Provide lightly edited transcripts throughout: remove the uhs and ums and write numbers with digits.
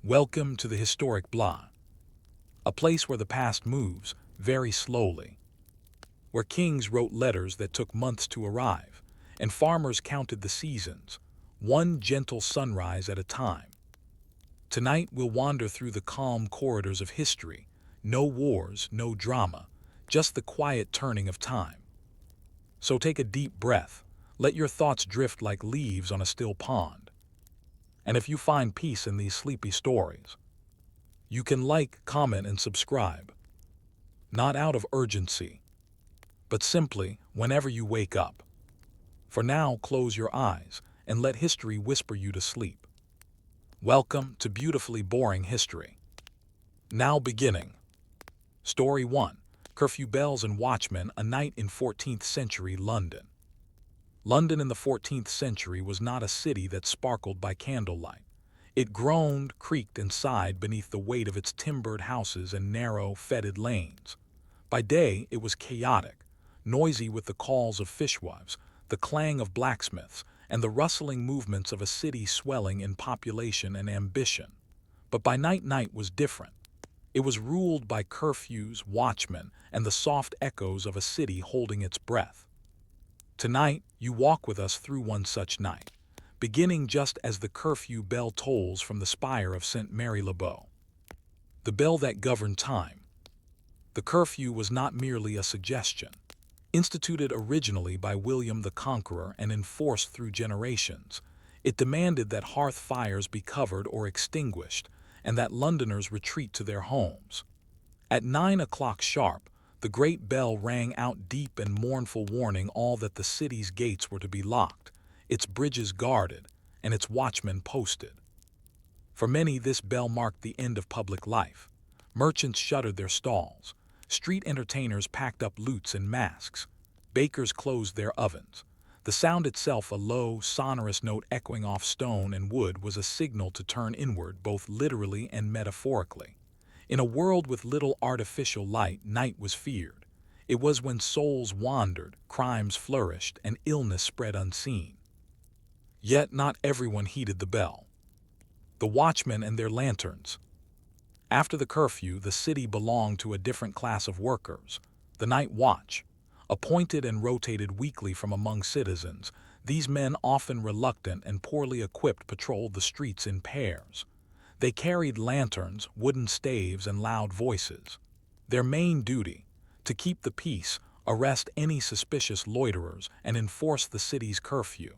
Welcome to the historic Blah, a place where the past moves very slowly, where kings wrote letters that took months to arrive, and farmers counted the seasons, one gentle sunrise at a time. Tonight we'll wander through the calm corridors of history, no wars, no drama, just the quiet turning of time. So take a deep breath, let your thoughts drift like leaves on a still pond. And if you find peace in these sleepy stories, you can like, comment, and subscribe, not out of urgency, but simply whenever you wake up. For now, close your eyes and let history whisper you to sleep. Welcome to Beautifully Boring History. Now beginning. Story 1. Curfew Bells and Watchmen, a Night in 14th Century London. London in the 14th century was not a city that sparkled by candlelight. It groaned, creaked, and sighed beneath the weight of its timbered houses and narrow, fetid lanes. By day, it was chaotic, noisy with the calls of fishwives, the clang of blacksmiths, and the rustling movements of a city swelling in population and ambition. But by night, night was different. It was ruled by curfews, watchmen, and the soft echoes of a city holding its breath. Tonight, you walk with us through one such night, beginning just as the curfew bell tolls from the spire of St. Mary le Bow. The bell that governed time. The curfew was not merely a suggestion. Instituted originally by William the Conqueror and enforced through generations, it demanded that hearth fires be covered or extinguished, and that Londoners retreat to their homes. At 9 o'clock sharp, the great bell rang out deep and mournful warning all that the city's gates were to be locked, its bridges guarded, and its watchmen posted. For many, this bell marked the end of public life. Merchants shuttered their stalls. Street entertainers packed up lutes and masks. Bakers closed their ovens. The sound itself, a low, sonorous note echoing off stone and wood, was a signal to turn inward, both literally and metaphorically. In a world with little artificial light, night was feared. It was when souls wandered, crimes flourished, and illness spread unseen. Yet not everyone heeded the bell. The watchmen and their lanterns. After the curfew, the city belonged to a different class of workers, the night watch. Appointed and rotated weekly from among citizens, these men, often reluctant and poorly equipped, patrolled the streets in pairs. They carried lanterns, wooden staves, and loud voices. Their main duty, to keep the peace, arrest any suspicious loiterers, and enforce the city's curfew.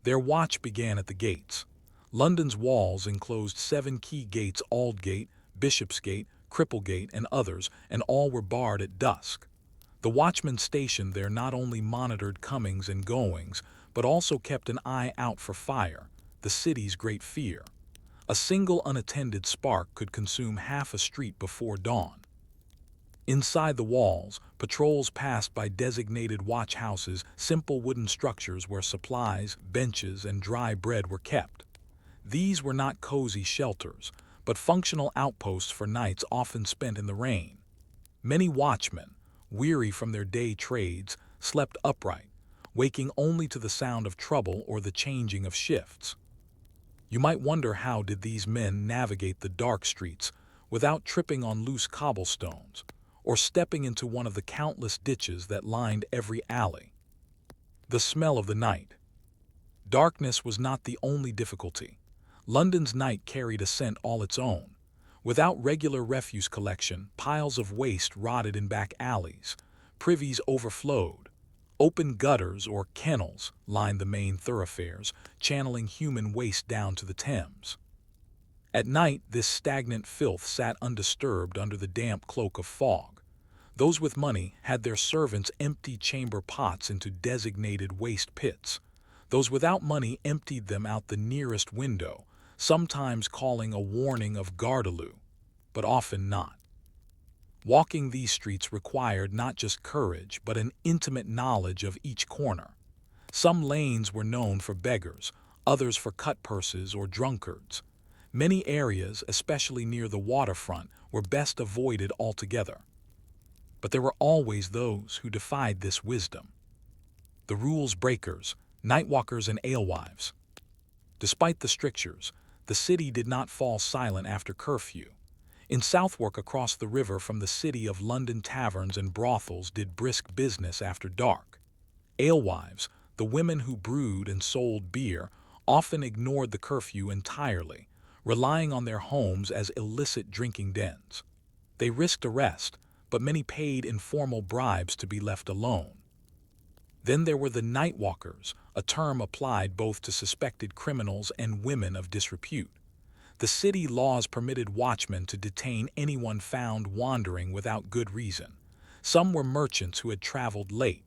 Their watch began at the gates. London's walls enclosed 7 key gates: Aldgate, Bishopsgate, Cripplegate, and others, and all were barred at dusk. The watchmen stationed there not only monitored comings and goings, but also kept an eye out for fire, the city's great fear. A single unattended spark could consume half a street before dawn. Inside the walls, patrols passed by designated watch houses, simple wooden structures where supplies, benches, and dry bread were kept. These were not cozy shelters, but functional outposts for nights often spent in the rain. Many watchmen, weary from their day trades, slept upright, waking only to the sound of trouble or the changing of shifts. You might wonder, how did these men navigate the dark streets without tripping on loose cobblestones or stepping into one of the countless ditches that lined every alley? The smell of the night. Darkness was not the only difficulty. London's night carried a scent all its own. Without regular refuse collection, piles of waste rotted in back alleys, privies overflowed. Open gutters or kennels lined the main thoroughfares, channeling human waste down to the Thames. At night, this stagnant filth sat undisturbed under the damp cloak of fog. Those with money had their servants empty chamber pots into designated waste pits. Those without money emptied them out the nearest window, sometimes calling a warning of Gardaloo, but often not. Walking these streets required not just courage, but an intimate knowledge of each corner. Some lanes were known for beggars, others for cut-purses or drunkards. Many areas, especially near the waterfront, were best avoided altogether. But there were always those who defied this wisdom. The rules breakers, nightwalkers, and alewives. Despite the strictures, the city did not fall silent after curfew. In Southwark, across the river from the city of London, taverns and brothels did brisk business after dark. Alewives, the women who brewed and sold beer, often ignored the curfew entirely, relying on their homes as illicit drinking dens. They risked arrest, but many paid informal bribes to be left alone. Then there were the night walkers, a term applied both to suspected criminals and women of disrepute. The city laws permitted watchmen to detain anyone found wandering without good reason. Some were merchants who had traveled late.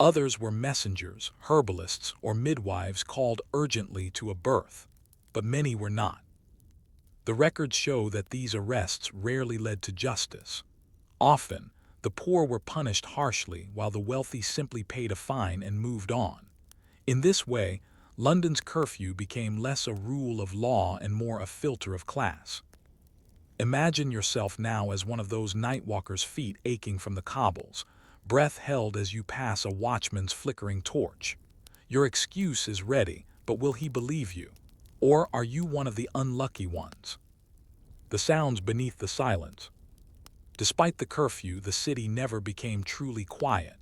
Others were messengers, herbalists, or midwives called urgently to a birth, but many were not. The records show that these arrests rarely led to justice. Often, the poor were punished harshly while the wealthy simply paid a fine and moved on. In this way, London's curfew became less a rule of law and more a filter of class. Imagine yourself now as one of those night walkers' feet aching from the cobbles, breath held as you pass a watchman's flickering torch. Your excuse is ready, but will he believe you? Or are you one of the unlucky ones? The sounds beneath the silence. Despite the curfew, the city never became truly quiet.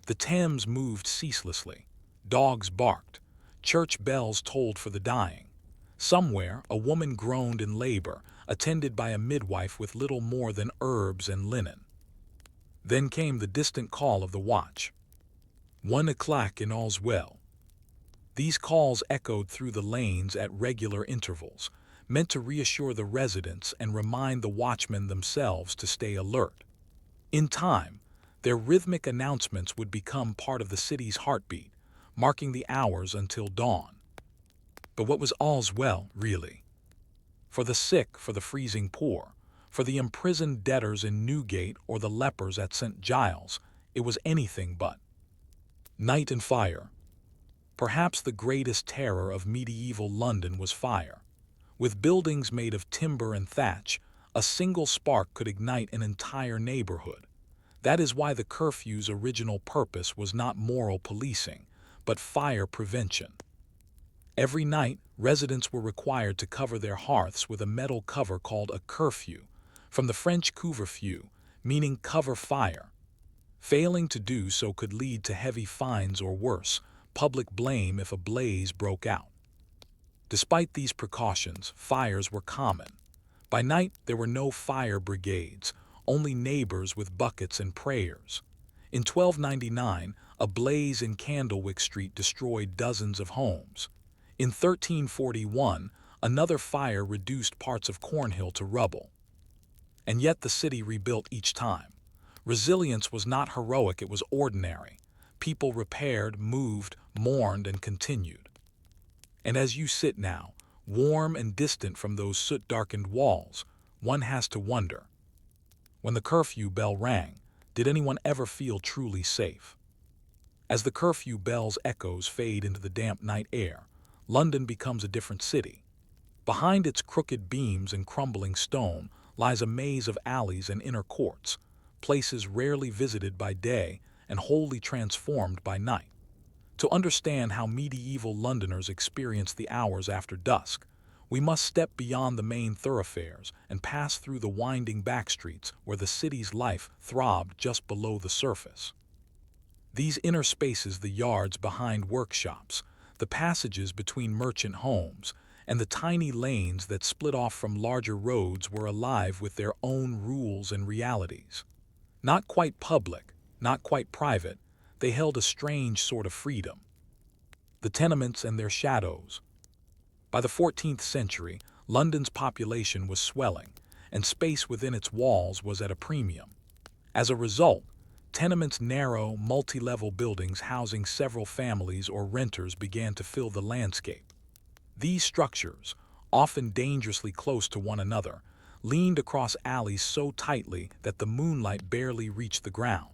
The Thames moved ceaselessly. Dogs barked. Church bells tolled for the dying. Somewhere, a woman groaned in labor, attended by a midwife with little more than herbs and linen. Then came the distant call of the watch. 1 o'clock and all's well. These calls echoed through the lanes at regular intervals, meant to reassure the residents and remind the watchmen themselves to stay alert. In time, their rhythmic announcements would become part of the city's heartbeat, marking the hours until dawn. But what was all's well, really? For the sick, for the freezing poor, for the imprisoned debtors in Newgate or the lepers at St. Giles, it was anything but. Night and fire. Perhaps the greatest terror of medieval London was fire. With buildings made of timber and thatch, a single spark could ignite an entire neighborhood. That is why the curfew's original purpose was not moral policing, but fire prevention. Every night, residents were required to cover their hearths with a metal cover called a curfew, from the French couvre-feu, meaning cover fire. Failing to do so could lead to heavy fines or worse, public blame if a blaze broke out. Despite these precautions, fires were common. By night, there were no fire brigades, only neighbors with buckets and prayers. In 1299, a blaze in Candlewick Street destroyed dozens of homes. In 1341, another fire reduced parts of Cornhill to rubble. And yet the city rebuilt each time. Resilience was not heroic, it was ordinary. People repaired, moved, mourned, and continued. And as you sit now, warm and distant from those soot-darkened walls, one has to wonder. When the curfew bell rang, did anyone ever feel truly safe? As the curfew bell's echoes fade into the damp night air, London becomes a different city. Behind its crooked beams and crumbling stone lies a maze of alleys and inner courts, places rarely visited by day and wholly transformed by night. To understand how medieval Londoners experienced the hours after dusk, we must step beyond the main thoroughfares and pass through the winding back streets where the city's life throbbed just below the surface. These inner spaces, the yards behind workshops, the passages between merchant homes, and the tiny lanes that split off from larger roads were alive with their own rules and realities. Not quite public, not quite private, they held a strange sort of freedom. The tenements and their shadows. By the 14th century, London's population was swelling, and space within its walls was at a premium. As a result, tenements, narrow, multi-level buildings housing several families or renters, began to fill the landscape. These structures, often dangerously close to one another, leaned across alleys so tightly that the moonlight barely reached the ground.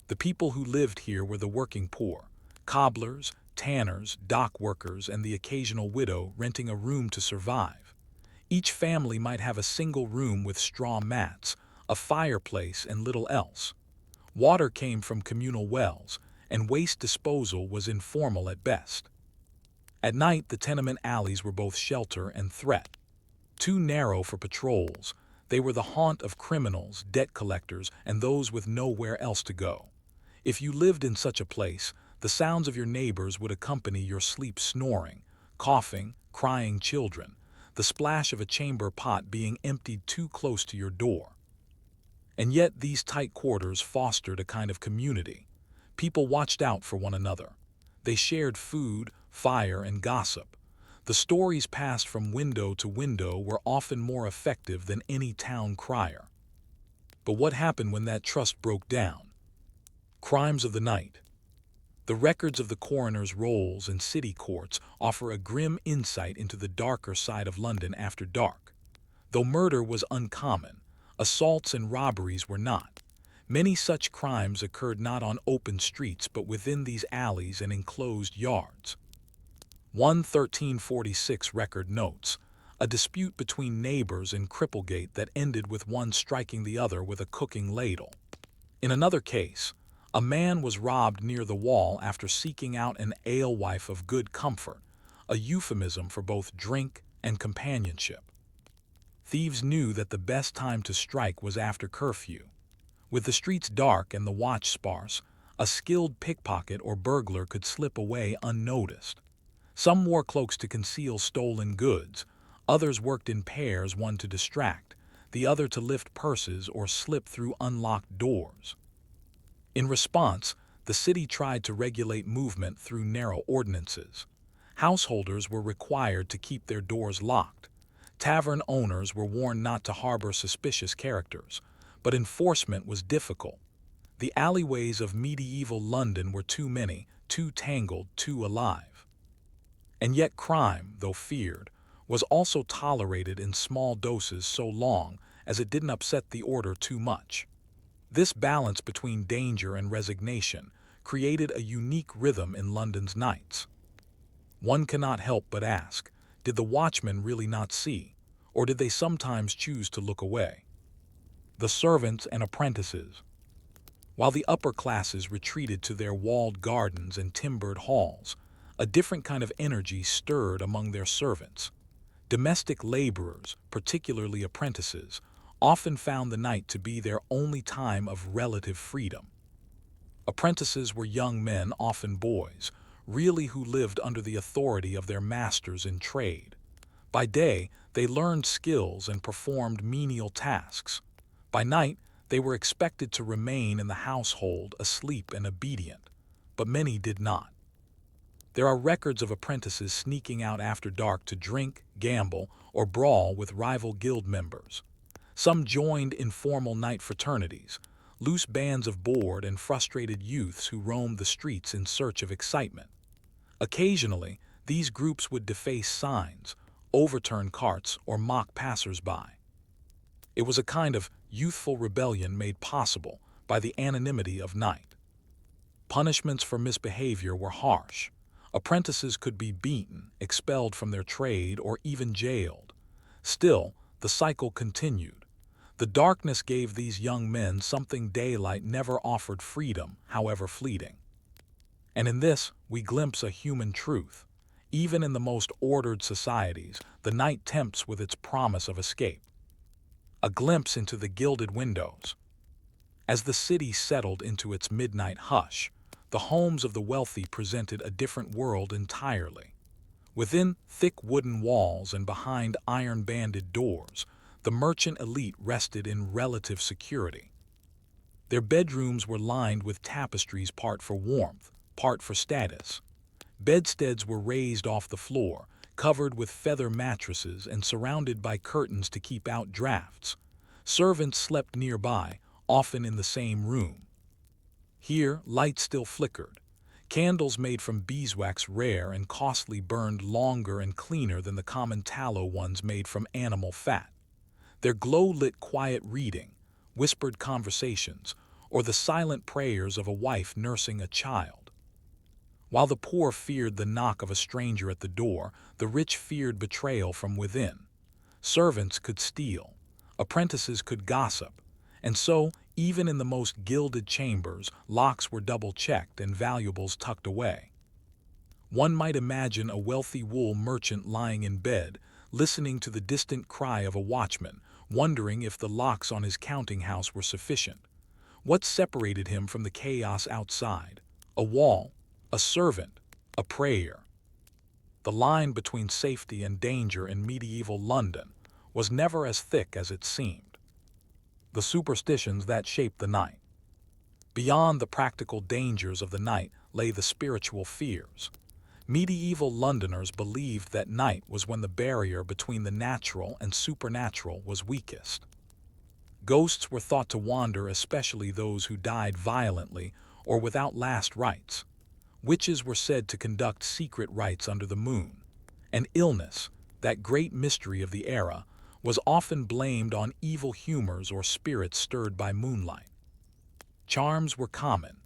The people who lived here were the working poor, cobblers, tanners, dock workers, and the occasional widow renting a room to survive. Each family might have a single room with straw mats, a fireplace, and little else. Water came from communal wells, and waste disposal was informal at best. At night, the tenement alleys were both shelter and threat. Too narrow for patrols, they were the haunt of criminals, debt collectors, and those with nowhere else to go. If you lived in such a place, the sounds of your neighbors would accompany your sleep: snoring, coughing, crying children, the splash of a chamber pot being emptied too close to your door. And yet these tight quarters fostered a kind of community. People watched out for one another. They shared food, fire, and gossip. The stories passed from window to window were often more effective than any town crier. But what happened when that trust broke down? Crimes of the night. The records of the coroner's rolls and city courts offer a grim insight into the darker side of London after dark. Though murder was uncommon, assaults and robberies were not. Many such crimes occurred not on open streets but within these alleys and enclosed yards. 1346 record notes a dispute between neighbors in Cripplegate that ended with one striking the other with a cooking ladle. In another case, a man was robbed near the wall after seeking out an alewife of good comfort, a euphemism for both drink and companionship. Thieves knew that the best time to strike was after curfew. With the streets dark and the watch sparse, a skilled pickpocket or burglar could slip away unnoticed. Some wore cloaks to conceal stolen goods, others worked in pairs, one to distract, the other to lift purses or slip through unlocked doors. In response, the city tried to regulate movement through narrow ordinances. Householders were required to keep their doors locked. Tavern owners were warned not to harbor suspicious characters, but enforcement was difficult. The alleyways of medieval London were too many, too tangled, too alive. And yet crime, though feared, was also tolerated in small doses so long as it didn't upset the order too much. This balance between danger and resignation created a unique rhythm in London's nights. One cannot help but ask, did the watchmen really not see, or did they sometimes choose to look away? The servants and apprentices. While the upper classes retreated to their walled gardens and timbered halls, a different kind of energy stirred among their servants. Domestic laborers, particularly apprentices, often found the night to be their only time of relative freedom. Apprentices were young men, often boys, really, who lived under the authority of their masters in trade. By day, they learned skills and performed menial tasks. By night, they were expected to remain in the household, asleep and obedient, but many did not. There are records of apprentices sneaking out after dark to drink, gamble, or brawl with rival guild members. Some joined informal night fraternities, loose bands of bored and frustrated youths who roamed the streets in search of excitement. Occasionally, these groups would deface signs, overturn carts, or mock passers-by. It was a kind of youthful rebellion made possible by the anonymity of night. Punishments for misbehavior were harsh. Apprentices could be beaten, expelled from their trade, or even jailed. Still, the cycle continued. The darkness gave these young men something daylight never offered: freedom, however fleeting. And in this, we glimpse a human truth. Even in the most ordered societies, the night tempts with its promise of escape. A glimpse into the gilded windows. As the city settled into its midnight hush, the homes of the wealthy presented a different world entirely. Within thick wooden walls and behind iron-banded doors, the merchant elite rested in relative security. Their bedrooms were lined with tapestries, part for warmth, part for status. Bedsteads were raised off the floor, covered with feather mattresses and surrounded by curtains to keep out drafts. Servants slept nearby, often in the same room. Here, light still flickered. Candles made from beeswax, rare and costly, burned longer and cleaner than the common tallow ones made from animal fat. Their glow lit quiet reading, whispered conversations, or the silent prayers of a wife nursing a child. While the poor feared the knock of a stranger at the door, the rich feared betrayal from within. Servants could steal, apprentices could gossip, and so, even in the most gilded chambers, locks were double-checked and valuables tucked away. One might imagine a wealthy wool merchant lying in bed, listening to the distant cry of a watchman, wondering if the locks on his counting house were sufficient. What separated him from the chaos outside? A wall, a servant, a prayer. The line between safety and danger in medieval London was never as thick as it seemed. The superstitions that shaped the night. Beyond the practical dangers of the night lay the spiritual fears. Medieval Londoners believed that night was when the barrier between the natural and supernatural was weakest. Ghosts were thought to wander, especially those who died violently or without last rites. Witches were said to conduct secret rites under the moon. And illness, that great mystery of the era, was often blamed on evil humors or spirits stirred by moonlight. Charms were common.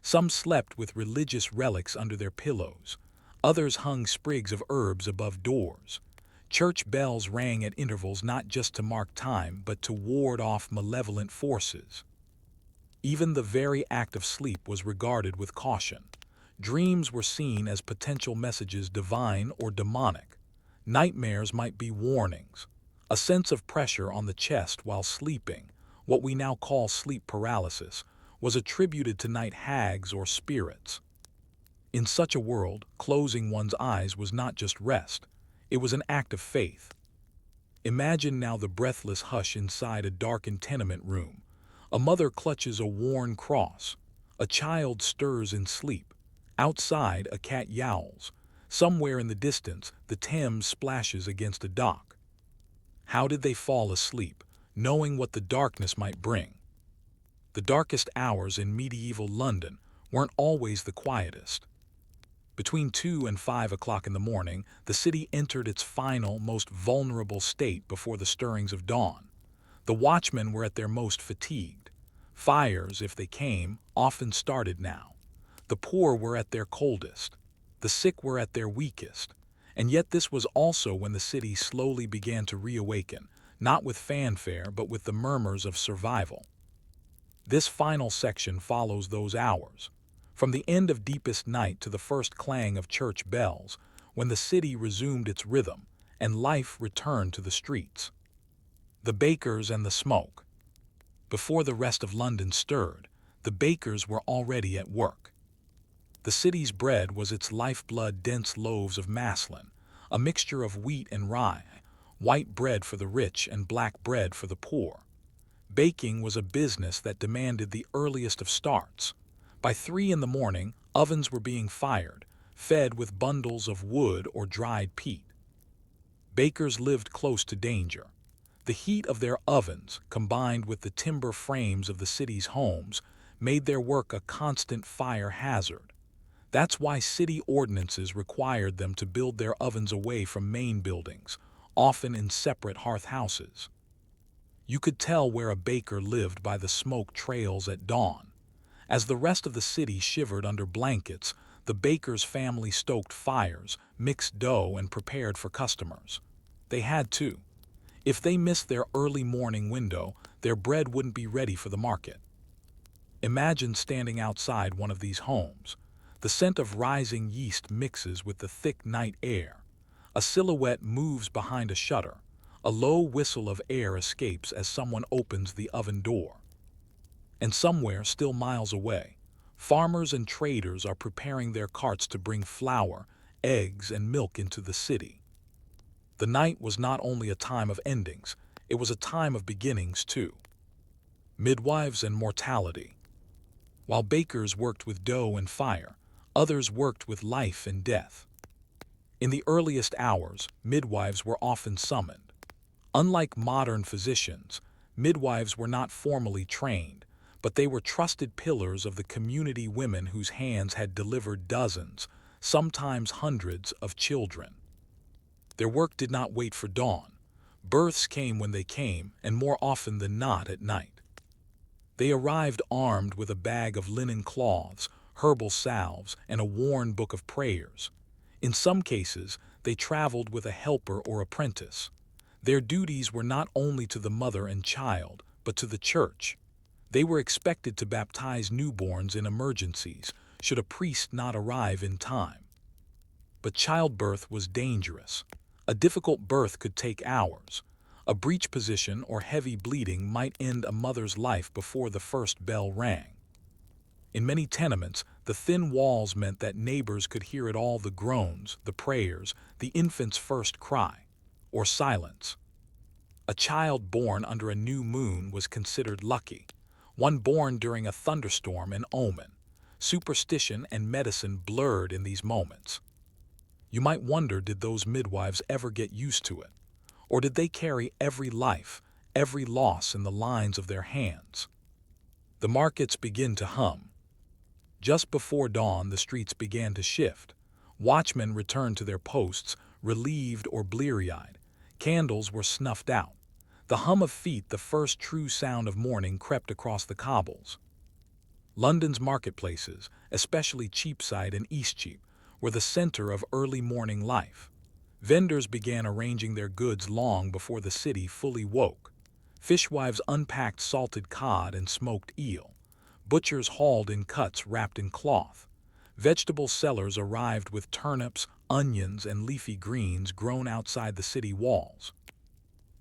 Some slept with religious relics under their pillows. Others hung sprigs of herbs above doors. Church bells rang at intervals not just to mark time but to ward off malevolent forces. Even the very act of sleep was regarded with caution. Dreams were seen as potential messages, divine or demonic. Nightmares might be warnings. A sense of pressure on the chest while sleeping, what we now call sleep paralysis, was attributed to night hags or spirits. In such a world, closing one's eyes was not just rest, it was an act of faith. Imagine now the breathless hush inside a darkened tenement room. A mother clutches a worn cross. A child stirs in sleep. Outside, a cat yowls. Somewhere in the distance, the Thames splashes against a dock. How did they fall asleep, knowing what the darkness might bring? The darkest hours in medieval London weren't always the quietest. Between 2 and 5 o'clock in the morning, the city entered its final, most vulnerable state before the stirrings of dawn. The watchmen were at their most fatigued. Fires, if they came, often started now. The poor were at their coldest. The sick were at their weakest. And yet this was also when the city slowly began to reawaken, not with fanfare but with the murmurs of survival. This final section follows those hours. From the end of deepest night to the first clang of church bells, when the city resumed its rhythm and life returned to the streets. The bakers and the smoke. Before the rest of London stirred, the bakers were already at work. The city's bread was its lifeblood, dense loaves of maslin, a mixture of wheat and rye, white bread for the rich and black bread for the poor. Baking was a business that demanded the earliest of starts. By 3 in the morning, ovens were being fired, fed with bundles of wood or dried peat. Bakers lived close to danger. The heat of their ovens, combined with the timber frames of the city's homes, made their work a constant fire hazard. That's why city ordinances required them to build their ovens away from main buildings, often in separate hearth houses. You could tell where a baker lived by the smoke trails at dawn. As the rest of the city shivered under blankets, the baker's family stoked fires, mixed dough, and prepared for customers. They had to. If they missed their early morning window, their bread wouldn't be ready for the market. Imagine standing outside one of these homes. The scent of rising yeast mixes with the thick night air. A silhouette moves behind a shutter. A low whistle of air escapes as someone opens the oven door. And somewhere, still miles away, farmers and traders are preparing their carts to bring flour, eggs, and milk into the city. The night was not only a time of endings, it was a time of beginnings too. Midwives and mortality. While bakers worked with dough and fire, others worked with life and death. In the earliest hours, midwives were often summoned. Unlike modern physicians, midwives were not formally trained, but they were trusted pillars of the community, women whose hands had delivered dozens, sometimes hundreds, of children. Their work did not wait for dawn. Births came when they came, and more often than not at night. They arrived armed with a bag of linen cloths, herbal salves, and a worn book of prayers. In some cases, they traveled with a helper or apprentice. Their duties were not only to the mother and child, but to the church. They were expected to baptize newborns in emergencies, should a priest not arrive in time. but childbirth was dangerous. A difficult birth could take hours. A breech position or heavy bleeding might end a mother's life before the first bell rang. In many tenements, the thin walls meant that neighbors could hear it all: the groans, the prayers, the infant's first cry, or silence. A child born under a new moon was considered lucky. One born during a thunderstorm an omen. Superstition and medicine blurred in these moments. You might wonder, did those midwives ever get used to it? Or did they carry every life, every loss in the lines of their hands? The markets begin to hum. Just before dawn, the streets began to shift. Watchmen returned to their posts, relieved or bleary-eyed. Candles were snuffed out. The hum of feet, the first true sound of morning, crept across the cobbles. London's marketplaces, especially Cheapside and Eastcheap, were the center of early morning life. Vendors began arranging their goods long before the city fully woke. Fishwives unpacked salted cod and smoked eel. Butchers hauled in cuts wrapped in cloth. Vegetable sellers arrived with turnips, onions, and leafy greens grown outside the city walls.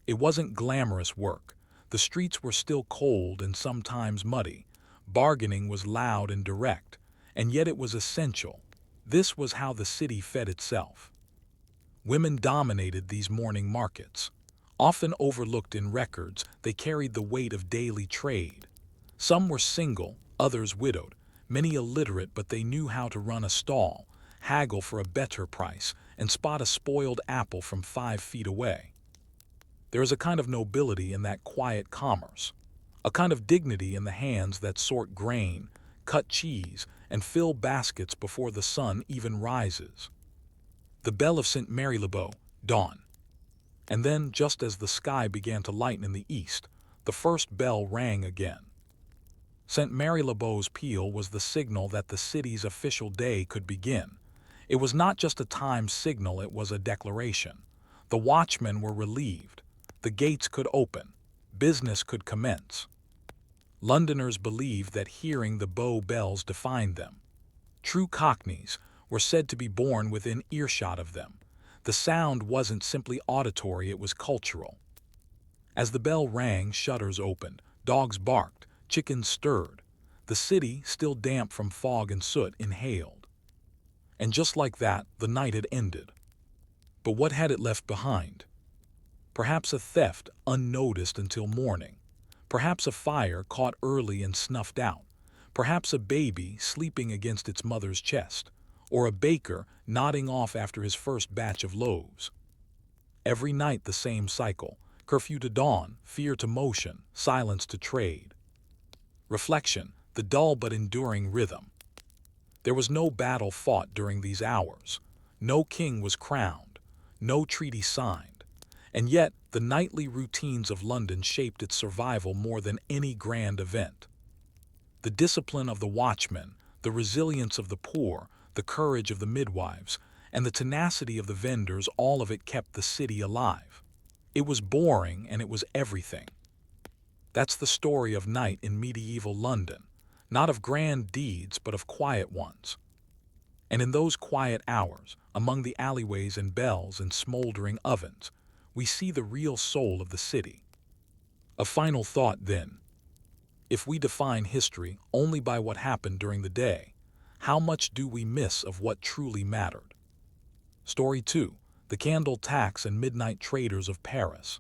It wasn't glamorous work. The streets were still cold and sometimes muddy. Bargaining was loud and direct, and yet it was essential. This was how the city fed itself. Women dominated these morning markets. Often overlooked in records, they carried the weight of daily trade. Some were single, others widowed, many illiterate, but they knew how to run a stall, haggle for a better price, and spot a spoiled apple from 5 feet away. There is a kind of nobility in that quiet commerce, a kind of dignity in the hands that sort grain, cut cheese, and fill baskets before the sun even rises. The bell of St. Mary-le-Bow, dawn. And then, just as the sky began to lighten in the east, the first bell rang again. St. Mary-le-Bow's peal was the signal that the city's official day could begin. It was not just a time signal, it was a declaration. The watchmen were relieved. The gates could open. Business could commence. Londoners believed that hearing the Bow bells defined them. True Cockneys were said to be born within earshot of them. The sound wasn't simply auditory, it was cultural. As the bell rang, shutters opened, dogs barked, chickens stirred. The city, still damp from fog and soot, inhaled. And just like that, the night had ended. But what had it left behind? Perhaps a theft unnoticed until morning. Perhaps a fire caught early and snuffed out. Perhaps a baby sleeping against its mother's chest. Or a baker nodding off after his first batch of loaves. Every night the same cycle: curfew to dawn, fear to motion, silence to trade. Reflection, the dull but enduring rhythm. There was no battle fought during these hours. No king was crowned. No treaty signed. And yet, the nightly routines of London shaped its survival more than any grand event. The discipline of the watchmen, the resilience of the poor, the courage of the midwives, and the tenacity of the vendors, all of it kept the city alive. It was boring, and it was everything. That's the story of night in medieval London, not of grand deeds, but of quiet ones. And in those quiet hours, among the alleyways and bells and smoldering ovens, we see the real soul of the city. A final thought, then. If we define history only by what happened during the day, how much do we miss of what truly mattered? Story 2. The Candle Tax and Midnight Traders of Paris.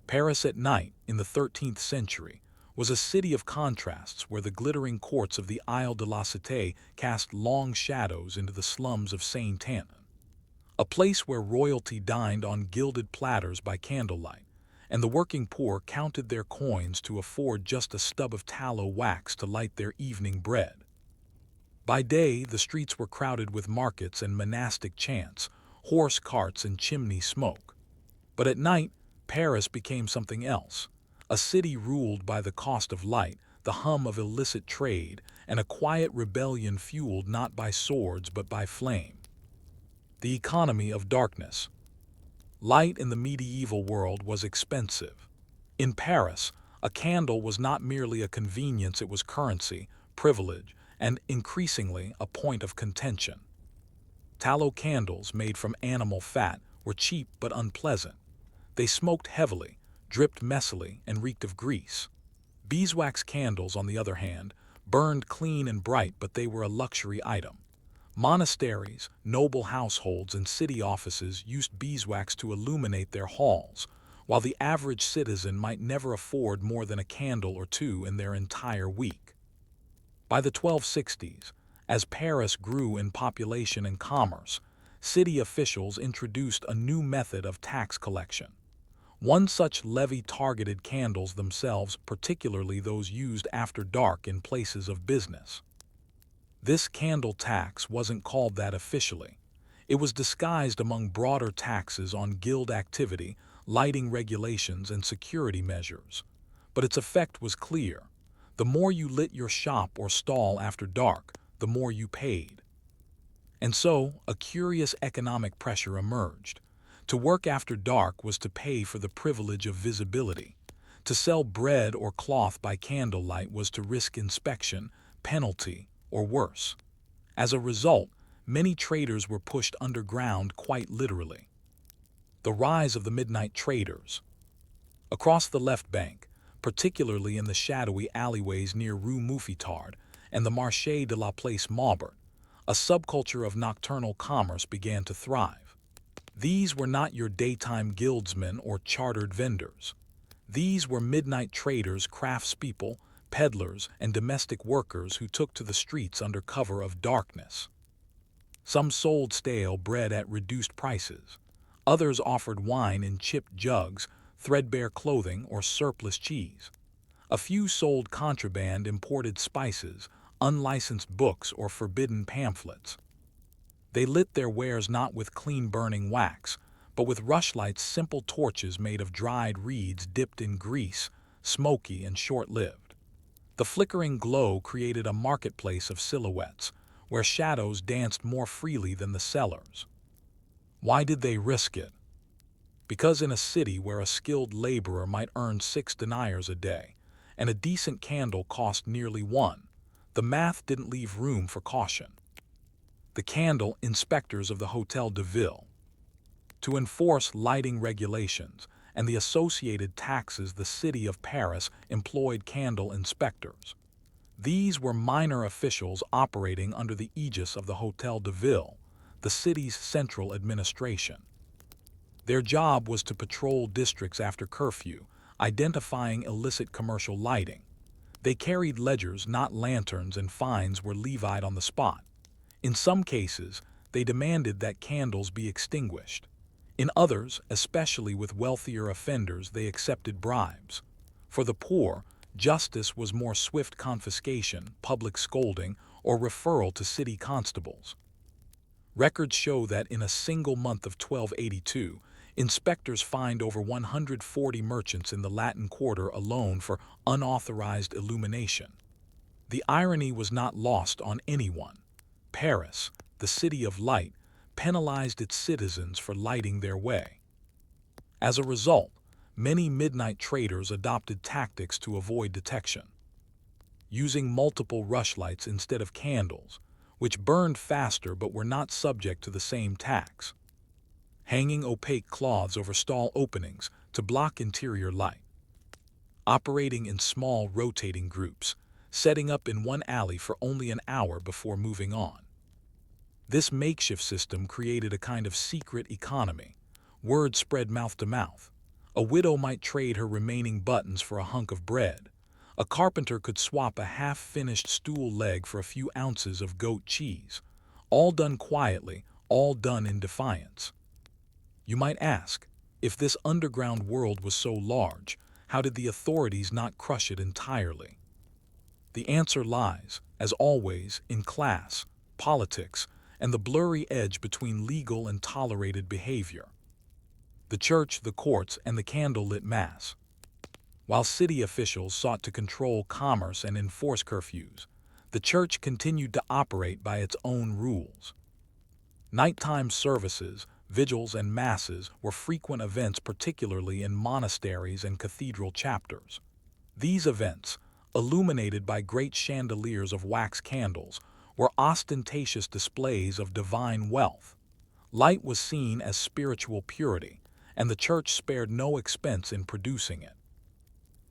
Paris at night, in the 13th century, was a city of contrasts where the glittering courts of the Isle de la Cité cast long shadows into the slums of Saint-Anne. A place where royalty dined on gilded platters by candlelight, and the working poor counted their coins to afford just a stub of tallow wax to light their evening bread. By day, the streets were crowded with markets and monastic chants, horse carts and chimney smoke. But at night, Paris became something else, a city ruled by the cost of light, the hum of illicit trade, and a quiet rebellion fueled not by swords but by flame. The economy of darkness. Light in the medieval world was expensive. In Paris, a candle was not merely a convenience, it was currency, privilege, and increasingly a point of contention. Tallow candles made from animal fat were cheap but unpleasant. They smoked heavily, dripped messily, and reeked of grease. Beeswax candles, on the other hand, burned clean and bright, but they were a luxury item. Monasteries, noble households, and city offices used beeswax to illuminate their halls, while the average citizen might never afford more than a candle or two in their entire week. By the 1260s, as Paris grew in population and commerce, city officials introduced a new method of tax collection. One such levy targeted candles themselves, particularly those used after dark in places of business. This candle tax wasn't called that officially. It was disguised among broader taxes on guild activity, lighting regulations, and security measures. But its effect was clear. The more you lit your shop or stall after dark, the more you paid. And so, a curious economic pressure emerged. To work after dark was to pay for the privilege of visibility. To sell bread or cloth by candlelight was to risk inspection, penalty, or worse. As a result, many traders were pushed underground, quite literally. The rise of the midnight traders. Across the left bank, particularly in the shadowy alleyways near Rue Mouffetard and the Marché de la Place Maubert, a subculture of nocturnal commerce began to thrive. These were not your daytime guildsmen or chartered vendors. These were midnight traders, craftspeople, peddlers, and domestic workers who took to the streets under cover of darkness. Some sold stale bread at reduced prices. Others offered wine in chipped jugs, threadbare clothing, or surplus cheese. A few sold contraband, imported spices, unlicensed books, or forbidden pamphlets. They lit their wares not with clean-burning wax, but with rushlights, simple torches made of dried reeds dipped in grease, smoky and short-lived. The flickering glow created a marketplace of silhouettes, where shadows danced more freely than the sellers. Why did they risk it? Because in a city where a skilled laborer might earn 6 deniers a day, and a decent candle cost nearly 1, the math didn't leave room for caution. The candle inspectors of the Hôtel de Ville. To enforce lighting regulations and the associated taxes, the city of Paris employed candle inspectors. These were minor officials operating under the aegis of the Hôtel de Ville, the city's central administration. Their job was to patrol districts after curfew, identifying illicit commercial lighting. They carried ledgers, not lanterns, and fines were levied on the spot. In some cases, they demanded that candles be extinguished. In others, especially with wealthier offenders, they accepted bribes. For the poor, justice was more swift confiscation, public scolding, or referral to city constables. Records show that in a single month of 1282, inspectors fined over 140 merchants in the Latin Quarter alone for unauthorized illumination. The irony was not lost on anyone. Paris, the city of light, penalized its citizens for lighting their way. As a result, many midnight traders adopted tactics to avoid detection. Using multiple rushlights instead of candles, which burned faster but were not subject to the same tax. Hanging opaque cloths over stall openings to block interior light. Operating in small rotating groups, setting up in one alley for only an hour before moving on. This makeshift system created a kind of secret economy. Word spread mouth to mouth. A widow might trade her remaining buttons for a hunk of bread. A carpenter could swap a half-finished stool leg for a few ounces of goat cheese. All done quietly, all done in defiance. You might ask, if this underground world was so large, how did the authorities not crush it entirely? The answer lies, as always, in class, politics, and the blurry edge between legal and tolerated behavior. The church, the courts, and the candlelit mass. While city officials sought to control commerce and enforce curfews, the church continued to operate by its own rules. Nighttime services, vigils, and masses were frequent events, particularly in monasteries and cathedral chapters. These events, illuminated by great chandeliers of wax candles, were ostentatious displays of divine wealth. Light was seen as spiritual purity, and the church spared no expense in producing it.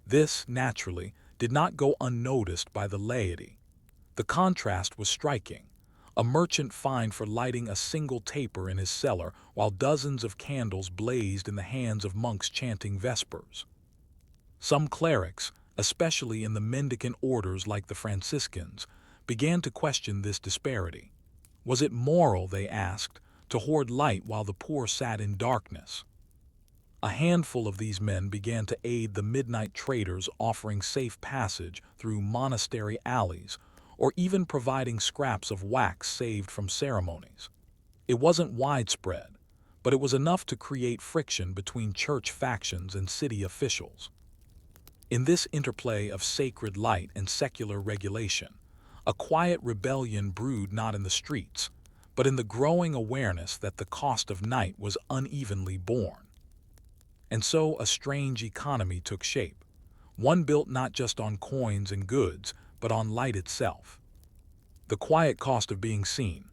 This, naturally, did not go unnoticed by the laity. The contrast was striking. A merchant fined for lighting a single taper in his cellar while dozens of candles blazed in the hands of monks chanting vespers. Some clerics, especially in the mendicant orders like the Franciscans, began to question this disparity. Was it moral, they asked, to hoard light while the poor sat in darkness? A handful of these men began to aid the midnight traders, offering safe passage through monastery alleys, or even providing scraps of wax saved from ceremonies. It wasn't widespread, but it was enough to create friction between church factions and city officials. In this interplay of sacred light and secular regulation, a quiet rebellion brewed not in the streets, but in the growing awareness that the cost of night was unevenly borne. And so a strange economy took shape, one built not just on coins and goods, but on light itself. The quiet cost of being seen.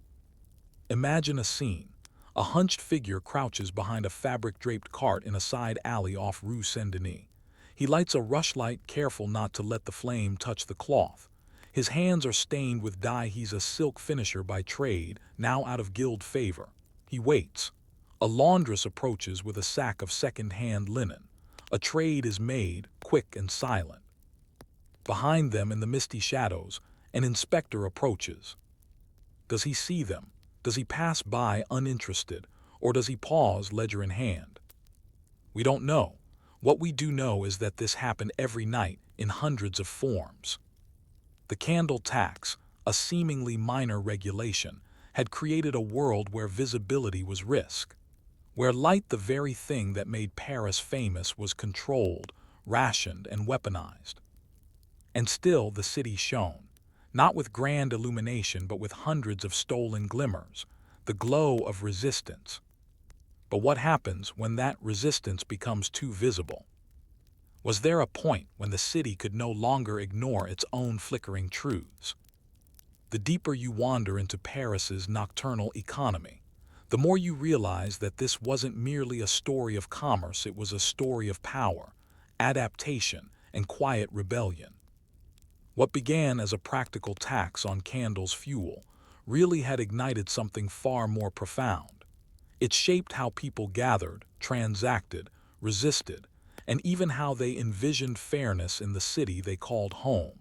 Imagine a scene. A hunched figure crouches behind a fabric-draped cart in a side alley off Rue Saint-Denis. He lights a rushlight, careful not to let the flame touch the cloth. His hands are stained with dye. He's a silk finisher by trade, now out of guild favor. He waits. A laundress approaches with a sack of second-hand linen. A trade is made, quick and silent. Behind them, in the misty shadows, an inspector approaches. Does he see them? Does he pass by uninterested, or does he pause, ledger in hand? We don't know. What we do know is that this happened every night in hundreds of forms. The candle tax, a seemingly minor regulation, had created a world where visibility was risk, where light, the very thing that made Paris famous, was controlled, rationed, and weaponized. And still the city shone, not with grand illumination but with hundreds of stolen glimmers, the glow of resistance. But what happens when that resistance becomes too visible? Was there a point when the city could no longer ignore its own flickering truths? The deeper you wander into Paris's nocturnal economy, the more you realize that this wasn't merely a story of commerce, it was a story of power, adaptation, and quiet rebellion. What began as a practical tax on candles' fuel really had ignited something far more profound. It shaped how people gathered, transacted, resisted, and even how they envisioned fairness in the city they called home.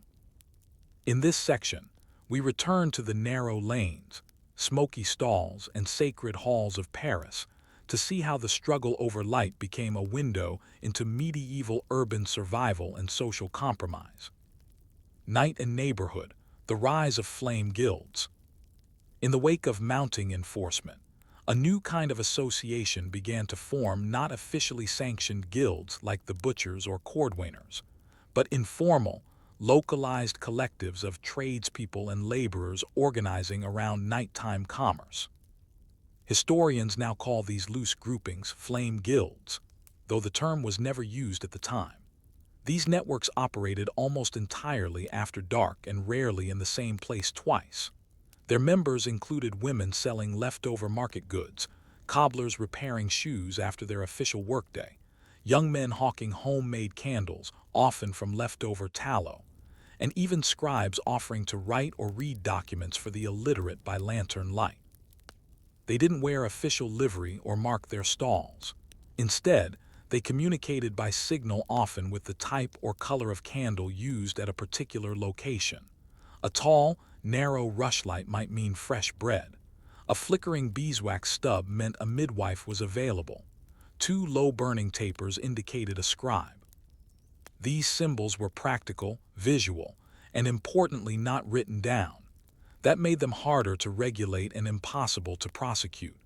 In this section, we return to the narrow lanes, smoky stalls, and sacred halls of Paris to see how the struggle over light became a window into medieval urban survival and social compromise. Night and neighborhood, the rise of flame guilds. In the wake of mounting enforcement, a new kind of association began to form, not officially sanctioned guilds like the butchers or cordwainers, but informal, localized collectives of tradespeople and laborers organizing around nighttime commerce. Historians now call these loose groupings flame guilds, though the term was never used at the time. These networks operated almost entirely after dark and rarely in the same place twice. Their members included women selling leftover market goods, cobblers repairing shoes after their official workday, young men hawking homemade candles, often from leftover tallow, and even scribes offering to write or read documents for the illiterate by lantern light. They didn't wear official livery or mark their stalls. Instead, they communicated by signal, often with the type or color of candle used at a particular location. A tall, narrow rushlight might mean fresh bread. A flickering beeswax stub meant a midwife was available. 2 low-burning tapers indicated a scribe. These symbols were practical, visual, and importantly not written down. That made them harder to regulate and impossible to prosecute.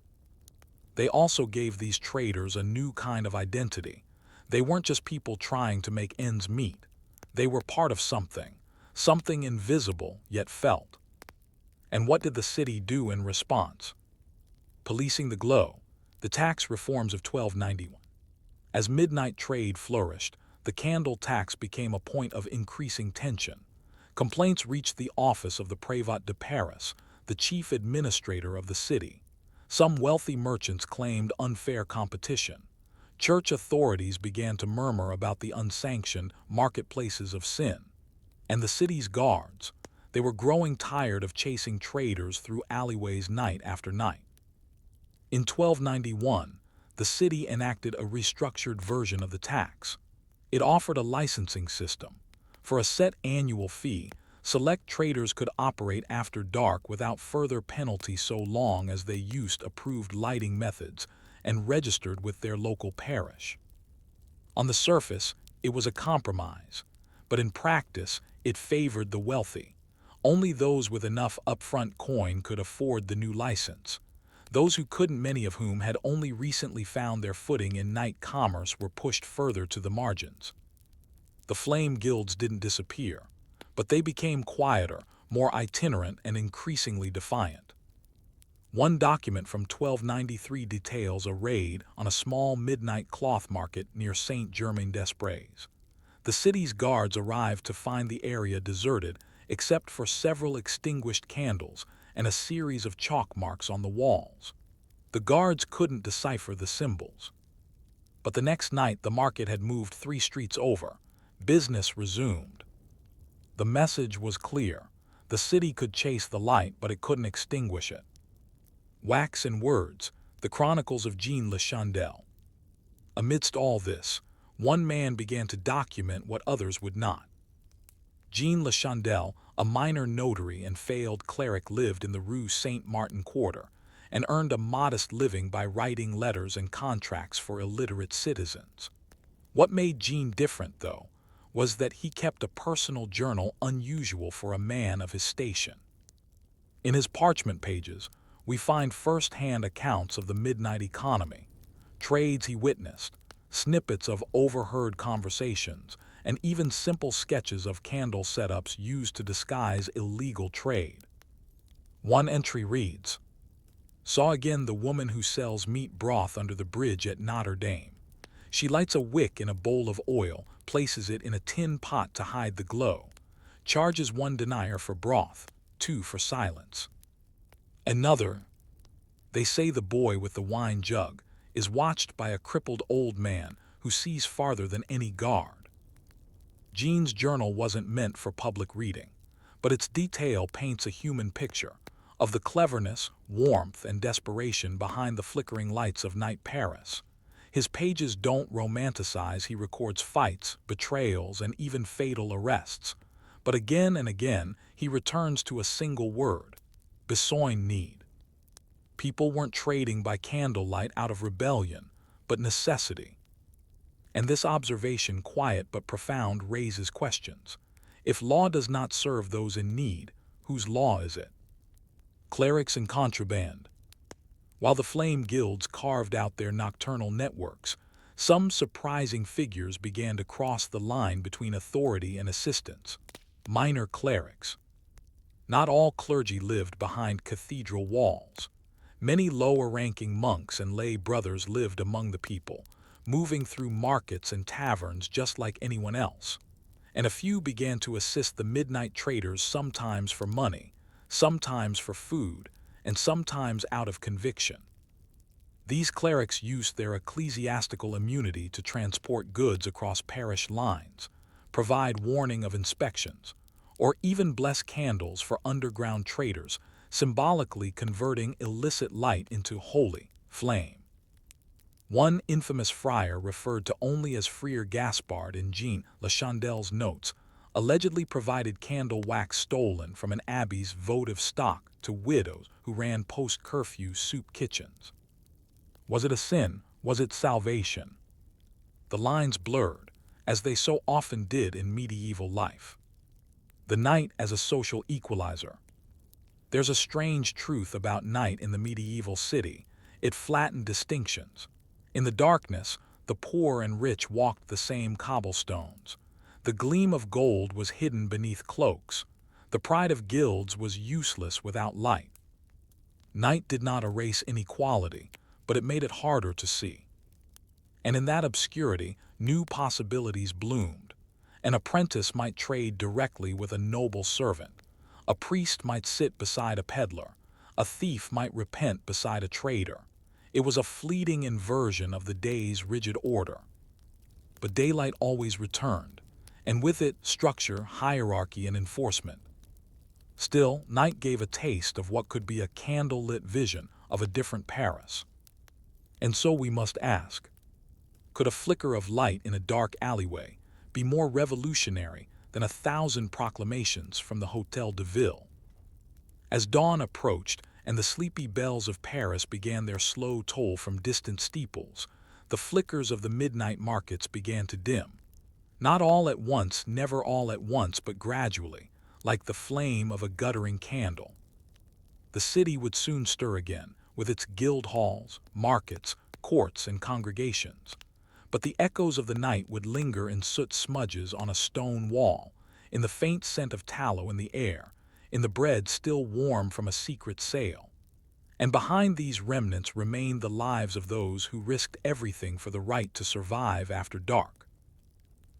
They also gave these traders a new kind of identity. They weren't just people trying to make ends meet. They were part of something invisible yet felt. And what did the city do in response? Policing the glow, the tax reforms of 1291. As midnight trade flourished, the candle tax became a point of increasing tension. Complaints reached the office of the Prévôt de Paris, the chief administrator of the city. Some wealthy merchants claimed unfair competition. Church authorities began to murmur about the unsanctioned marketplaces of sin. And the city's guards, they were growing tired of chasing traders through alleyways night after night. In 1291, the city enacted a restructured version of the tax. It offered a licensing system. For a set annual fee, select traders could operate after dark without further penalty so long as they used approved lighting methods and registered with their local parish. On the surface, it was a compromise, but in practice, it favored the wealthy. Only those with enough upfront coin could afford the new license. Those who couldn't, many of whom had only recently found their footing in night commerce, were pushed further to the margins. The flame guilds didn't disappear, but they became quieter, more itinerant, and increasingly defiant. One document from 1293 details a raid on a small midnight cloth market near Saint-Germain-des-Prés. The city's guards arrived to find the area deserted except for several extinguished candles and a series of chalk marks on the walls. The guards couldn't decipher the symbols. But the next night the market had moved 3 streets over. Business resumed. The message was clear. The city could chase the light, but it couldn't extinguish it. Wax and words, the chronicles of Jean Le Chandel. Amidst all this, one man began to document what others would not. Jean Le Chandel, a minor notary and failed cleric, lived in the Rue Saint-Martin quarter and earned a modest living by writing letters and contracts for illiterate citizens. What made Jean different, though, was that he kept a personal journal unusual for a man of his station. In his parchment pages, we find first-hand accounts of the midnight economy, trades he witnessed, snippets of overheard conversations, and even simple sketches of candle setups used to disguise illegal trade. One entry reads, "Saw again the woman who sells meat broth under the bridge at Notre Dame. She lights a wick in a bowl of oil, places it in a tin pot to hide the glow, charges 1 denier for broth, 2 for silence." Another, "They say the boy with the wine jug is watched by a crippled old man who sees farther than any guard." Jean's journal wasn't meant for public reading, but its detail paints a human picture of the cleverness, warmth, and desperation behind the flickering lights of night Paris. His pages don't romanticize. He records fights, betrayals, and even fatal arrests. But again and again, he returns to a single word: besoin need. People weren't trading by candlelight out of rebellion, but necessity. And this observation, quiet but profound, raises questions. If law does not serve those in need, whose law is it? Clerics and contraband. While the flame guilds carved out their nocturnal networks, some surprising figures began to cross the line between authority and assistance. Minor clerics. Not all clergy lived behind cathedral walls. Many lower-ranking monks and lay brothers lived among the people, moving through markets and taverns just like anyone else. And a few began to assist the midnight traders, sometimes for money, sometimes for food, and sometimes out of conviction. These clerics used their ecclesiastical immunity to transport goods across parish lines, provide warning of inspections, or even bless candles for underground traders, symbolically converting illicit light into holy flame. One infamous friar, referred to only as Friar Gaspard in Jean Le Chandel's notes, allegedly provided candle wax stolen from an abbey's votive stock to widows who ran post-curfew soup kitchens. Was it a sin? Was it salvation? The lines blurred, as they so often did in medieval life. The night as a social equalizer. There's a strange truth about night in the medieval city. It flattened distinctions. In the darkness, the poor and rich walked the same cobblestones. The gleam of gold was hidden beneath cloaks. The pride of guilds was useless without light. Night did not erase inequality, but it made it harder to see. And in that obscurity, new possibilities bloomed. An apprentice might trade directly with a noble servant. A priest might sit beside a peddler. A thief might repent beside a trader. It was a fleeting inversion of the day's rigid order. But daylight always returned, and with it structure, hierarchy, and enforcement. Still, night gave a taste of what could be a candle-lit vision of a different Paris. And so we must ask, could a flicker of light in a dark alleyway be more revolutionary than 1,000 proclamations from the Hôtel de Ville? As dawn approached and the sleepy bells of Paris began their slow toll from distant steeples, the flickers of the midnight markets began to dim. Not all at once, never all at once, but gradually, like the flame of a guttering candle. The city would soon stir again, with its guild halls, markets, courts, and congregations. But the echoes of the night would linger in soot smudges on a stone wall, in the faint scent of tallow in the air, in the bread still warm from a secret sale. And behind these remnants remained the lives of those who risked everything for the right to survive after dark.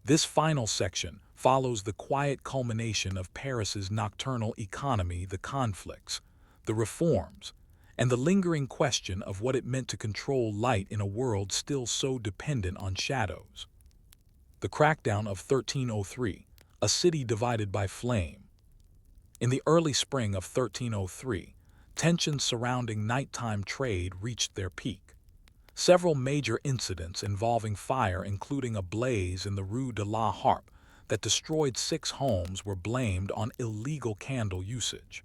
This final section follows the quiet culmination of Paris's nocturnal economy, the conflicts, the reforms, and the lingering question of what it meant to control light in a world still so dependent on shadows. The crackdown of 1303, a city divided by flame. In the early spring of 1303, tensions surrounding nighttime trade reached their peak. Several major incidents involving fire, including a blaze in the Rue de la Harpe that destroyed 6 homes, were blamed on illegal candle usage.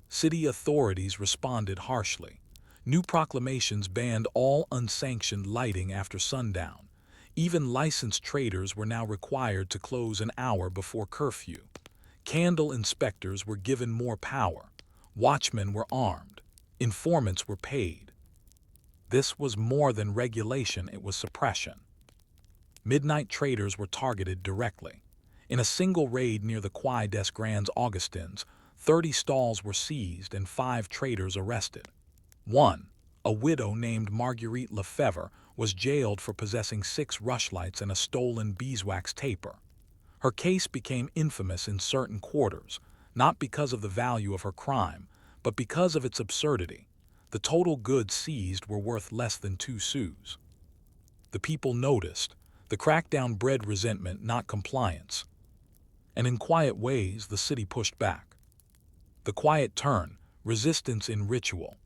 City authorities responded harshly. New proclamations banned all unsanctioned lighting after sundown. Even licensed traders were now required to close an hour before curfew. Candle inspectors were given more power. Watchmen were armed. Informants were paid. This was more than regulation, it was suppression. Midnight traders were targeted directly. In a single raid near the Quai des Grands Augustins, 30 stalls were seized and 5 traders arrested. 1. A widow named Marguerite Lefebvre was jailed for possessing 6 rushlights and a stolen beeswax taper. Her case became infamous in certain quarters, not because of the value of her crime, but because of its absurdity. The total goods seized were worth less than 2 sous. The people noticed. The crackdown bred resentment, not compliance. And in quiet ways, the city pushed back. The quiet turn, resistance in ritual.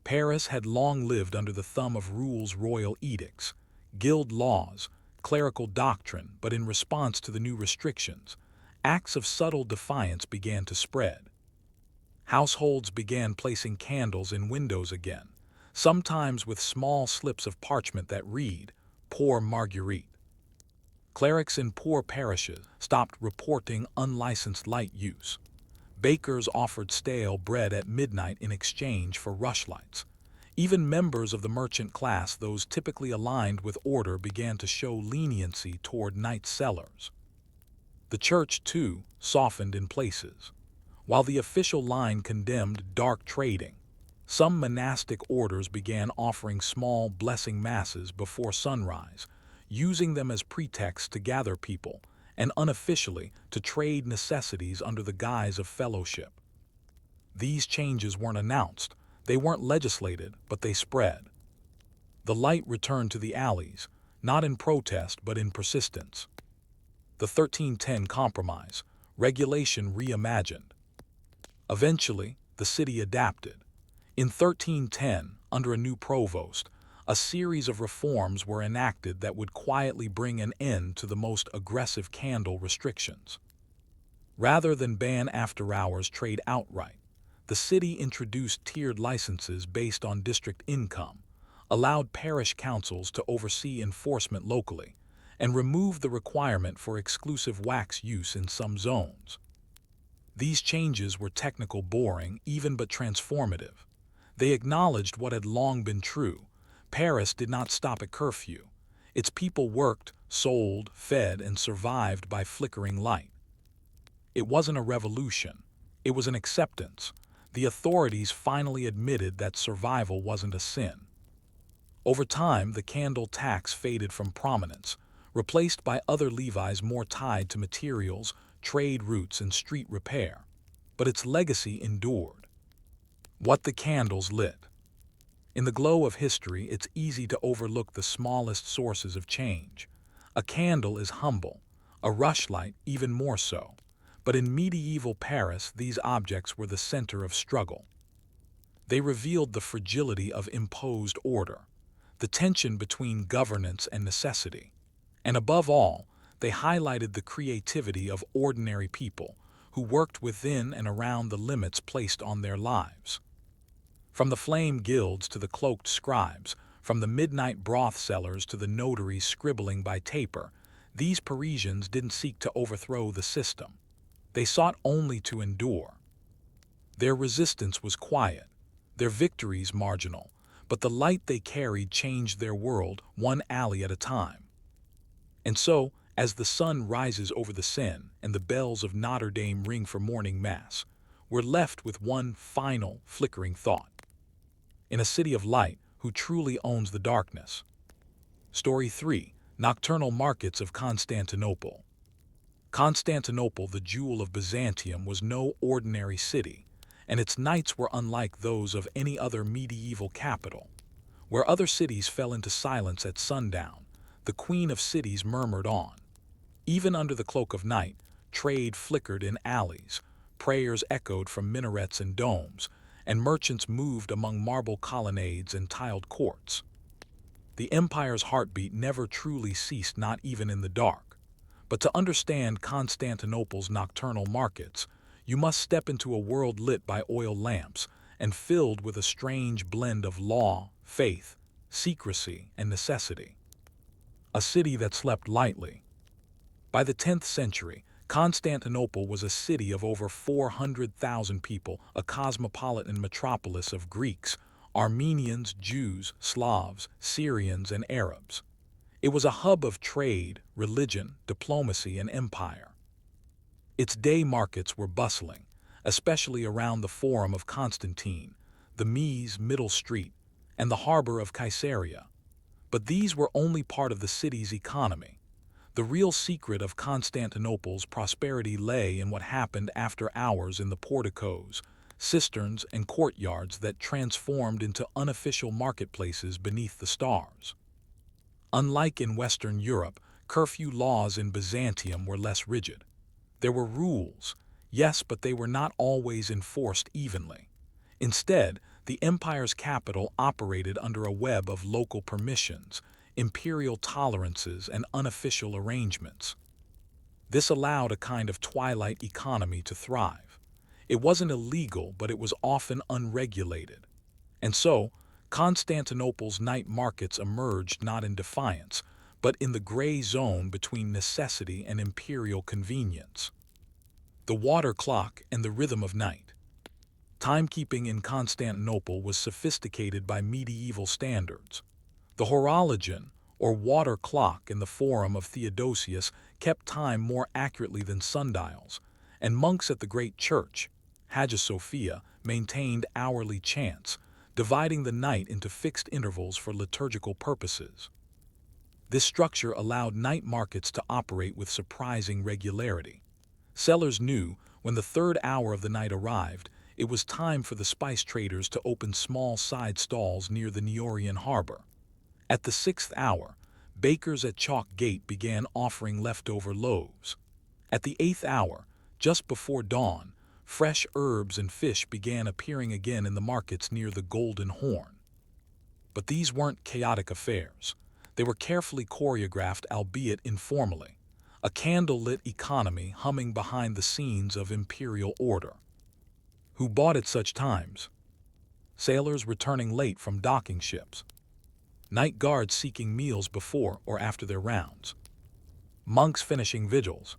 Paris had long lived under the thumb of rules, royal edicts, guild laws, clerical doctrine, but in response to the new restrictions, acts of subtle defiance began to spread. Households began placing candles in windows again, sometimes with small slips of parchment that read, "Poor Marguerite." Clerics in poor parishes stopped reporting unlicensed light use. Bakers offered stale bread at midnight in exchange for rushlights. Even members of the merchant class, those typically aligned with order, began to show leniency toward night sellers. The church, too, softened in places. While the official line condemned dark trading, some monastic orders began offering small blessing masses before sunrise, using them as pretexts to gather people and unofficially to trade necessities under the guise of fellowship. These changes weren't announced, they weren't legislated, but they spread. The light returned to the alleys, not in protest but in persistence. The 1310 Compromise, regulation reimagined. Eventually, the city adapted. In 1310, under a new provost, a series of reforms were enacted that would quietly bring an end to the most aggressive candle restrictions. Rather than ban after-hours trade outright, the city introduced tiered licenses based on district income, allowed parish councils to oversee enforcement locally, and removed the requirement for exclusive wax use in some zones. These changes were technical, boring, even, but transformative. They acknowledged what had long been true. Paris did not stop at curfew. Its people worked, sold, fed, and survived by flickering light. It wasn't a revolution. It was an acceptance. The authorities finally admitted that survival wasn't a sin. Over time, the candle tax faded from prominence, replaced by other levies more tied to materials, trade routes, and street repair. But its legacy endured. What the candles lit. In the glow of history, it's easy to overlook the smallest sources of change. A candle is humble, a rushlight even more so. But in medieval Paris, these objects were the center of struggle. They revealed the fragility of imposed order, the tension between governance and necessity. And above all, they highlighted the creativity of ordinary people who worked within and around the limits placed on their lives. From the flame guilds to the cloaked scribes, from the midnight broth sellers to the notaries scribbling by taper, these Parisians didn't seek to overthrow the system. They sought only to endure. Their resistance was quiet, their victories marginal, but the light they carried changed their world one alley at a time. And so, as the sun rises over the Seine and the bells of Notre Dame ring for morning mass, we're left with one final, flickering thought. In a city of light, who truly owns the darkness? Story 3. Nocturnal Markets of Constantinople. Constantinople, the jewel of Byzantium, was no ordinary city, and its nights were unlike those of any other medieval capital. Where other cities fell into silence at sundown, the Queen of Cities murmured on. Even under the cloak of night, trade flickered in alleys, prayers echoed from minarets and domes, and merchants moved among marble colonnades and tiled courts. The empire's heartbeat never truly ceased, not even in the dark. But to understand Constantinople's nocturnal markets, you must step into a world lit by oil lamps and filled with a strange blend of law, faith, secrecy, and necessity. A city that slept lightly. By the 10th century, Constantinople was a city of over 400,000 people, a cosmopolitan metropolis of Greeks, Armenians, Jews, Slavs, Syrians, and Arabs. It was a hub of trade, religion, diplomacy, and empire. Its day markets were bustling, especially around the Forum of Constantine, the Mies Middle Street, and the harbor of Caesarea. But these were only part of the city's economy. The real secret of Constantinople's prosperity lay in what happened after hours in the porticos, cisterns, and courtyards that transformed into unofficial marketplaces beneath the stars. Unlike in Western Europe, curfew laws in Byzantium were less rigid. There were rules, yes, but they were not always enforced evenly. Instead, the empire's capital operated under a web of local permissions, imperial tolerances, and unofficial arrangements. This allowed a kind of twilight economy to thrive. It wasn't illegal, but it was often unregulated. And so, Constantinople's night markets emerged not in defiance, but in the gray zone between necessity and imperial convenience. The water clock and the rhythm of night. Timekeeping in Constantinople was sophisticated by medieval standards. The horologion, or water clock in the Forum of Theodosius, kept time more accurately than sundials, and monks at the great church, Hagia Sophia, maintained hourly chants, dividing the night into fixed intervals for liturgical purposes. This structure allowed night markets to operate with surprising regularity. Sellers knew, when the third hour of the night arrived, it was time for the spice traders to open small side stalls near the Niorian harbor. At the 6th hour, bakers at Chalk Gate began offering leftover loaves. At the 8th hour, just before dawn, fresh herbs and fish began appearing again in the markets near the Golden Horn. But these weren't chaotic affairs. They were carefully choreographed, albeit informally, a candle-lit economy humming behind the scenes of imperial order. Who bought at such times? Sailors returning late from docking ships. Night guards seeking meals before or after their rounds. Monks finishing vigils.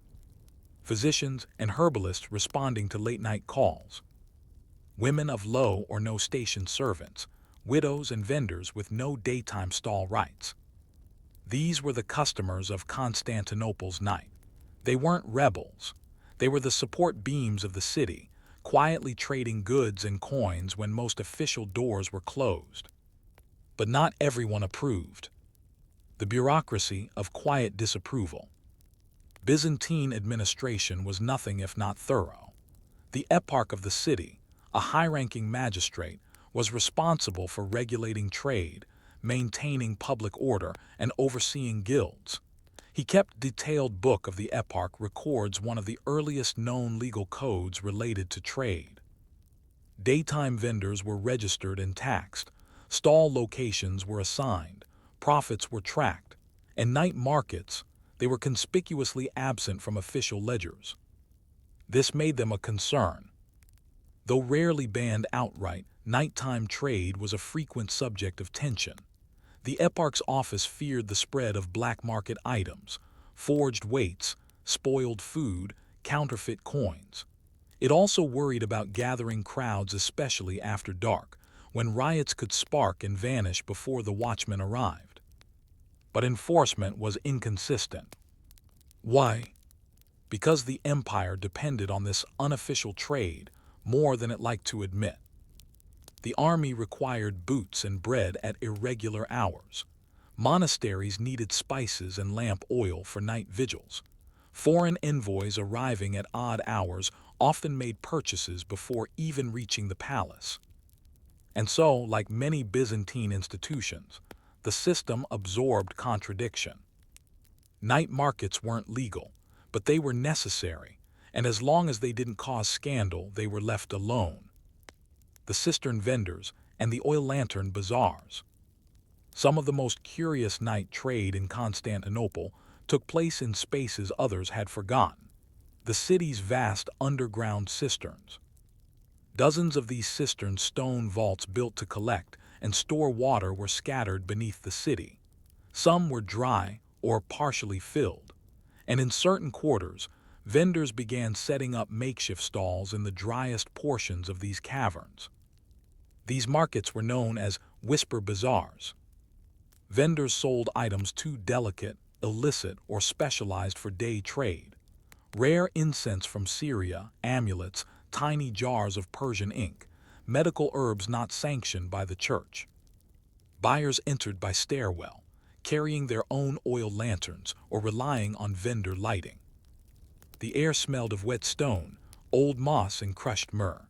Physicians and herbalists responding to late-night calls. Women of low or no station servants, widows and vendors with no daytime stall rights. These were the customers of Constantinople's night. They weren't rebels. They were the support beams of the city, quietly trading goods and coins when most official doors were closed. But not everyone approved. the bureaucracy of quiet disapproval. Byzantine administration was nothing if not thorough. The eparch of the city, a high-ranking magistrate, was responsible for regulating trade, maintaining public order, and overseeing guilds. He kept detailed book of the eparch records one of the earliest known legal codes related to trade. Daytime vendors were registered and taxed, stall locations were assigned, profits were tracked, and night markets, they were conspicuously absent from official ledgers. This made them a concern. Though rarely banned outright, nighttime trade was a frequent subject of tension. The eparch's office feared the spread of black market items, forged weights, spoiled food, counterfeit coins. It also worried about gathering crowds, especially after dark, when riots could spark and vanish before the watchmen arrived. But enforcement was inconsistent. Why? Because the empire depended on this unofficial trade more than it liked to admit. The army required boots and bread at irregular hours. Monasteries needed spices and lamp oil for night vigils. Foreign envoys arriving at odd hours often made purchases before even reaching the palace. And so, like many Byzantine institutions, the system absorbed contradiction. Night markets weren't legal, but they were necessary, and as long as they didn't cause scandal, they were left alone. The cistern vendors and the oil lantern bazaars. Some of the most curious night trade in Constantinople took place in spaces others had forgotten. The city's vast underground cisterns. Dozens of these cistern stone vaults built to collect and store water were scattered beneath the city. Some were dry or partially filled, and in certain quarters, vendors began setting up makeshift stalls in the driest portions of these caverns. These markets were known as whisper bazaars. Vendors sold items too delicate, illicit, or specialized for day trade. Rare incense from Syria, amulets, tiny jars of Persian ink, medical herbs not sanctioned by the church. Buyers entered by stairwell, carrying their own oil lanterns or relying on vendor lighting. The air smelled of wet stone, old moss, and crushed myrrh.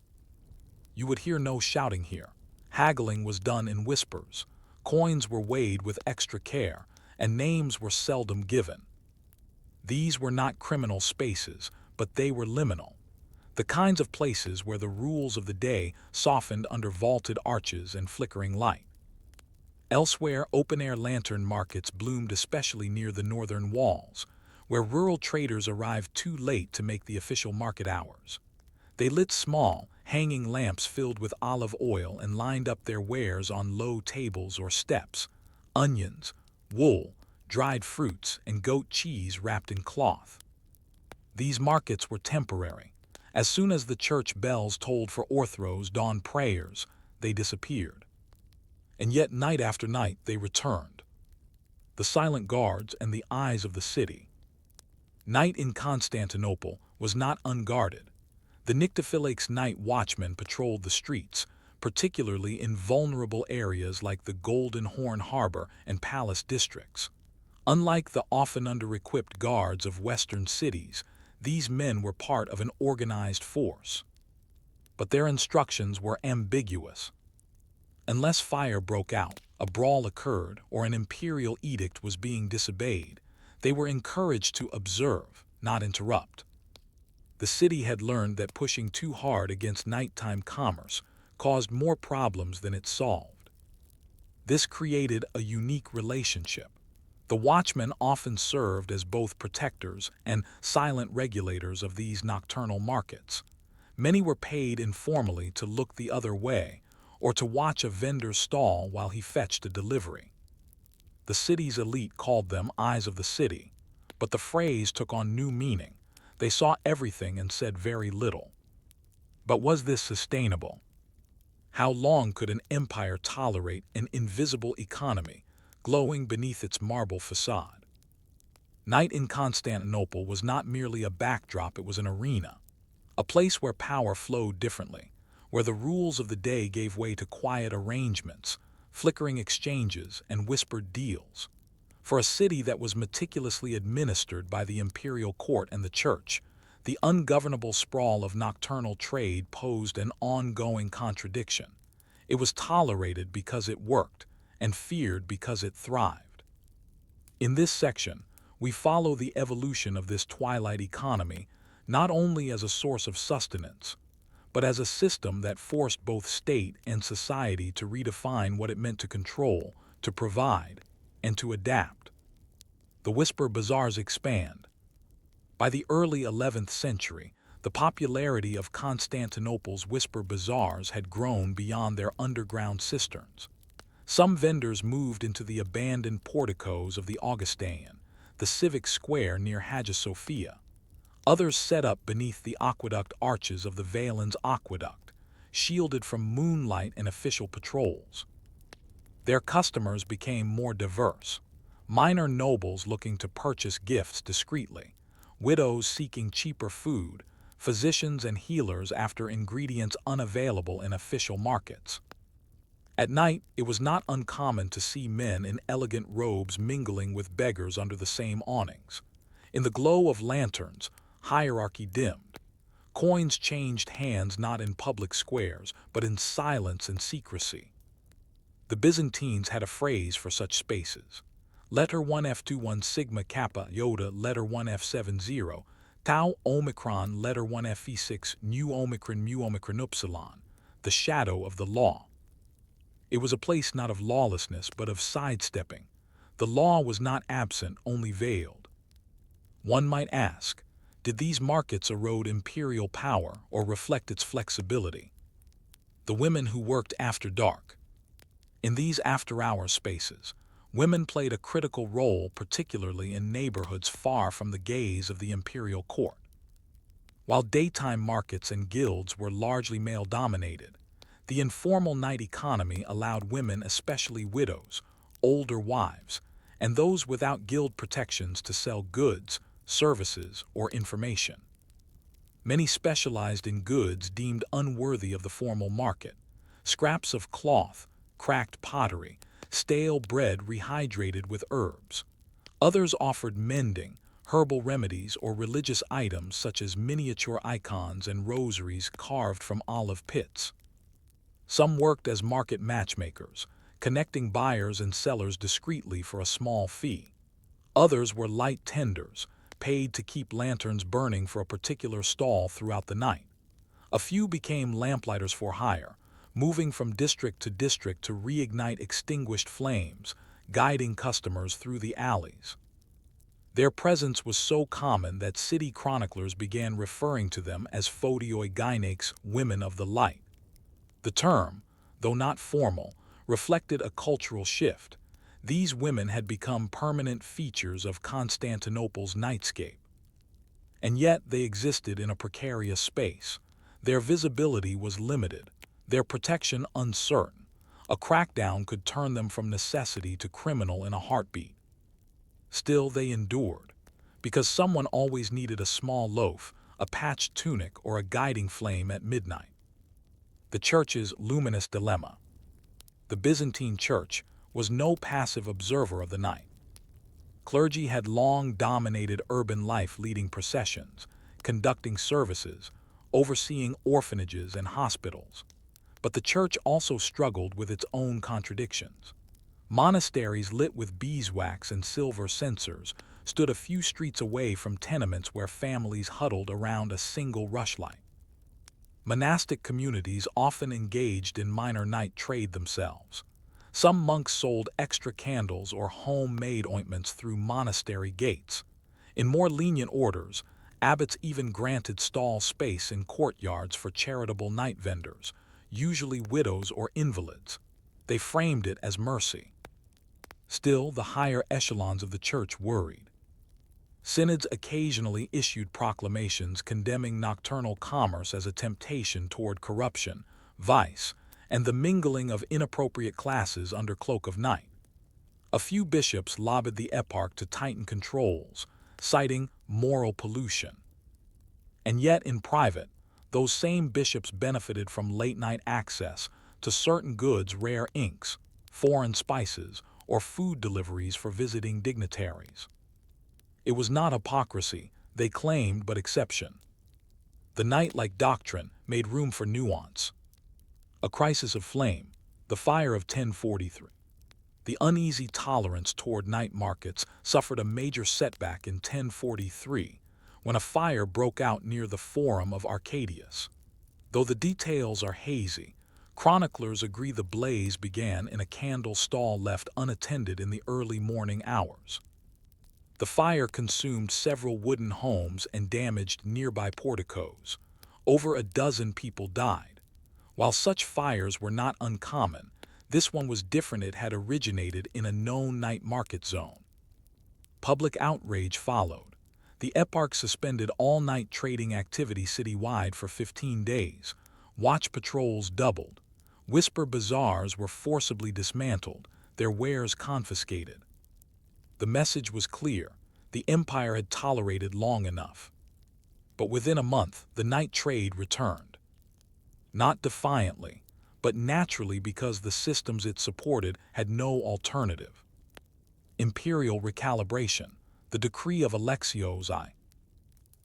You would hear no shouting here. Haggling was done in whispers. Coins were weighed with extra care, and names were seldom given. These were not criminal spaces, but they were liminal. The kinds of places where the rules of the day softened under vaulted arches and flickering light. Elsewhere, open-air lantern markets bloomed, especially near the northern walls, where rural traders arrived too late to make the official market hours. They lit small, hanging lamps filled with olive oil and lined up their wares on low tables or steps: onions, wool, dried fruits, and goat cheese wrapped in cloth. These markets were temporary. As soon as the church bells tolled for Orthros dawn prayers, they disappeared. And yet night after night they returned. The silent guards and the eyes of the city. Night in Constantinople was not unguarded. The Nyctophiliak's night watchmen patrolled the streets, particularly in vulnerable areas like the Golden Horn Harbor and Palace districts. Unlike the often under-equipped guards of Western cities, these men were part of an organized force. But their instructions were ambiguous. Unless fire broke out, a brawl occurred, or an imperial edict was being disobeyed, they were encouraged to observe, not interrupt. The city had learned that pushing too hard against nighttime commerce caused more problems than it solved. This created a unique relationship. The watchmen often served as both protectors and silent regulators of these nocturnal markets. Many were paid informally to look the other way or to watch a vendor's stall while he fetched a delivery. The city's elite called them eyes of the city, but the phrase took on new meaning. They saw everything and said very little. But was this sustainable? How long could an empire tolerate an invisible economy glowing beneath its marble facade? Night in Constantinople was not merely a backdrop, it was an arena, a place where power flowed differently, where the rules of the day gave way to quiet arrangements, flickering exchanges, and whispered deals. For a city that was meticulously administered by the imperial court and the church, the ungovernable sprawl of nocturnal trade posed an ongoing contradiction. It was tolerated because it worked, and feared because it thrived. In this section, we follow the evolution of this twilight economy, not only as a source of sustenance, but as a system that forced both state and society to redefine what it meant to control, to provide, and to adapt. The whisper bazaars expand. By the early 11th century, the popularity of Constantinople's whisper bazaars had grown beyond their underground cisterns. Some vendors moved into the abandoned porticos of the Augustaion, the civic square near Hagia Sophia. Others set up beneath the aqueduct arches of the Valens Aqueduct, shielded from moonlight and official patrols. Their customers became more diverse. Minor nobles looking to purchase gifts discreetly, widows seeking cheaper food, physicians and healers after ingredients unavailable in official markets. At night, it was not uncommon to see men in elegant robes mingling with beggars under the same awnings. In the glow of lanterns, hierarchy dimmed. Coins changed hands not in public squares, but in silence and secrecy. The Byzantines had a phrase for such spaces. Letter 1F21 Sigma Kappa Iota Letter 1F70 Tau Omicron Letter 1F6 Nu Omicron Mu Omicron Upsilon, the shadow of the law. It was a place not of lawlessness but of sidestepping. The law was not absent, only veiled. One might ask, did these markets erode imperial power or reflect its flexibility? The women who worked after dark. In these after-hour spaces, women played a critical role, particularly in neighborhoods far from the gaze of the imperial court. While daytime markets and guilds were largely male-dominated, the informal night economy allowed women, especially widows, older wives, and those without guild protections to sell goods, services, or information. Many specialized in goods deemed unworthy of the formal market: scraps of cloth, cracked pottery, stale bread rehydrated with herbs. Others offered mending, herbal remedies, or religious items such as miniature icons and rosaries carved from olive pits. Some worked as market matchmakers, connecting buyers and sellers discreetly for a small fee. Others were light tenders, paid to keep lanterns burning for a particular stall throughout the night. A few became lamplighters for hire, moving from district to district to reignite extinguished flames, guiding customers through the alleys. Their presence was so common that city chroniclers began referring to them as phodioi gynaikes, women of the light. The term, though not formal, reflected a cultural shift. These women had become permanent features of Constantinople's nightscape. And yet they existed in a precarious space. Their visibility was limited, their protection uncertain. A crackdown could turn them from necessity to criminal in a heartbeat. Still they endured, because someone always needed a small loaf, a patched tunic, or a guiding flame at midnight. The Church's luminous dilemma. The Byzantine Church was no passive observer of the night. Clergy had long dominated urban life, leading processions, conducting services, overseeing orphanages and hospitals. But the Church also struggled with its own contradictions. Monasteries lit with beeswax and silver censers stood a few streets away from tenements where families huddled around a single rushlight. Monastic communities often engaged in minor night trade themselves. Some monks sold extra candles or homemade ointments through monastery gates. In more lenient orders, abbots even granted stall space in courtyards for charitable night vendors, usually widows or invalids. They framed it as mercy. Still, the higher echelons of the church worried. Synods occasionally issued proclamations condemning nocturnal commerce as a temptation toward corruption, vice, and the mingling of inappropriate classes under cloak of night. A few bishops lobbied the eparch to tighten controls, citing moral pollution. And yet, in private, those same bishops benefited from late-night access to certain goods, rare inks, foreign spices, or food deliveries for visiting dignitaries. It was not hypocrisy, they claimed, but exception. The knight-like doctrine made room for nuance. A crisis of flame, the fire of 1043. The uneasy tolerance toward night markets suffered a major setback in 1043 when a fire broke out near the Forum of Arcadius. Though the details are hazy, chroniclers agree the blaze began in a candle stall left unattended in the early morning hours. The fire consumed several wooden homes and damaged nearby porticos. Over a dozen people died. While such fires were not uncommon, this one was different. It had originated in a known night market zone. Public outrage followed. The eparch suspended all-night trading activity citywide for 15 days. Watch patrols doubled. Whisper bazaars were forcibly dismantled, their wares confiscated. The message was clear: the empire had tolerated long enough. But within a month, the night trade returned. Not defiantly, but naturally, because the systems it supported had no alternative. Imperial recalibration, the decree of Alexios I.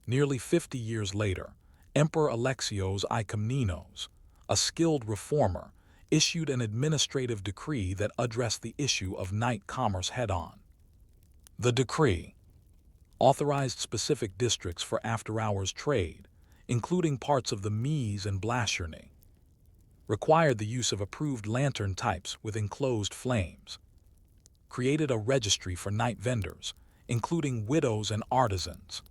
Nearly 50 years later, Emperor Alexios I Komnenos, a skilled reformer, issued an administrative decree that addressed the issue of night commerce head-on. The decree authorized specific districts for after-hours trade, including parts of the Mies and Blascherny, required the use of approved lantern types with enclosed flames, created a registry for night vendors, including widows and artisans,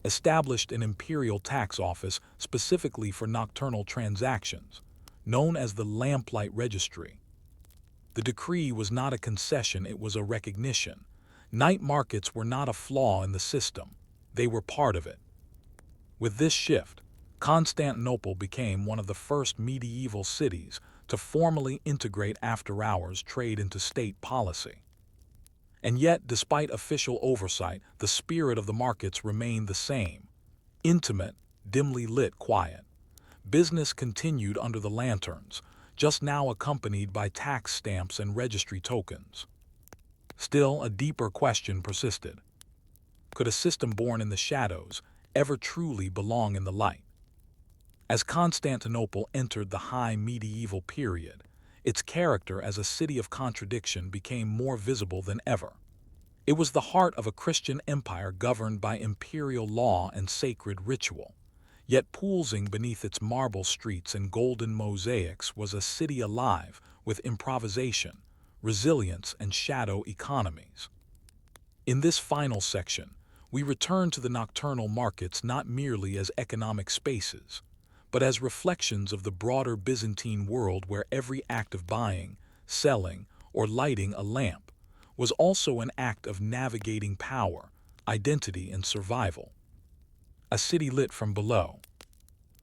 established an imperial tax office specifically for nocturnal transactions, known as the Lamplight Registry. The decree was not a concession, it was a recognition. Night markets were not a flaw in the system, they were part of it. With this shift, Constantinople became one of the first medieval cities to formally integrate after-hours trade into state policy. And yet, despite official oversight, the spirit of the markets remained the same: intimate, dimly lit, quiet. Business continued under the lanterns, just now accompanied by tax stamps and registry tokens. Still, a deeper question persisted. Could a system born in the shadows ever truly belong in the light? As Constantinople entered the high medieval period, its character as a city of contradiction became more visible than ever. It was the heart of a Christian empire governed by imperial law and sacred ritual. Yet pulsing beneath its marble streets and golden mosaics was a city alive with improvisation, resilience, and shadow economies. In this final section, we return to the nocturnal markets not merely as economic spaces, but as reflections of the broader Byzantine world where every act of buying, selling, or lighting a lamp was also an act of navigating power, identity, and survival. A city lit from below.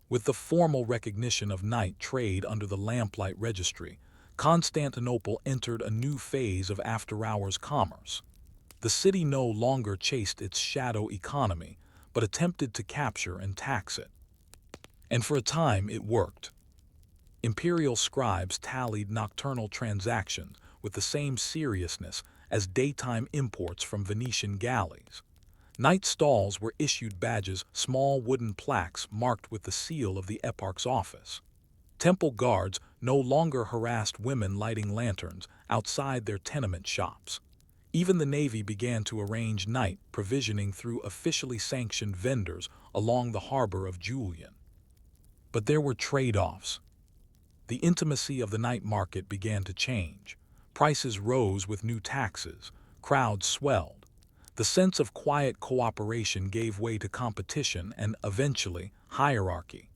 With the formal recognition of night trade under the Lamplight Registry, Constantinople entered a new phase of after-hours commerce. The city no longer chased its shadow economy, but attempted to capture and tax it. And for a time it worked. Imperial scribes tallied nocturnal transactions with the same seriousness as daytime imports from Venetian galleys. Night stalls were issued badges, small wooden plaques marked with the seal of the eparch's office. Temple guards no longer harassed women lighting lanterns outside their tenement shops. Even the Navy began to arrange night provisioning through officially sanctioned vendors along the harbor of Julian. But there were trade-offs. The intimacy of the night market began to change. Prices rose with new taxes, crowds swelled. The sense of quiet cooperation gave way to competition and, eventually, hierarchy.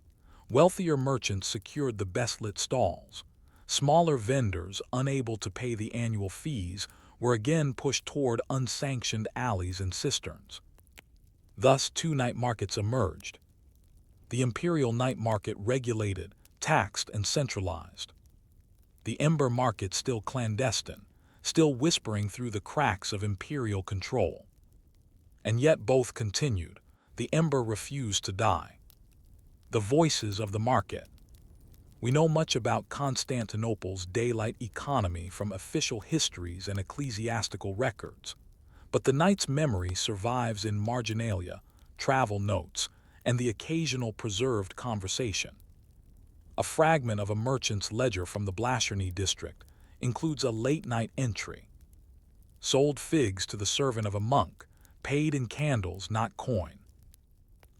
Wealthier merchants secured the best-lit stalls. Smaller vendors, unable to pay the annual fees, were again pushed toward unsanctioned alleys and cisterns. Thus, two night markets emerged. The imperial night market regulated, taxed, and centralized. The ember market still clandestine, still whispering through the cracks of imperial control. And yet both continued. The ember refused to die. The voices of the market. We know much about Constantinople's daylight economy from official histories and ecclesiastical records, but the night's memory survives in marginalia, travel notes, and the occasional preserved conversation. A fragment of a merchant's ledger from the Blasharny district includes a late-night entry. Sold figs to the servant of a monk, paid in candles, not coin.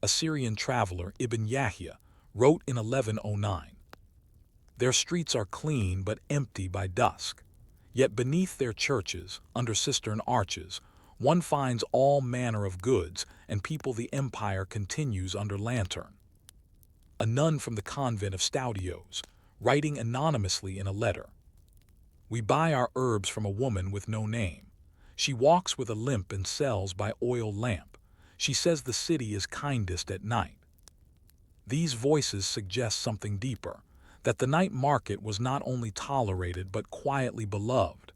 A Syrian traveler, Ibn Yahya, wrote in 1109, "Their streets are clean but empty by dusk. Yet beneath their churches, under cistern arches, one finds all manner of goods, and people the empire continues under lantern." A nun from the convent of Staudios, writing anonymously in a letter, "We buy our herbs from a woman with no name. She walks with a limp and sells by oil lamp. She says the city is kindest at night." These voices suggest something deeper, that the night market was not only tolerated but quietly beloved.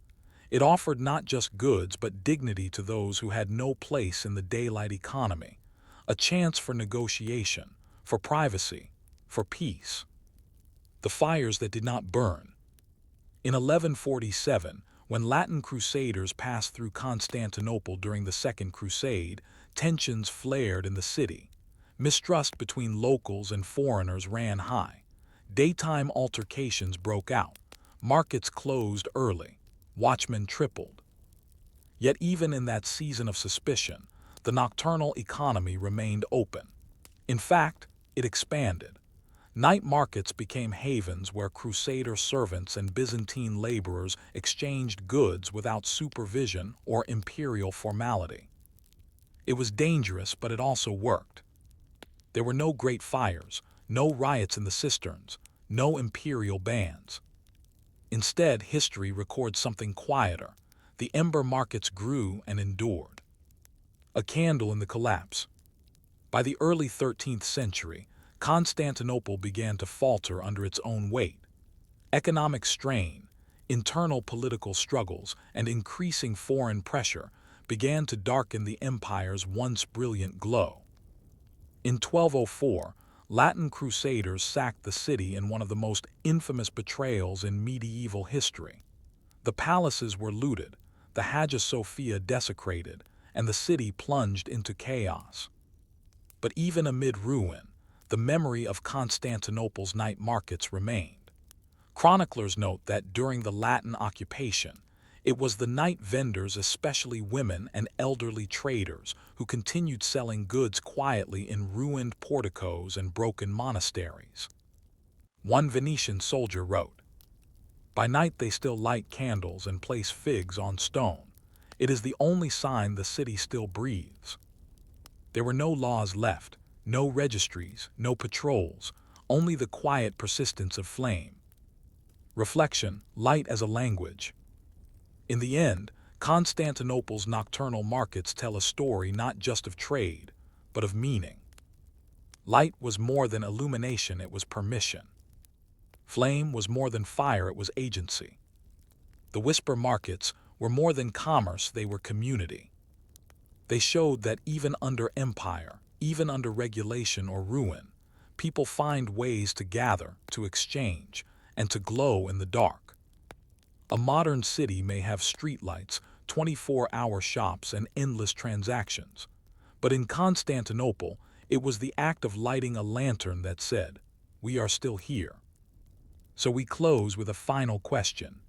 It offered not just goods but dignity to those who had no place in the daylight economy, a chance for negotiation, for privacy, for peace. The fires that did not burn. In 1147, when Latin crusaders passed through Constantinople during the Second Crusade, tensions flared in the city. Mistrust between locals and foreigners ran high. Daytime altercations broke out. Markets closed early. Watchmen tripled. Yet even in that season of suspicion, the nocturnal economy remained open. In fact, it expanded. Night markets became havens where crusader servants and Byzantine laborers exchanged goods without supervision or imperial formality. It was dangerous, but it also worked. There were no great fires, no riots in the cisterns, no imperial bans. Instead, history records something quieter. The ember markets grew and endured. A candle in the collapse. By the early 13th century, Constantinople began to falter under its own weight. Economic strain, internal political struggles, and increasing foreign pressure began to darken the empire's once brilliant glow. In 1204, Latin crusaders sacked the city in one of the most infamous betrayals in medieval history. The palaces were looted, the Hagia Sophia desecrated, and the city plunged into chaos. But even amid ruin, the memory of Constantinople's night markets remained. Chroniclers note that during the Latin occupation, it was the night vendors, especially women and elderly traders, who continued selling goods quietly in ruined porticos and broken monasteries. One Venetian soldier wrote, "By night they still light candles and place figs on stone. It is the only sign the city still breathes." There were no laws left, no registries, no patrols, only the quiet persistence of flame. Reflection, light as a language. In the end, Constantinople's nocturnal markets tell a story not just of trade, but of meaning. Light was more than illumination, it was permission. Flame was more than fire, it was agency. The whisper markets were more than commerce, they were community. They showed that even under empire, even under regulation or ruin, people find ways to gather, to exchange, and to glow in the dark. A modern city may have streetlights, 24-hour shops, and endless transactions. But in Constantinople, it was the act of lighting a lantern that said, "We are still here." So we close with a final question.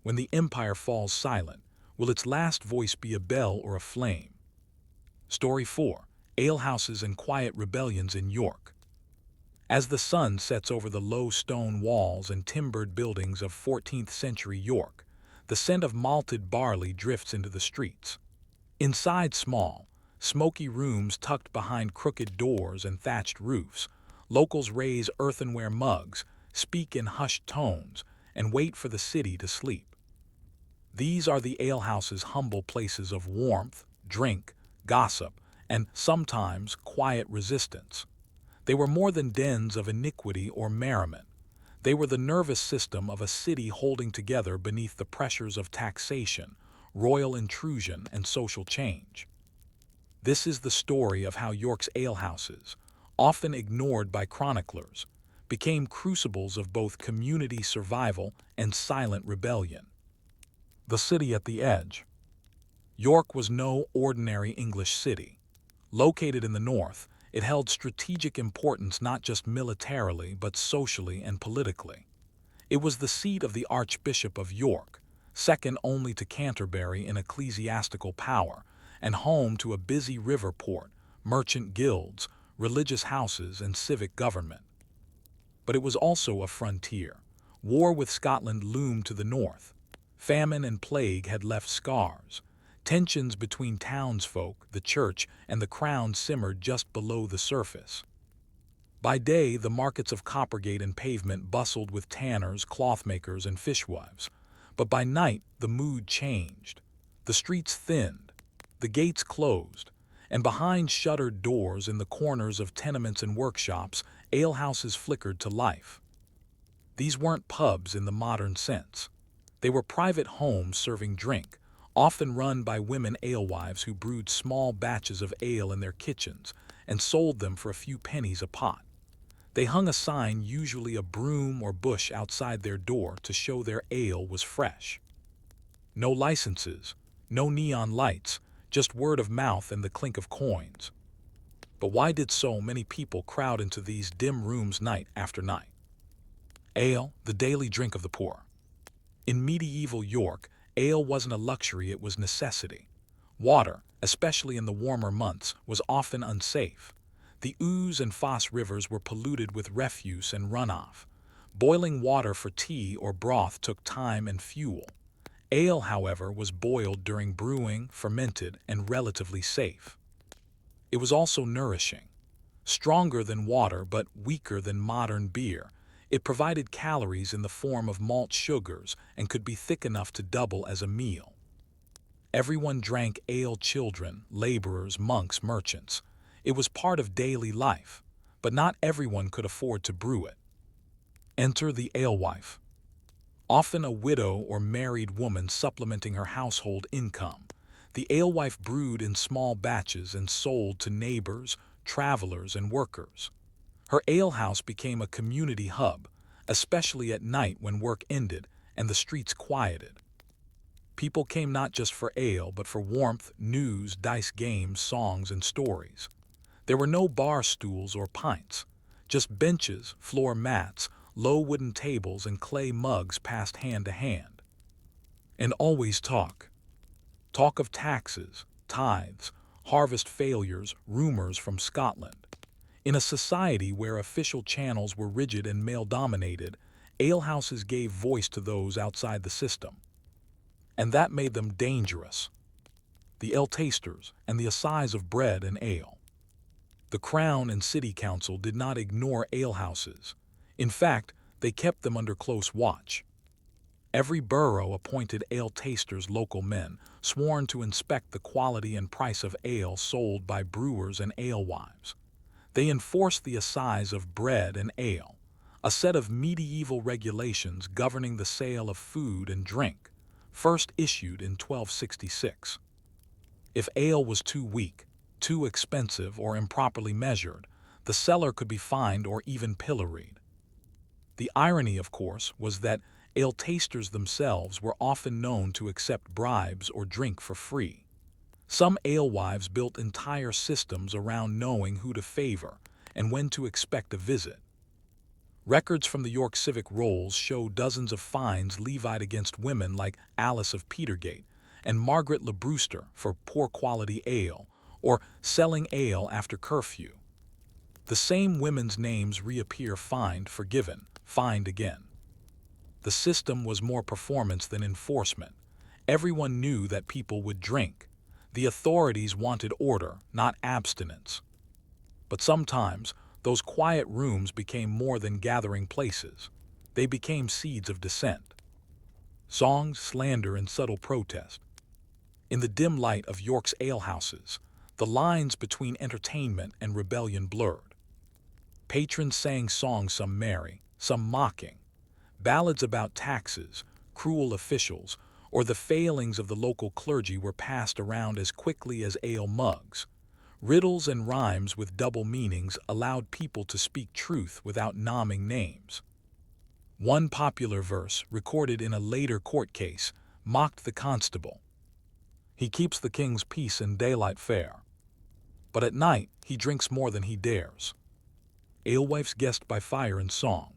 When the empire falls silent, will its last voice be a bell or a flame? Story 4. Alehouses and Quiet Rebellions in York. As the sun sets over the low stone walls and timbered buildings of 14th century York, the scent of malted barley drifts into the streets. Inside small, smoky rooms tucked behind crooked doors and thatched roofs, locals raise earthenware mugs, speak in hushed tones, and wait for the city to sleep. These are the alehouses, humble places of warmth, drink, gossip, and sometimes quiet resistance. They were more than dens of iniquity or merriment. They were the nervous system of a city holding together beneath the pressures of taxation, royal intrusion, and social change. This is the story of how York's alehouses, often ignored by chroniclers, became crucibles of both community survival and silent rebellion. The city at the edge. York was no ordinary English city. Located in the north, it held strategic importance not just militarily but socially and politically. It was the seat of the Archbishop of York, second only to Canterbury in ecclesiastical power, and home to a busy river port, merchant guilds, religious houses, and civic government. But it was also a frontier. War with Scotland loomed to the north. Famine and plague had left scars. Tensions between townsfolk, the church, and the crown simmered just below the surface. By day, the markets of Coppergate and Pavement bustled with tanners, clothmakers, and fishwives. But by night, the mood changed. The streets thinned, the gates closed, and behind shuttered doors in the corners of tenements and workshops, alehouses flickered to life. These weren't pubs in the modern sense. They were private homes serving drink, often run by women alewives who brewed small batches of ale in their kitchens and sold them for a few pennies a pot. They hung a sign, usually a broom or bush, outside their door to show their ale was fresh. No licenses, no neon lights, just word of mouth and the clink of coins. But why did so many people crowd into these dim rooms night after night? Ale, the daily drink of the poor. In medieval York, ale wasn't a luxury, it was necessity. Water, especially in the warmer months, was often unsafe. The Ouse and Foss rivers were polluted with refuse and runoff. Boiling water for tea or broth took time and fuel. Ale, however, was boiled during brewing, fermented, and relatively safe. It was also nourishing. Stronger than water but weaker than modern beer, it provided calories in the form of malt sugars and could be thick enough to double as a meal. Everyone drank ale: children, laborers, monks, merchants. It was part of daily life, but not everyone could afford to brew it. Enter the alewife. Often a widow or married woman supplementing her household income, the alewife brewed in small batches and sold to neighbors, travelers, and workers. Her alehouse became a community hub, especially at night when work ended and the streets quieted. People came not just for ale, but for warmth, news, dice games, songs, and stories. There were no bar stools or pints, just benches, floor mats, low wooden tables, and clay mugs passed hand to hand. And always talk. Talk of taxes, tithes, harvest failures, rumors from Scotland. In a society where official channels were rigid and male-dominated, alehouses gave voice to those outside the system. And that made them dangerous. The ale-tasters and the assize of bread and ale. The Crown and City Council did not ignore alehouses. In fact, they kept them under close watch. Every borough appointed ale-tasters, local men, sworn to inspect the quality and price of ale sold by brewers and alewives. They enforced the assize of bread and ale, a set of medieval regulations governing the sale of food and drink, first issued in 1266. If ale was too weak, too expensive, or improperly measured, the seller could be fined or even pilloried. The irony, of course, was that ale-tasters themselves were often known to accept bribes or drink for free. Some alewives built entire systems around knowing who to favor and when to expect a visit. Records from the York Civic Rolls show dozens of fines levied against women like Alice of Petergate and Margaret Le Brewster for poor quality ale or selling ale after curfew. The same women's names reappear: fined, forgiven, fined again. The system was more performance than enforcement. Everyone knew that people would drink. The authorities wanted order, not abstinence. But sometimes, those quiet rooms became more than gathering places. They became seeds of dissent. Songs, slander, and subtle protest. In the dim light of York's alehouses, the lines between entertainment and rebellion blurred. Patrons sang songs, some merry, some mocking. Ballads about taxes, cruel officials, or the failings of the local clergy were passed around as quickly as ale mugs. Riddles and rhymes with double meanings allowed people to speak truth without naming names. One popular verse, recorded in a later court case, mocked the constable. He keeps the king's peace in daylight fair, but at night he drinks more than he dares. Alewife's guest by fire and song.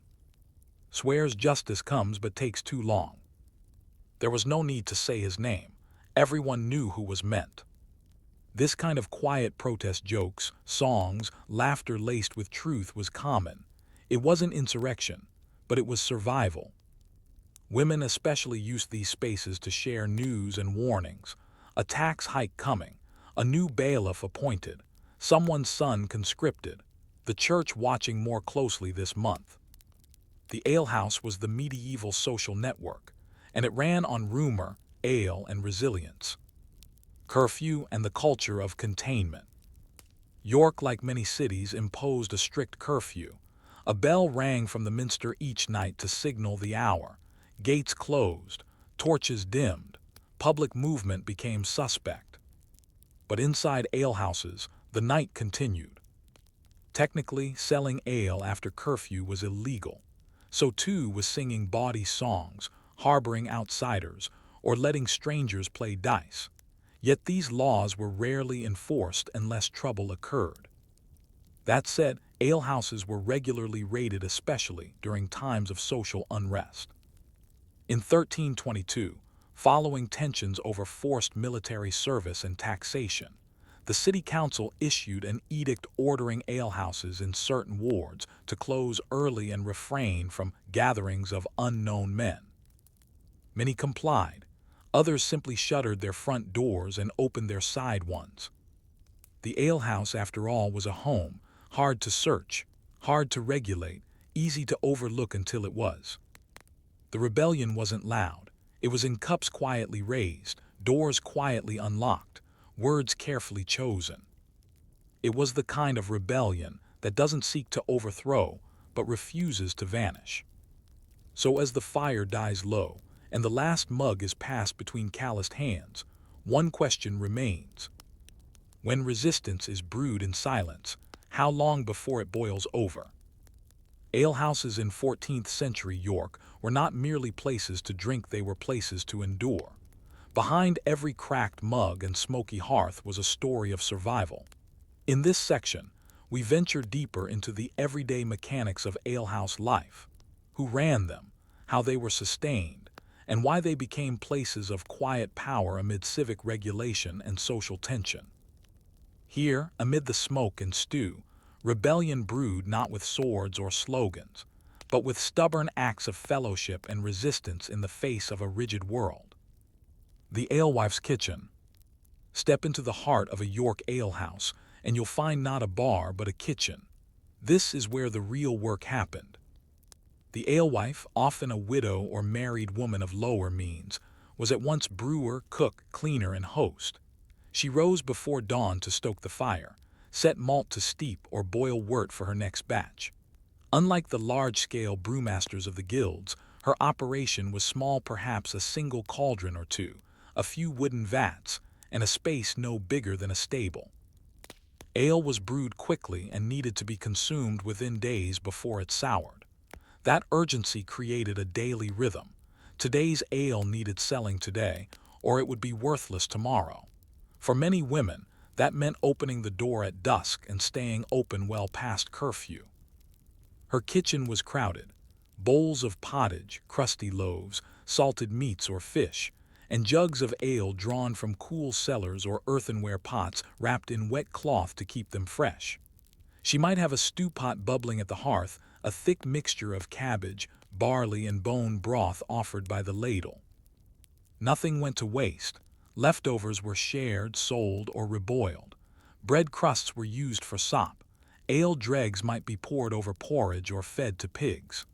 Swears justice comes but takes too long. There was no need to say his name. Everyone knew who was meant. This kind of quiet protest jokes, songs, laughter laced with truth was common. It wasn't insurrection, but it was survival. Women especially used these spaces to share news and warnings. A tax hike coming, a new bailiff appointed, someone's son conscripted, the church watching more closely this month. The alehouse was the medieval social network, and it ran on rumor, ale, and resilience. Curfew and the culture of containment. York, like many cities, imposed a strict curfew. A bell rang from the minster each night to signal the hour. Gates closed, torches dimmed, public movement became suspect. But inside alehouses, the night continued. Technically, selling ale after curfew was illegal. So too was singing bawdy songs, harboring outsiders, or letting strangers play dice. Yet these laws were rarely enforced unless trouble occurred. That said, alehouses were regularly raided, especially during times of social unrest. In 1322, following tensions over forced military service and taxation, the city council issued an edict ordering alehouses in certain wards to close early and refrain from gatherings of unknown men. Many complied. Others simply shuttered their front doors and opened their side ones. The alehouse, after all, was a home, hard to search, hard to regulate, easy to overlook until it was. The rebellion wasn't loud. It was in cups quietly raised, doors quietly unlocked, words carefully chosen. It was the kind of rebellion that doesn't seek to overthrow, but refuses to vanish. So as the fire dies low, and the last mug is passed between calloused hands, one question remains. When resistance is brewed in silence, how long before it boils over? Alehouses in 14th century York were not merely places to drink, they were places to endure. Behind every cracked mug and smoky hearth was a story of survival. In this section, we venture deeper into the everyday mechanics of alehouse life, who ran them, how they were sustained, and why they became places of quiet power amid civic regulation and social tension. Here, amid the smoke and stew, rebellion brewed not with swords or slogans, but with stubborn acts of fellowship and resistance in the face of a rigid world. The Alewife's Kitchen. Step into the heart of a York alehouse, and you'll find not a bar but a kitchen. This is where the real work happened. The alewife, often a widow or married woman of lower means, was at once brewer, cook, cleaner, and host. She rose before dawn to stoke the fire, set malt to steep, or boil wort for her next batch. Unlike the large-scale brewmasters of the guilds, her operation was small, perhaps a single cauldron or two, a few wooden vats, and a space no bigger than a stable. Ale was brewed quickly and needed to be consumed within days before it soured. That urgency created a daily rhythm. Today's ale needed selling today, or it would be worthless tomorrow. For many women, that meant opening the door at dusk and staying open well past curfew. Her kitchen was crowded. Bowls of pottage, crusty loaves, salted meats or fish, and jugs of ale drawn from cool cellars or earthenware pots wrapped in wet cloth to keep them fresh. She might have a stew pot bubbling at the hearth, a thick mixture of cabbage, barley, and bone broth offered by the ladle. Nothing went to waste. Leftovers were shared, sold, or reboiled. Bread crusts were used for sop. Ale dregs might be poured over porridge or fed to pigs.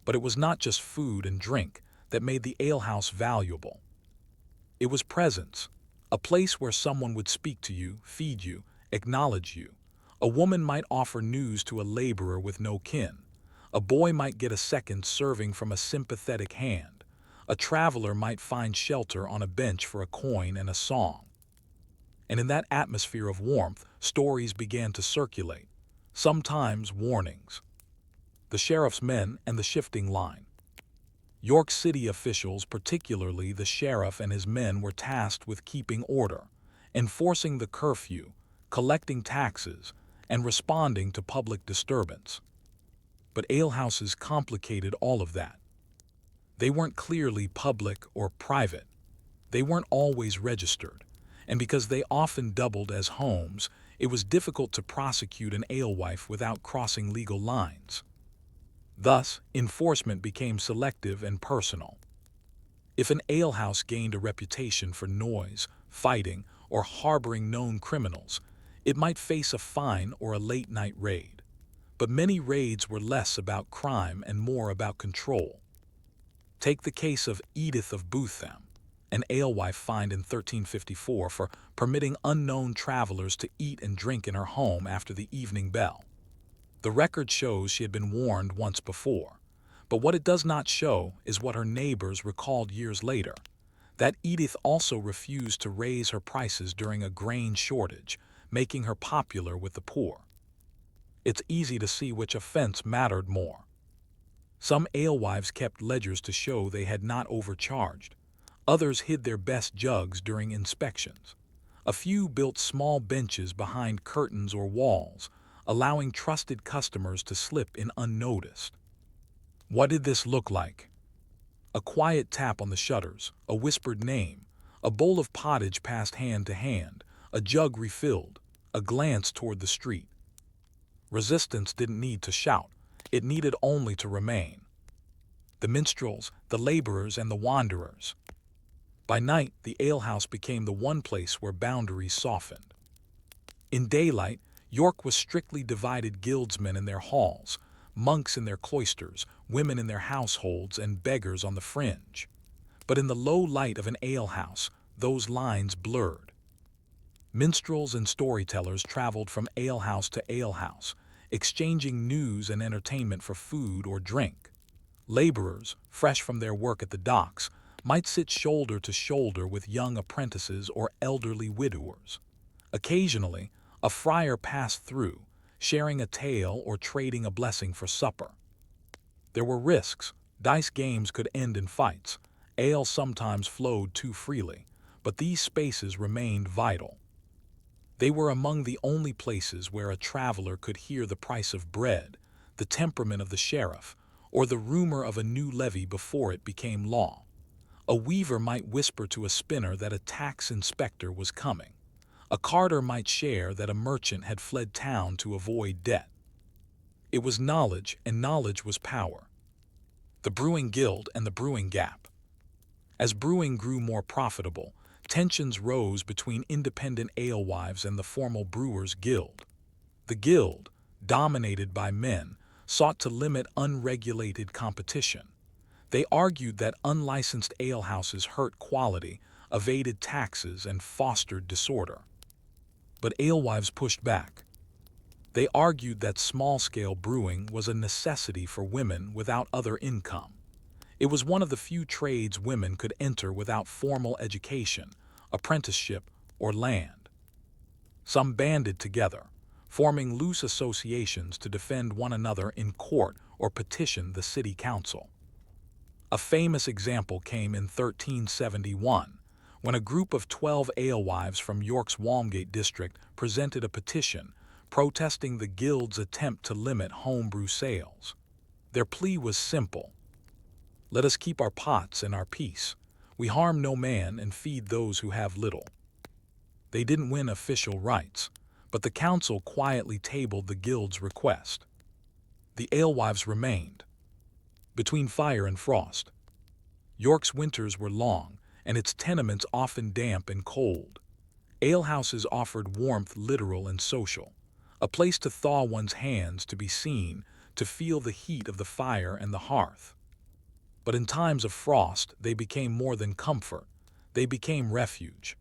But it was not just food and drink that made the alehouse valuable. It was presence, a place where someone would speak to you, feed you, acknowledge you. A woman might offer news to a laborer with no kin. A boy might get a second serving from a sympathetic hand. A traveler might find shelter on a bench for a coin and a song. and in that atmosphere of warmth, stories began to circulate, sometimes warnings. The sheriff's men and the shifting line. York City officials, particularly the sheriff and his men, were tasked with keeping order, enforcing the curfew, collecting taxes, and responding to public disturbance. But alehouses complicated all of that. They weren't clearly public or private. They weren't always registered, and because they often doubled as homes, it was difficult to prosecute an alewife without crossing legal lines. Thus, enforcement became selective and personal. If an alehouse gained a reputation for noise, fighting, or harboring known criminals, it might face a fine or a late-night raid. But many raids were less about crime and more about control. Take the case of Edith of Bootham, an alewife fined in 1354 for permitting unknown travelers to eat and drink in her home after the evening bell. The record shows she had been warned once before, but what it does not show is what her neighbors recalled years later, that Edith also refused to raise her prices during a grain shortage, making her popular with the poor. It's easy to see which offense mattered more. Some alewives kept ledgers to show they had not overcharged. Others hid their best jugs during inspections. A few built small benches behind curtains or walls, allowing trusted customers to slip in unnoticed. What did this look like? A quiet tap on the shutters, a whispered name, a bowl of pottage passed hand to hand, a jug refilled, a glance toward the street. Resistance didn't need to shout, it needed only to remain. The minstrels, the laborers, and the wanderers. By night, the alehouse became the one place where boundaries softened. In daylight, York was strictly divided: guildsmen in their halls, monks in their cloisters, women in their households, and beggars on the fringe. But in the low light of an alehouse, those lines blurred. Minstrels and storytellers traveled from alehouse to alehouse, exchanging news and entertainment for food or drink. Laborers, fresh from their work at the docks, might sit shoulder to shoulder with young apprentices or elderly widowers. Occasionally, a friar passed through, sharing a tale or trading a blessing for supper. There were risks. Dice games could end in fights. Ale sometimes flowed too freely, but these spaces remained vital. They were among the only places where a traveler could hear the price of bread, the temperament of the sheriff, or the rumor of a new levy before it became law. A weaver might whisper to a spinner that a tax inspector was coming. A carter might share that a merchant had fled town to avoid debt. It was knowledge, and knowledge was power. The Brewing Guild and the Brewing Gap. As brewing grew more profitable, tensions rose between independent alewives and the formal Brewers' Guild. The guild, dominated by men, sought to limit unregulated competition. They argued that unlicensed alehouses hurt quality, evaded taxes, and fostered disorder. But alewives pushed back. They argued that small-scale brewing was a necessity for women without other income. It was one of the few trades women could enter without formal education, apprenticeship, or land. Some banded together, forming loose associations to defend one another in court or petition the city council. A famous example came in 1371, when a group of 12 alewives from York's Walmgate district presented a petition protesting the guild's attempt to limit homebrew sales. Their plea was simple: let us keep our pots and our peace. We harm no man and feed those who have little. They didn't win official rights, but the council quietly tabled the guild's request. The alewives remained. Between fire and frost. York's winters were long, and its tenements often damp and cold. Alehouses offered warmth, literal and social, a place to thaw one's hands, to be seen, to feel the heat of the fire and the hearth. But in times of frost, they became more than comfort. They became refuge.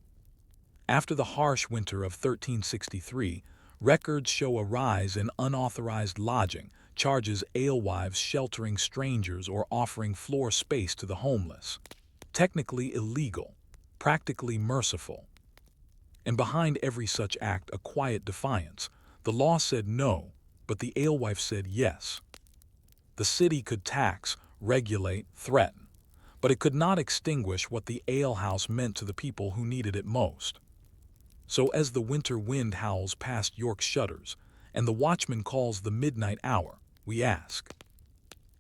After the harsh winter of 1363, records show a rise in unauthorized lodging, charges alewives sheltering strangers or offering floor space to the homeless. Technically illegal, practically merciful. and behind every such act a quiet defiance. The law said no, but the alewife said yes. The city could tax, regulate, threaten, but it could not extinguish what the alehouse meant to the people who needed it most. So as the winter wind howls past York's shutters, and the watchman calls the midnight hour, we ask,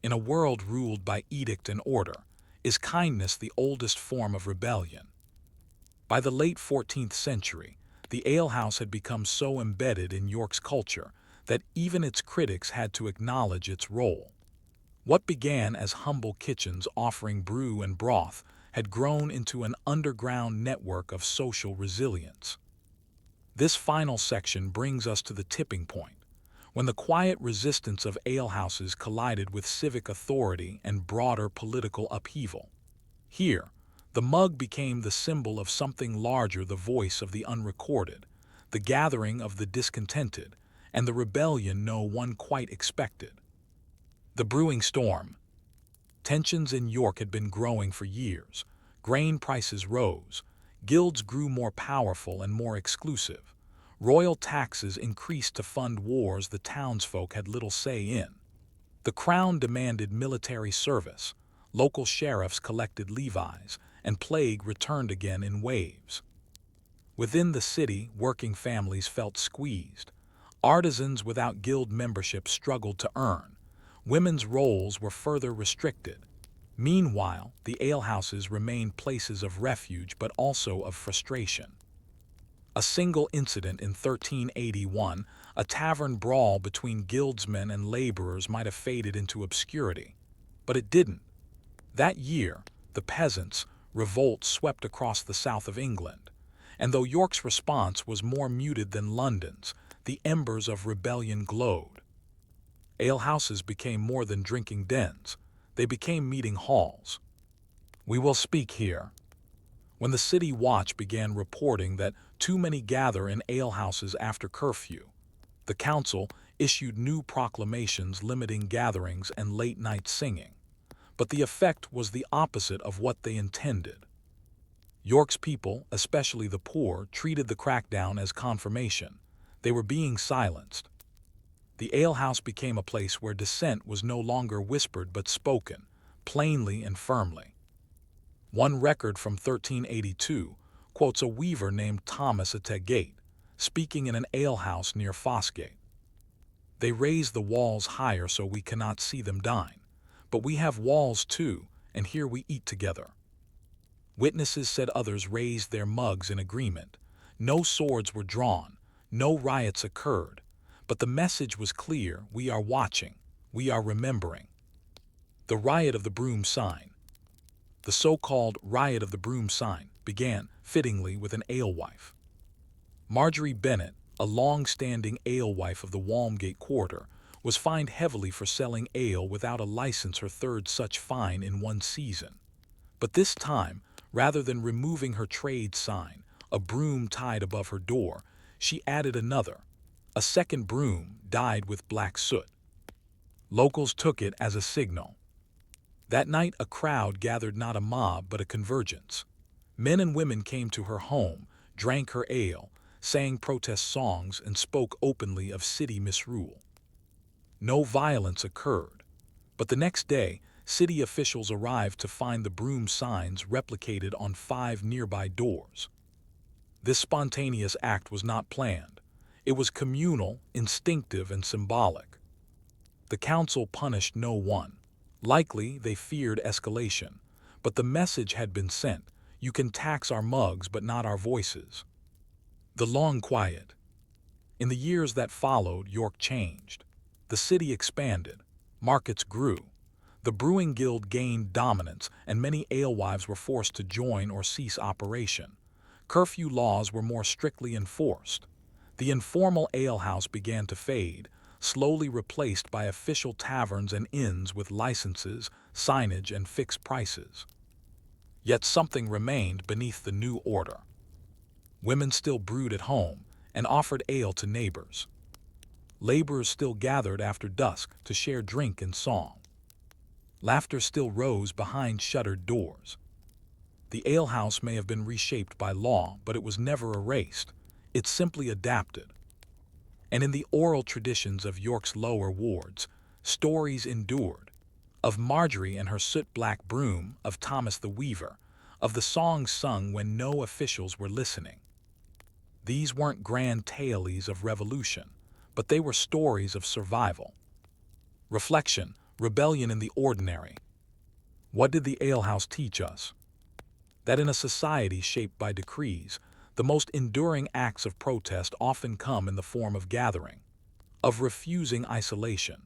in a world ruled by edict and order, is kindness the oldest form of rebellion? By the late 14th century, the alehouse had become so embedded in York's culture that even its critics had to acknowledge its role. What began as humble kitchens offering brew and broth had grown into an underground network of social resilience. This final section brings us to the tipping point, when the quiet resistance of alehouses collided with civic authority and broader political upheaval. Here, the mug became the symbol of something larger, the voice of the unrecorded, the gathering of the discontented, and the rebellion no one quite expected. The brewing storm. Tensions in York had been growing for years. Grain prices rose. Guilds grew more powerful and more exclusive. Royal taxes increased to fund wars the townsfolk had little say in. The crown demanded military service. Local sheriffs collected levies, and plague returned again in waves. Within the city, working families felt squeezed. Artisans without guild membership struggled to earn. Women's roles were further restricted. Meanwhile, the alehouses remained places of refuge but also of frustration. A single incident in 1381, a tavern brawl between guildsmen and laborers, might have faded into obscurity. But it didn't. That year, the peasants' revolt swept across the south of England, and though York's response was more muted than London's, the embers of rebellion glowed. Alehouses became more than drinking dens. They became meeting halls. We will speak here. When the City Watch began reporting that too many gather in alehouses after curfew, the council issued new proclamations limiting gatherings and late-night singing. But the effect was the opposite of what they intended. York's people, especially the poor, treated the crackdown as confirmation. They were being silenced. The alehouse became a place where dissent was no longer whispered but spoken, plainly and firmly. One record from 1382 quotes a weaver named Thomas at Tegate, speaking in an alehouse near Fossgate. They raise the walls higher so we cannot see them dine, but we have walls too, and here we eat together. Witnesses said others raised their mugs in agreement. No swords were drawn, no riots occurred, but the message was clear: we are watching, we are remembering. The Riot of the Broom Sign. The so-called Riot of the Broom Sign began, fittingly, with an alewife. Marjorie Bennett, a long-standing alewife of the Walmgate quarter, was fined heavily for selling ale without a license, her third such fine in one season. But this time, rather than removing her trade sign, a broom tied above her door, she added another, a second broom dyed with black soot. Locals took it as a signal. That night a crowd gathered, not a mob but a convergence. Men and women came to her home, drank her ale, sang protest songs, and spoke openly of city misrule. No violence occurred, but the next day city officials arrived to find the broom signs replicated on 5 nearby doors. This spontaneous act was not planned. It was communal, instinctive, and symbolic. The council punished no one. Likely they feared escalation, but the message had been sent: you can tax our mugs but not our voices. The long quiet. In the years that followed, York changed. The city expanded. Markets grew. The brewing guild gained dominance, and many alewives were forced to join or cease operation. Curfew laws were more strictly enforced. The informal alehouse began to fade, slowly replaced by official taverns and inns with licenses, signage, and fixed prices. Yet something remained beneath the new order. Women still brewed at home and offered ale to neighbors. Laborers still gathered after dusk to share drink and song. Laughter still rose behind shuttered doors. The alehouse may have been reshaped by law, but it was never erased. it simply adapted. And in the oral traditions of York's lower wards, stories endured, of Marjorie and her soot-black broom, of Thomas the Weaver, of the songs sung when no officials were listening. These weren't grand tales of revolution, but they were stories of survival. Reflection, rebellion in the ordinary. What did the alehouse teach us? That in a society shaped by decrees, the most enduring acts of protest often come in the form of gathering, of refusing isolation,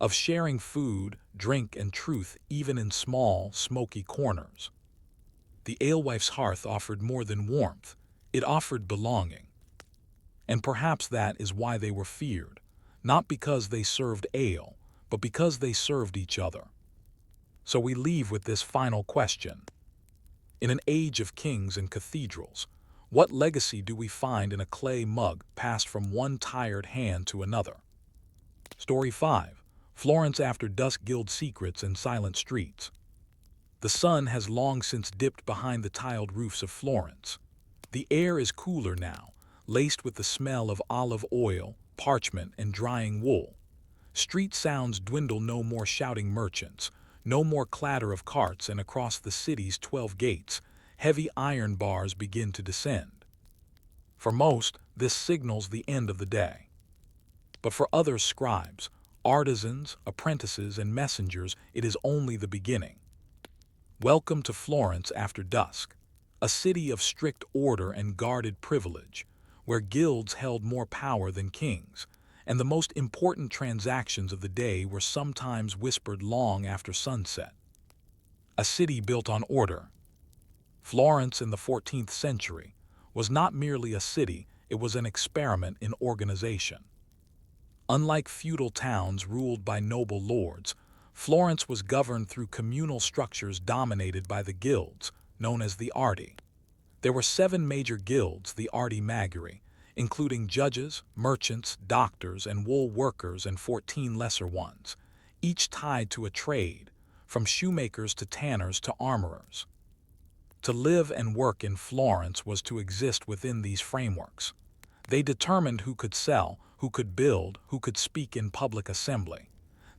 of sharing food, drink, and truth even in small, smoky corners. The alewife's hearth offered more than warmth, it offered belonging. And perhaps that is why they were feared, not because they served ale, but because they served each other. So we leave with this final question. In an age of kings and cathedrals, what legacy do we find in a clay mug passed from one tired hand to another? Story 5. Florence after dusk: guild secrets and silent streets. The sun has long since dipped behind the tiled roofs of Florence. The air is cooler now, laced with the smell of olive oil, parchment, and drying wool. Street sounds dwindle, no more shouting merchants, no more clatter of carts, and across the city's 12 gates, heavy iron bars begin to descend. For most, this signals the end of the day. But for other scribes, artisans, apprentices, and messengers, it is only the beginning. Welcome to Florence after dusk, a city of strict order and guarded privilege, where guilds held more power than kings, and the most important transactions of the day were sometimes whispered long after sunset. A city built on order. Florence in the 14th century was not merely a city, it was an experiment in organization. Unlike feudal towns ruled by noble lords, Florence was governed through communal structures dominated by the guilds, known as the Arti. There were 7 major guilds, the Arti Magiri, including judges, merchants, doctors, and wool workers, and 14 lesser ones, each tied to a trade, from shoemakers to tanners to armorers. To live and work in Florence was to exist within these frameworks. They determined who could sell, who could build, who could speak in public assembly.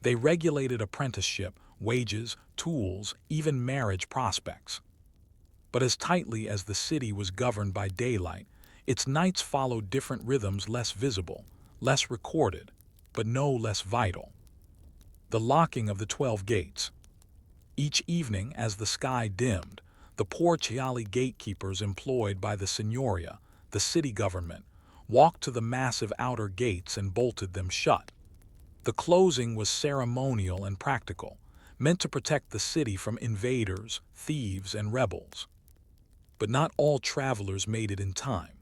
They regulated apprenticeship, wages, tools, even marriage prospects. But as tightly as the city was governed by daylight, its nights followed different rhythms, less visible, less recorded, but no less vital. The locking of the 12 gates. Each evening, as the sky dimmed, the porciali gatekeepers employed by the signoria, the city government, walked to the massive outer gates and bolted them shut. The closing was ceremonial and practical, meant to protect the city from invaders, thieves, and rebels. But not all travelers made it in time.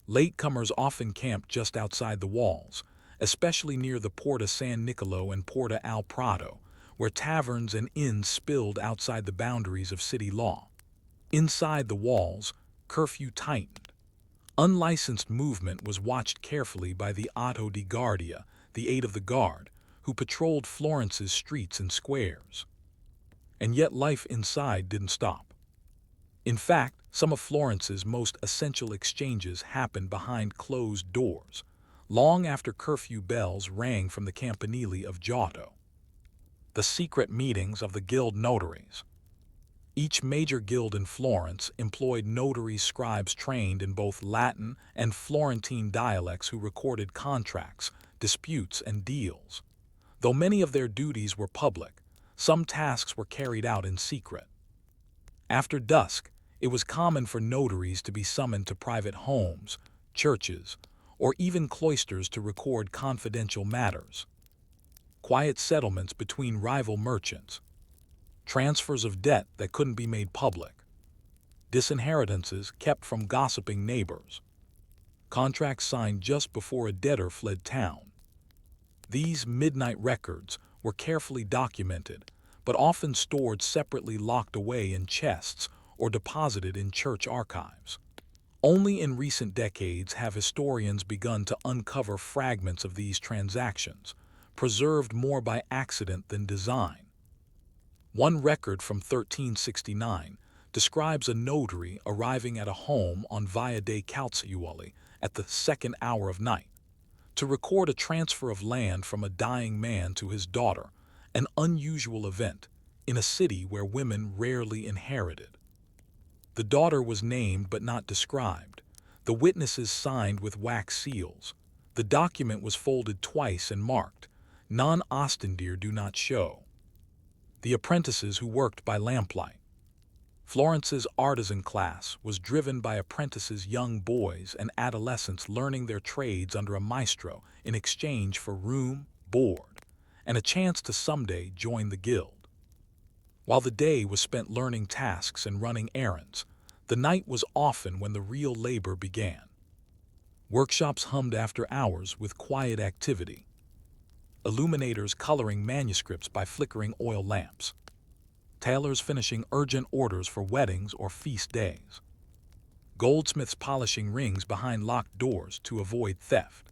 Latecomers often camped just outside the walls, especially near the Porta San Nicolo and Porta al Prato, where taverns and inns spilled outside the boundaries of city law. Inside the walls, curfew tightened. Unlicensed movement was watched carefully by the Auto di Guardia, the aide of the guard, who patrolled Florence's streets and squares. And yet life inside didn't stop. In fact, some of Florence's most essential exchanges happened behind closed doors, long after curfew bells rang from the campanile of Giotto. The secret meetings of the guild notaries. Each major guild in Florence employed notary scribes trained in both Latin and Florentine dialects who recorded contracts, disputes, and deals. Though many of their duties were public, some tasks were carried out in secret. After dusk, it was common for notaries to be summoned to private homes, churches, or even cloisters to record confidential matters. Quiet settlements between rival merchants. Transfers of debt that couldn't be made public. Disinheritances kept from gossiping neighbors. Contracts signed just before a debtor fled town. These midnight records were carefully documented, but often stored separately, locked away in chests or deposited in church archives. Only in recent decades have historians begun to uncover fragments of these transactions, preserved more by accident than design. One record from 1369 describes a notary arriving at a home on Via dei Calzaioli at the second hour of night, to record a transfer of land from a dying man to his daughter, an unusual event in a city where women rarely inherited. The daughter was named but not described. The witnesses signed with wax seals. The document was folded twice and marked, "Non-ostendir do not show." The apprentices who worked by lamplight. Florence's artisan class was driven by apprentices, young boys and adolescents learning their trades under a maestro in exchange for room, board, and a chance to someday join the guild. While the day was spent learning tasks and running errands, the night was often when the real labor began. Workshops hummed after hours with quiet activity. Illuminators coloring manuscripts by flickering oil lamps. Tailors finishing urgent orders for weddings or feast days. Goldsmiths polishing rings behind locked doors to avoid theft.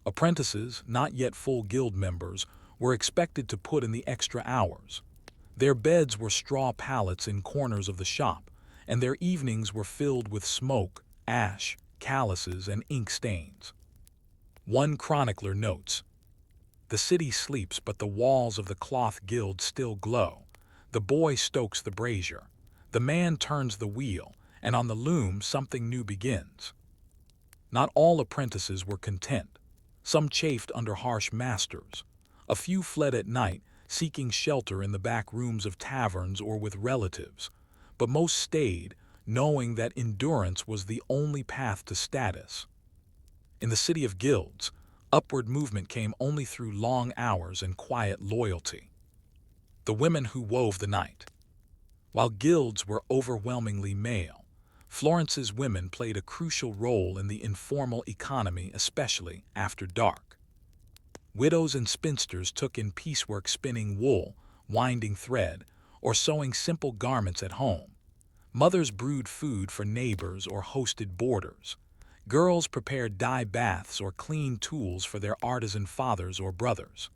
Apprentices, not yet full guild members, were expected to put in the extra hours. Their beds were straw pallets in corners of the shop, and their evenings were filled with smoke, ash, calluses, and ink stains. One chronicler notes, "The city sleeps, but the walls of the cloth guild still glow. The boy stokes the brazier, the man turns the wheel, and on the loom something new begins." Not all apprentices were content. Some chafed under harsh masters. A few fled at night, seeking shelter in the back rooms of taverns or with relatives, but most stayed, knowing that endurance was the only path to status. In the city of guilds, upward movement came only through long hours and quiet loyalty. The women who wove the night. While guilds were overwhelmingly male, Florence's women played a crucial role in the informal economy, especially after dark. Widows and spinsters took in piecework, spinning wool, winding thread, or sewing simple garments at home. Mothers brewed food for neighbors or hosted boarders. Girls prepared dye baths or cleaned tools for their artisan fathers or brothers.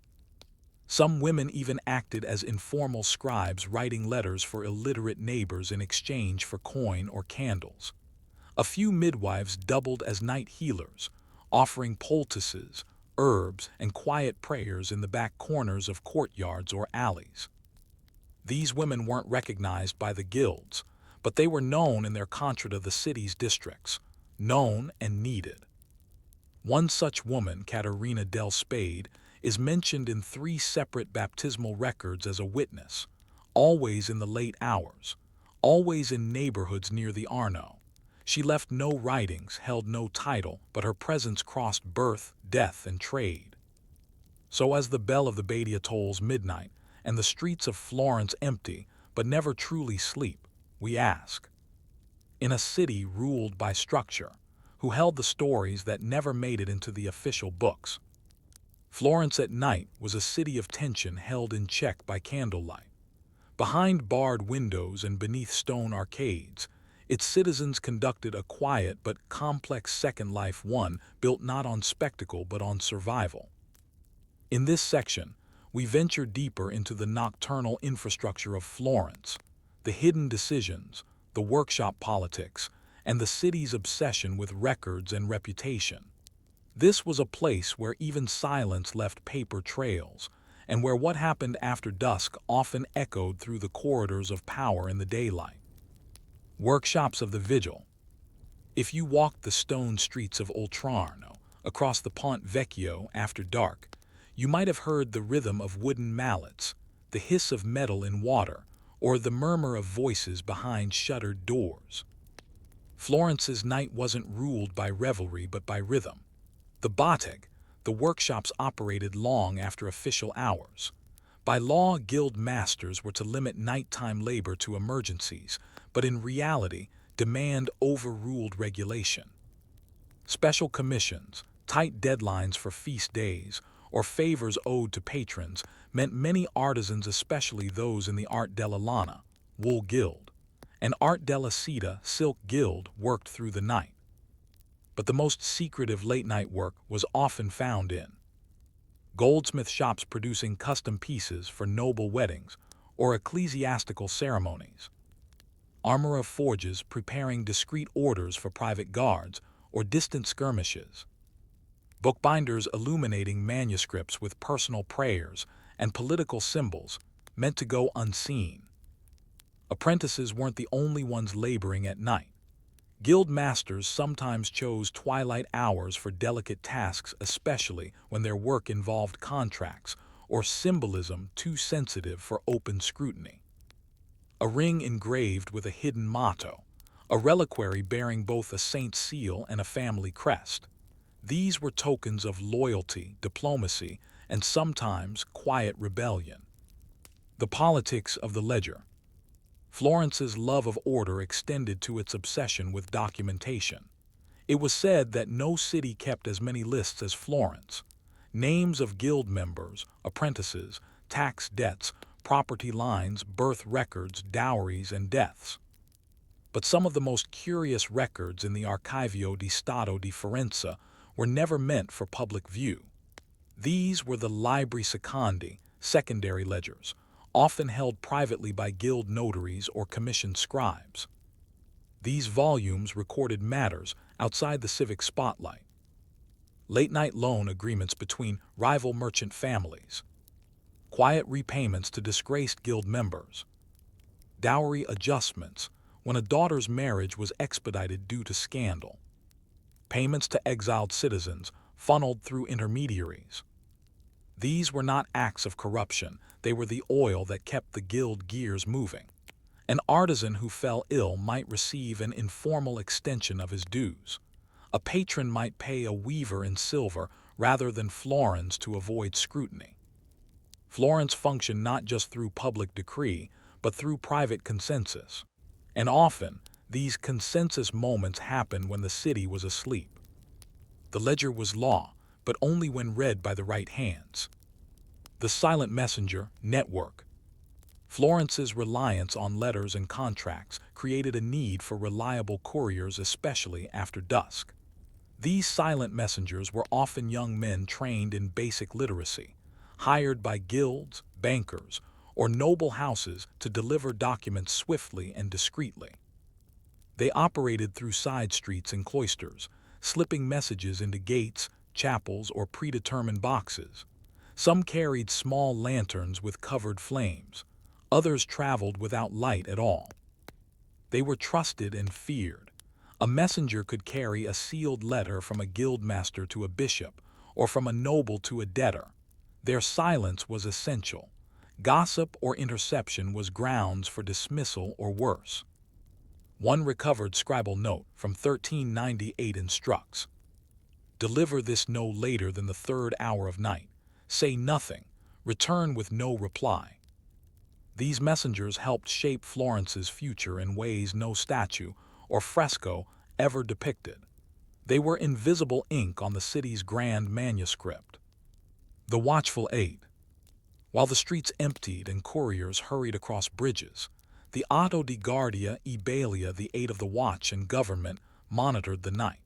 Some women even acted as informal scribes, writing letters for illiterate neighbors in exchange for coin or candles. A few midwives doubled as night healers, offering poultices, herbs, and quiet prayers in the back corners of courtyards or alleys. These women weren't recognized by the guilds, but they were known in their contra to the city's districts, known and needed. One such woman, Caterina del Spade, is mentioned in 3 separate baptismal records as a witness, always in the late hours, always in neighborhoods near the Arno. She left no writings, held no title, but her presence crossed birth, death, and trade. So as the bell of the Badia tolls midnight, and the streets of Florence empty, but never truly sleep, we ask. In a city ruled by structure, who held the stories that never made it into the official books, Florence at night was a city of tension held in check by candlelight. Behind barred windows and beneath stone arcades, its citizens conducted a quiet but complex second life, one built not on spectacle but on survival. In this section, we venture deeper into the nocturnal infrastructure of Florence, the hidden decisions, the workshop politics, and the city's obsession with records and reputation. This was a place where even silence left paper trails, and where what happened after dusk often echoed through the corridors of power in the daylight. Workshops of the Vigil. If you walked the stone streets of Oltrarno, across the Ponte Vecchio after dark, you might have heard the rhythm of wooden mallets, the hiss of metal in water, or the murmur of voices behind shuttered doors. Florence's night wasn't ruled by revelry but by rhythm. The Botteg, the workshops operated long after official hours. By law, guild masters were to limit nighttime labor to emergencies, but in reality, demand overruled regulation. Special commissions, tight deadlines for feast days, or favors owed to patrons meant many artisans, especially those in the Art della Lana, wool guild, and Art della Seta, silk guild, worked through the night. But the most secretive late-night work was often found in goldsmith shops producing custom pieces for noble weddings or ecclesiastical ceremonies, armorer forges preparing discreet orders for private guards or distant skirmishes. Bookbinders illuminating manuscripts with personal prayers and political symbols meant to go unseen. Apprentices weren't the only ones laboring at night. Guild masters sometimes chose twilight hours for delicate tasks, especially when their work involved contracts or symbolism too sensitive for open scrutiny. A ring engraved with a hidden motto, a reliquary bearing both a saint's seal and a family crest. These were tokens of loyalty, diplomacy, and sometimes quiet rebellion. The politics of the ledger. Florence's love of order extended to its obsession with documentation. It was said that no city kept as many lists as Florence. Names of guild members, apprentices, tax debts, property lines, birth records, dowries, and deaths. But some of the most curious records in the Archivio di Stato di Firenze were never meant for public view. These were the Libri Secondi, secondary ledgers, often held privately by guild notaries or commissioned scribes. These volumes recorded matters outside the civic spotlight. Late-night loan agreements between rival merchant families. Quiet repayments to disgraced guild members. Dowry adjustments when a daughter's marriage was expedited due to scandal. Payments to exiled citizens funneled through intermediaries. These were not acts of corruption, they were the oil that kept the guild gears moving. An artisan who fell ill might receive an informal extension of his dues. A patron might pay a weaver in silver rather than florins to avoid scrutiny. Florence functioned not just through public decree, but through private consensus. And often, these consensus moments happened when the city was asleep. The ledger was law, but only when read by the right hands. The silent messenger network. Florence's reliance on letters and contracts created a need for reliable couriers, especially after dusk. These silent messengers were often young men trained in basic literacy, hired by guilds, bankers, or noble houses to deliver documents swiftly and discreetly. They operated through side streets and cloisters, slipping messages into gates, chapels, or predetermined boxes. Some carried small lanterns with covered flames. Others traveled without light at all. They were trusted and feared. A messenger could carry a sealed letter from a guildmaster to a bishop, or from a noble to a debtor. Their silence was essential. Gossip or interception was grounds for dismissal or worse. One recovered scribal note from 1398 instructs: deliver this no later than the 3rd hour of night. Say nothing. Return with no reply. These messengers helped shape Florence's future in ways no statue or fresco ever depicted. They were invisible ink on the city's grand manuscript. The watchful eight. While the streets emptied and couriers hurried across bridges, the Otto di Guardia e Balia, the eight of the watch and government, monitored the night.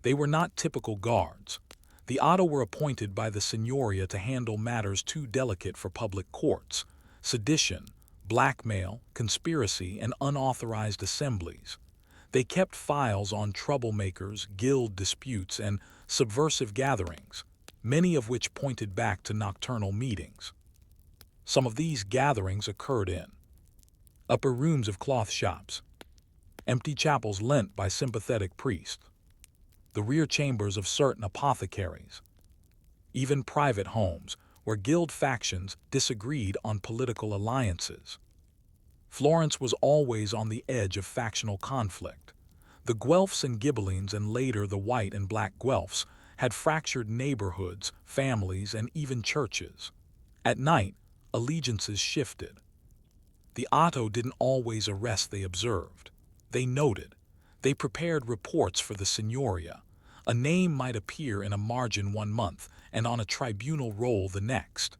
They were not typical guards. The Otto were appointed by the Signoria to handle matters too delicate for public courts: sedition, blackmail, conspiracy, and unauthorized assemblies. They kept files on troublemakers, guild disputes, and subversive gatherings, many of which pointed back to nocturnal meetings. Some of these gatherings occurred in upper rooms of cloth shops, empty chapels lent by sympathetic priests, the rear chambers of certain apothecaries, even private homes where guild factions disagreed on political alliances. Florence was always on the edge of factional conflict. The Guelphs and Ghibellines, and later the White and Black Guelphs, had fractured neighborhoods, families, and even churches. At night, allegiances shifted. The Otto didn't always arrest, they observed. They noted. They prepared reports for the Signoria. A name might appear in a margin one month and on a tribunal roll the next.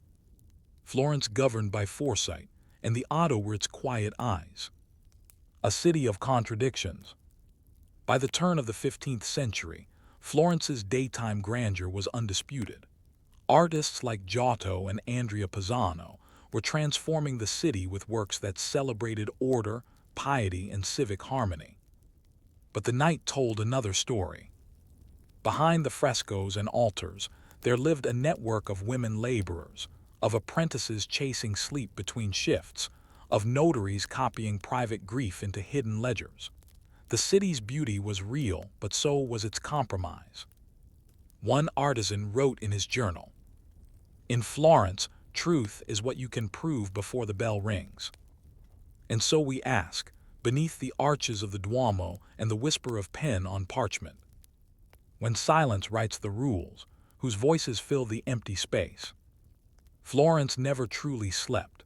Florence governed by foresight, and the Otto were its quiet eyes. A city of contradictions. By the turn of the 15th century, Florence's daytime grandeur was undisputed. Artists like Giotto and Andrea Pisano were transforming the city with works that celebrated order, piety, and civic harmony. But the night told another story. Behind the frescoes and altars, there lived a network of women laborers, of apprentices chasing sleep between shifts, of notaries copying private grief into hidden ledgers. The city's beauty was real, but so was its compromise. One artisan wrote in his journal, "In Florence, truth is what you can prove before the bell rings." And so we ask, beneath the arches of the Duomo and the whisper of pen on parchment, when silence writes the rules, whose voices fill the empty space. Florence never truly slept.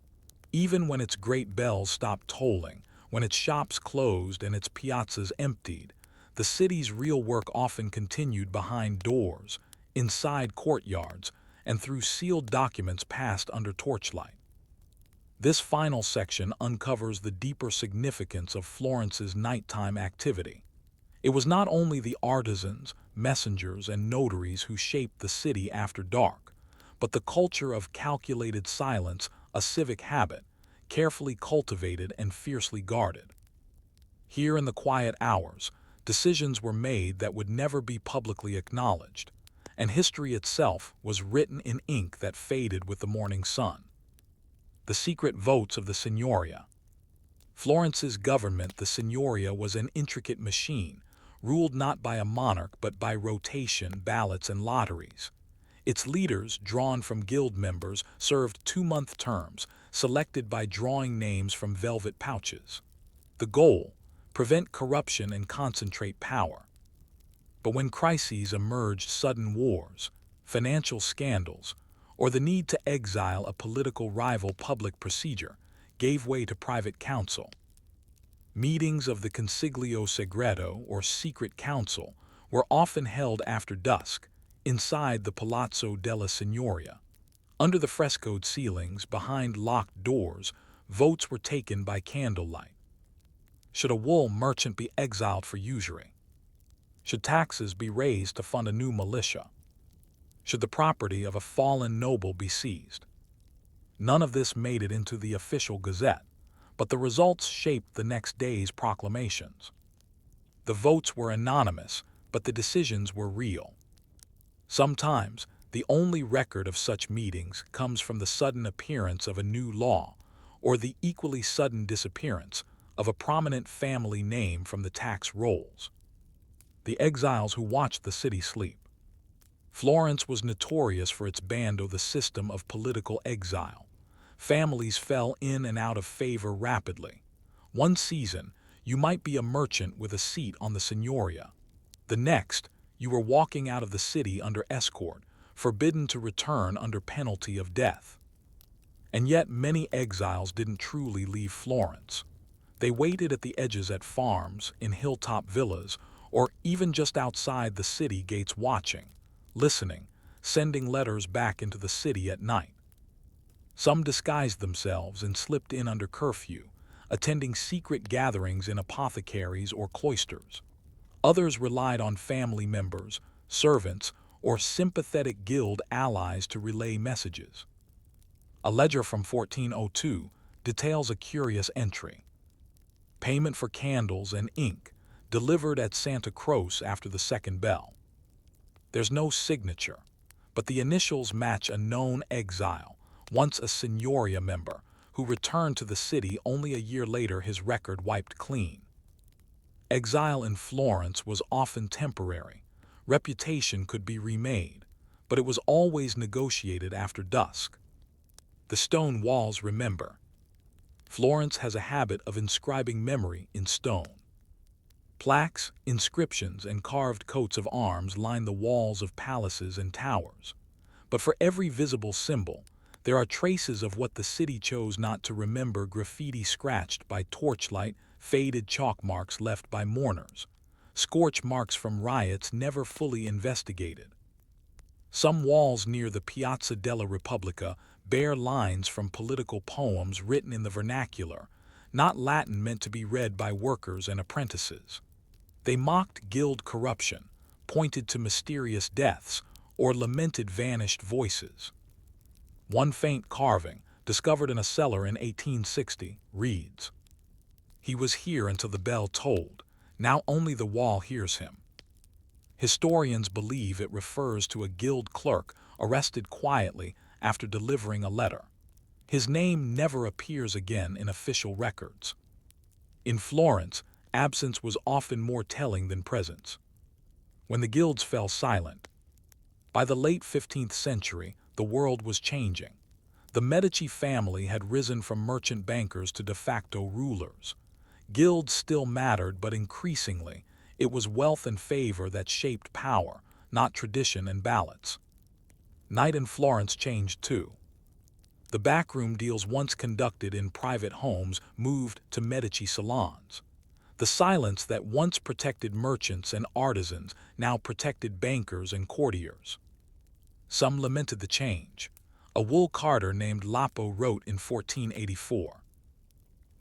Even when its great bells stopped tolling, when its shops closed and its piazzas emptied, the city's real work often continued behind doors, inside courtyards, and through sealed documents passed under torchlight. This final section uncovers the deeper significance of Florence's nighttime activity. It was not only the artisans, messengers, and notaries who shaped the city after dark, but the culture of calculated silence, a civic habit, carefully cultivated and fiercely guarded. Here in the quiet hours, decisions were made that would never be publicly acknowledged, and history itself was written in ink that faded with the morning sun. The secret votes of the Signoria. Florence's government, the Signoria, was an intricate machine, ruled not by a monarch but by rotation, ballots, and lotteries. Its leaders, drawn from guild members, served 2-month terms, selected by drawing names from velvet pouches. The goal: prevent corruption and concentrate power. But when crises emerged, sudden wars, financial scandals, or the need to exile a political rival, public procedure gave way to private counsel. Meetings of the Consiglio Segreto, or Secret Council, were often held after dusk, inside the Palazzo della Signoria. Under the frescoed ceilings, behind locked doors, votes were taken by candlelight. Should a wool merchant be exiled for usury? Should taxes be raised to fund a new militia? Should the property of a fallen noble be seized? None of this made it into the official gazette, but the results shaped the next day's proclamations. The votes were anonymous, but the decisions were real. Sometimes, the only record of such meetings comes from the sudden appearance of a new law, or the equally sudden disappearance of a prominent family name from the tax rolls. The exiles who watched the city sleep. Florence was notorious for its bando, the system of political exile. Families fell in and out of favor rapidly. One season, you might be a merchant with a seat on the Signoria. The next, you were walking out of the city under escort, forbidden to return under penalty of death. And yet many exiles didn't truly leave Florence. They waited at the edges, at farms, in hilltop villas, or even just outside the city gates, watching, listening, sending letters back into the city at night. Some disguised themselves and slipped in under curfew, attending secret gatherings in apothecaries or cloisters. Others relied on family members, servants, or sympathetic guild allies to relay messages. A ledger from 1402 details a curious entry. Payment for candles and ink, delivered at Santa Croce after the second bell. There's no signature, but the initials match a known exile, once a Signoria member, who returned to the city only a year later, his record wiped clean. Exile in Florence was often temporary. Reputation could be remade, but it was always negotiated after dusk. The stone walls remember. Florence has a habit of inscribing memory in stone. Plaques, inscriptions, and carved coats of arms line the walls of palaces and towers. But for every visible symbol, there are traces of what the city chose not to remember: graffiti scratched by torchlight, faded chalk marks left by mourners, scorch marks from riots never fully investigated. Some walls near the Piazza della Repubblica bear lines from political poems written in the vernacular, not Latin meant to be read by workers and apprentices. They mocked guild corruption, pointed to mysterious deaths, or lamented vanished voices. One faint carving, discovered in a cellar in 1860, reads, "He was here until the bell tolled, Now only the wall hears him. Historians believe it refers to a guild clerk arrested quietly after delivering a letter. His name never appears again in official records. In Florence, absence was often more telling than presence. When the guilds fell silent, by the late 15th century, the world was changing. The Medici family had risen from merchant bankers to de facto rulers. Guilds still mattered, but increasingly, it was wealth and favor that shaped power, not tradition and ballots. Night in Florence changed too. The backroom deals once conducted in private homes moved to Medici salons. The silence that once protected merchants and artisans now protected bankers and courtiers. Some lamented the change. A wool carder named Lapo wrote in 1484,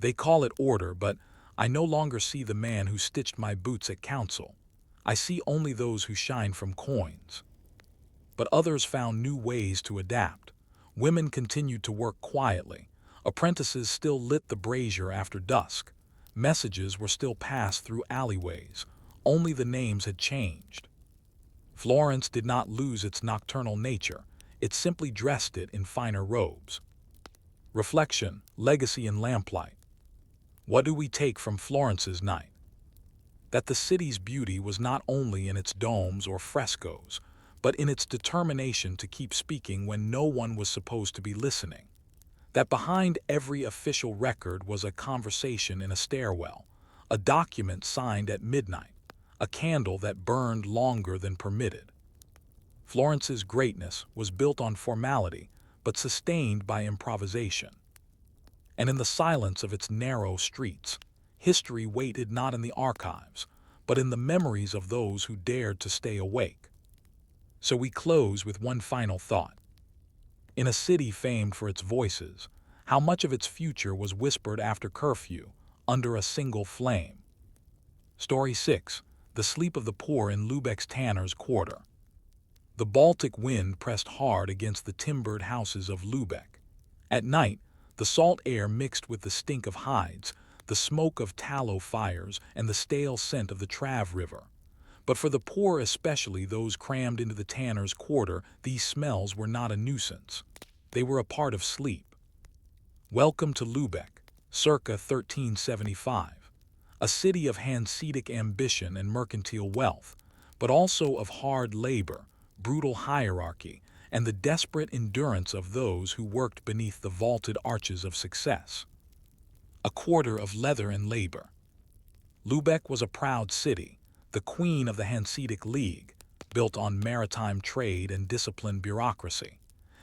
"They call it order, but I no longer see the man who stitched my boots at council. I see only those who shine from coins." But others found new ways to adapt. Women continued to work quietly. Apprentices still lit the brazier after dusk. Messages were still passed through alleyways. Only the names had changed. Florence did not lose its nocturnal nature. It simply dressed it in finer robes. Reflection, legacy, and lamplight. What do we take from Florence's night? That the city's beauty was not only in its domes or frescoes, but in its determination to keep speaking when no one was supposed to be listening. That behind every official record was a conversation in a stairwell, a document signed at midnight, a candle that burned longer than permitted. Florence's greatness was built on formality, but sustained by improvisation. And in the silence of its narrow streets, history waited not in the archives, but in the memories of those who dared to stay awake. So we close with one final thought. In a city famed for its voices, how much of its future was whispered after curfew, under a single flame? Story 6. The Sleep of the Poor in Lübeck's Tanner's Quarter. The Baltic wind pressed hard against the timbered houses of Lübeck. At night, the salt air mixed with the stink of hides, the smoke of tallow fires, and the stale scent of the Trave River. But for the poor, especially those crammed into the Tanner's Quarter, these smells were not a nuisance. They were a part of sleep. Welcome to Lübeck, circa 1375. A city of Hanseatic ambition and mercantile wealth, but also of hard labor, brutal hierarchy, and the desperate endurance of those who worked beneath the vaulted arches of success. A quarter of leather and labor. Lübeck was a proud city, the queen of the Hanseatic League, built on maritime trade and disciplined bureaucracy.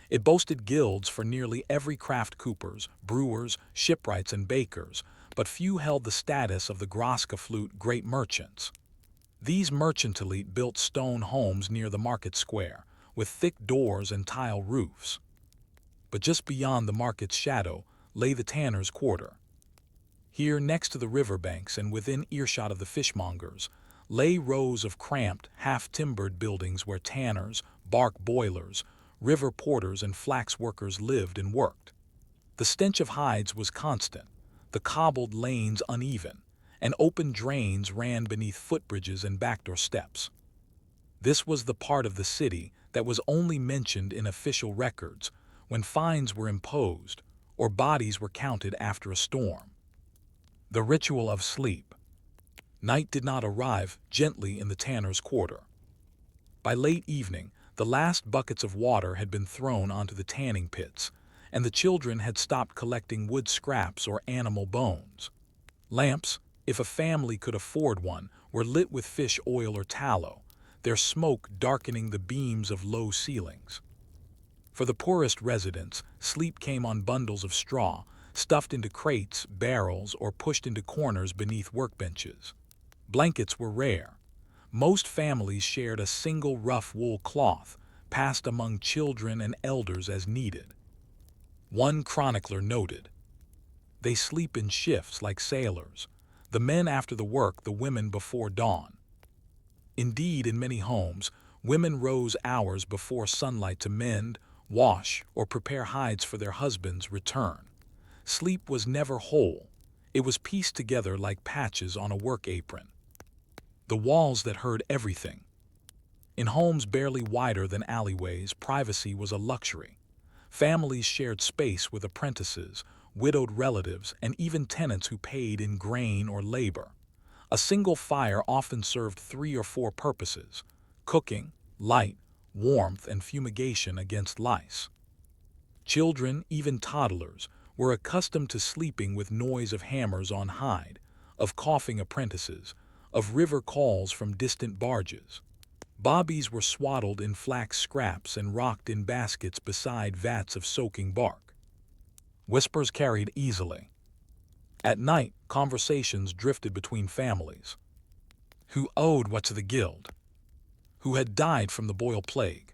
It boasted guilds for nearly every craft: coopers, brewers, shipwrights, and bakers, but few held the status of the Grossgeflute great merchants. These merchant elite built stone homes near the market square, with thick doors and tile roofs. But just beyond the market's shadow lay the Tanner's Quarter. Here, next to the riverbanks and within earshot of the fishmongers, lay rows of cramped, half-timbered buildings where tanners, bark boilers, river porters, and flax workers lived and worked. The stench of hides was constant, the cobbled lanes uneven, and open drains ran beneath footbridges and backdoor steps. This was the part of the city that was only mentioned in official records when fines were imposed or bodies were counted after a storm. The ritual of sleep. Night did not arrive gently in the Tanner's Quarter. By late evening, the last buckets of water had been thrown onto the tanning pits, and the children had stopped collecting wood scraps or animal bones. Lamps, if a family could afford one, were lit with fish oil or tallow, their smoke darkening the beams of low ceilings. For the poorest residents, sleep came on bundles of straw, stuffed into crates, barrels, or pushed into corners beneath workbenches. Blankets were rare. Most families shared a single rough wool cloth, passed among children and elders as needed. One chronicler noted, "They sleep in shifts like sailors, the men after the work, the women before dawn." Indeed, in many homes, women rose hours before sunlight to mend, wash, or prepare hides for their husbands' return. Sleep was never whole. It was pieced together like patches on a work apron. the walls that heard everything. In homes barely wider than alleyways, privacy was a luxury. Families shared space with apprentices, widowed relatives, and even tenants who paid in grain or labor. A single fire often served 3 or 4 purposes: cooking, light, warmth, and fumigation against lice. Children, even toddlers, were accustomed to sleeping with noise of hammers on hide, of coughing apprentices, of river calls from distant barges. Bobbies were swaddled in flax scraps and rocked in baskets beside vats of soaking bark. Whispers carried easily. At night, conversations drifted between families. Who owed what to the guild? Who had died from the boil plague?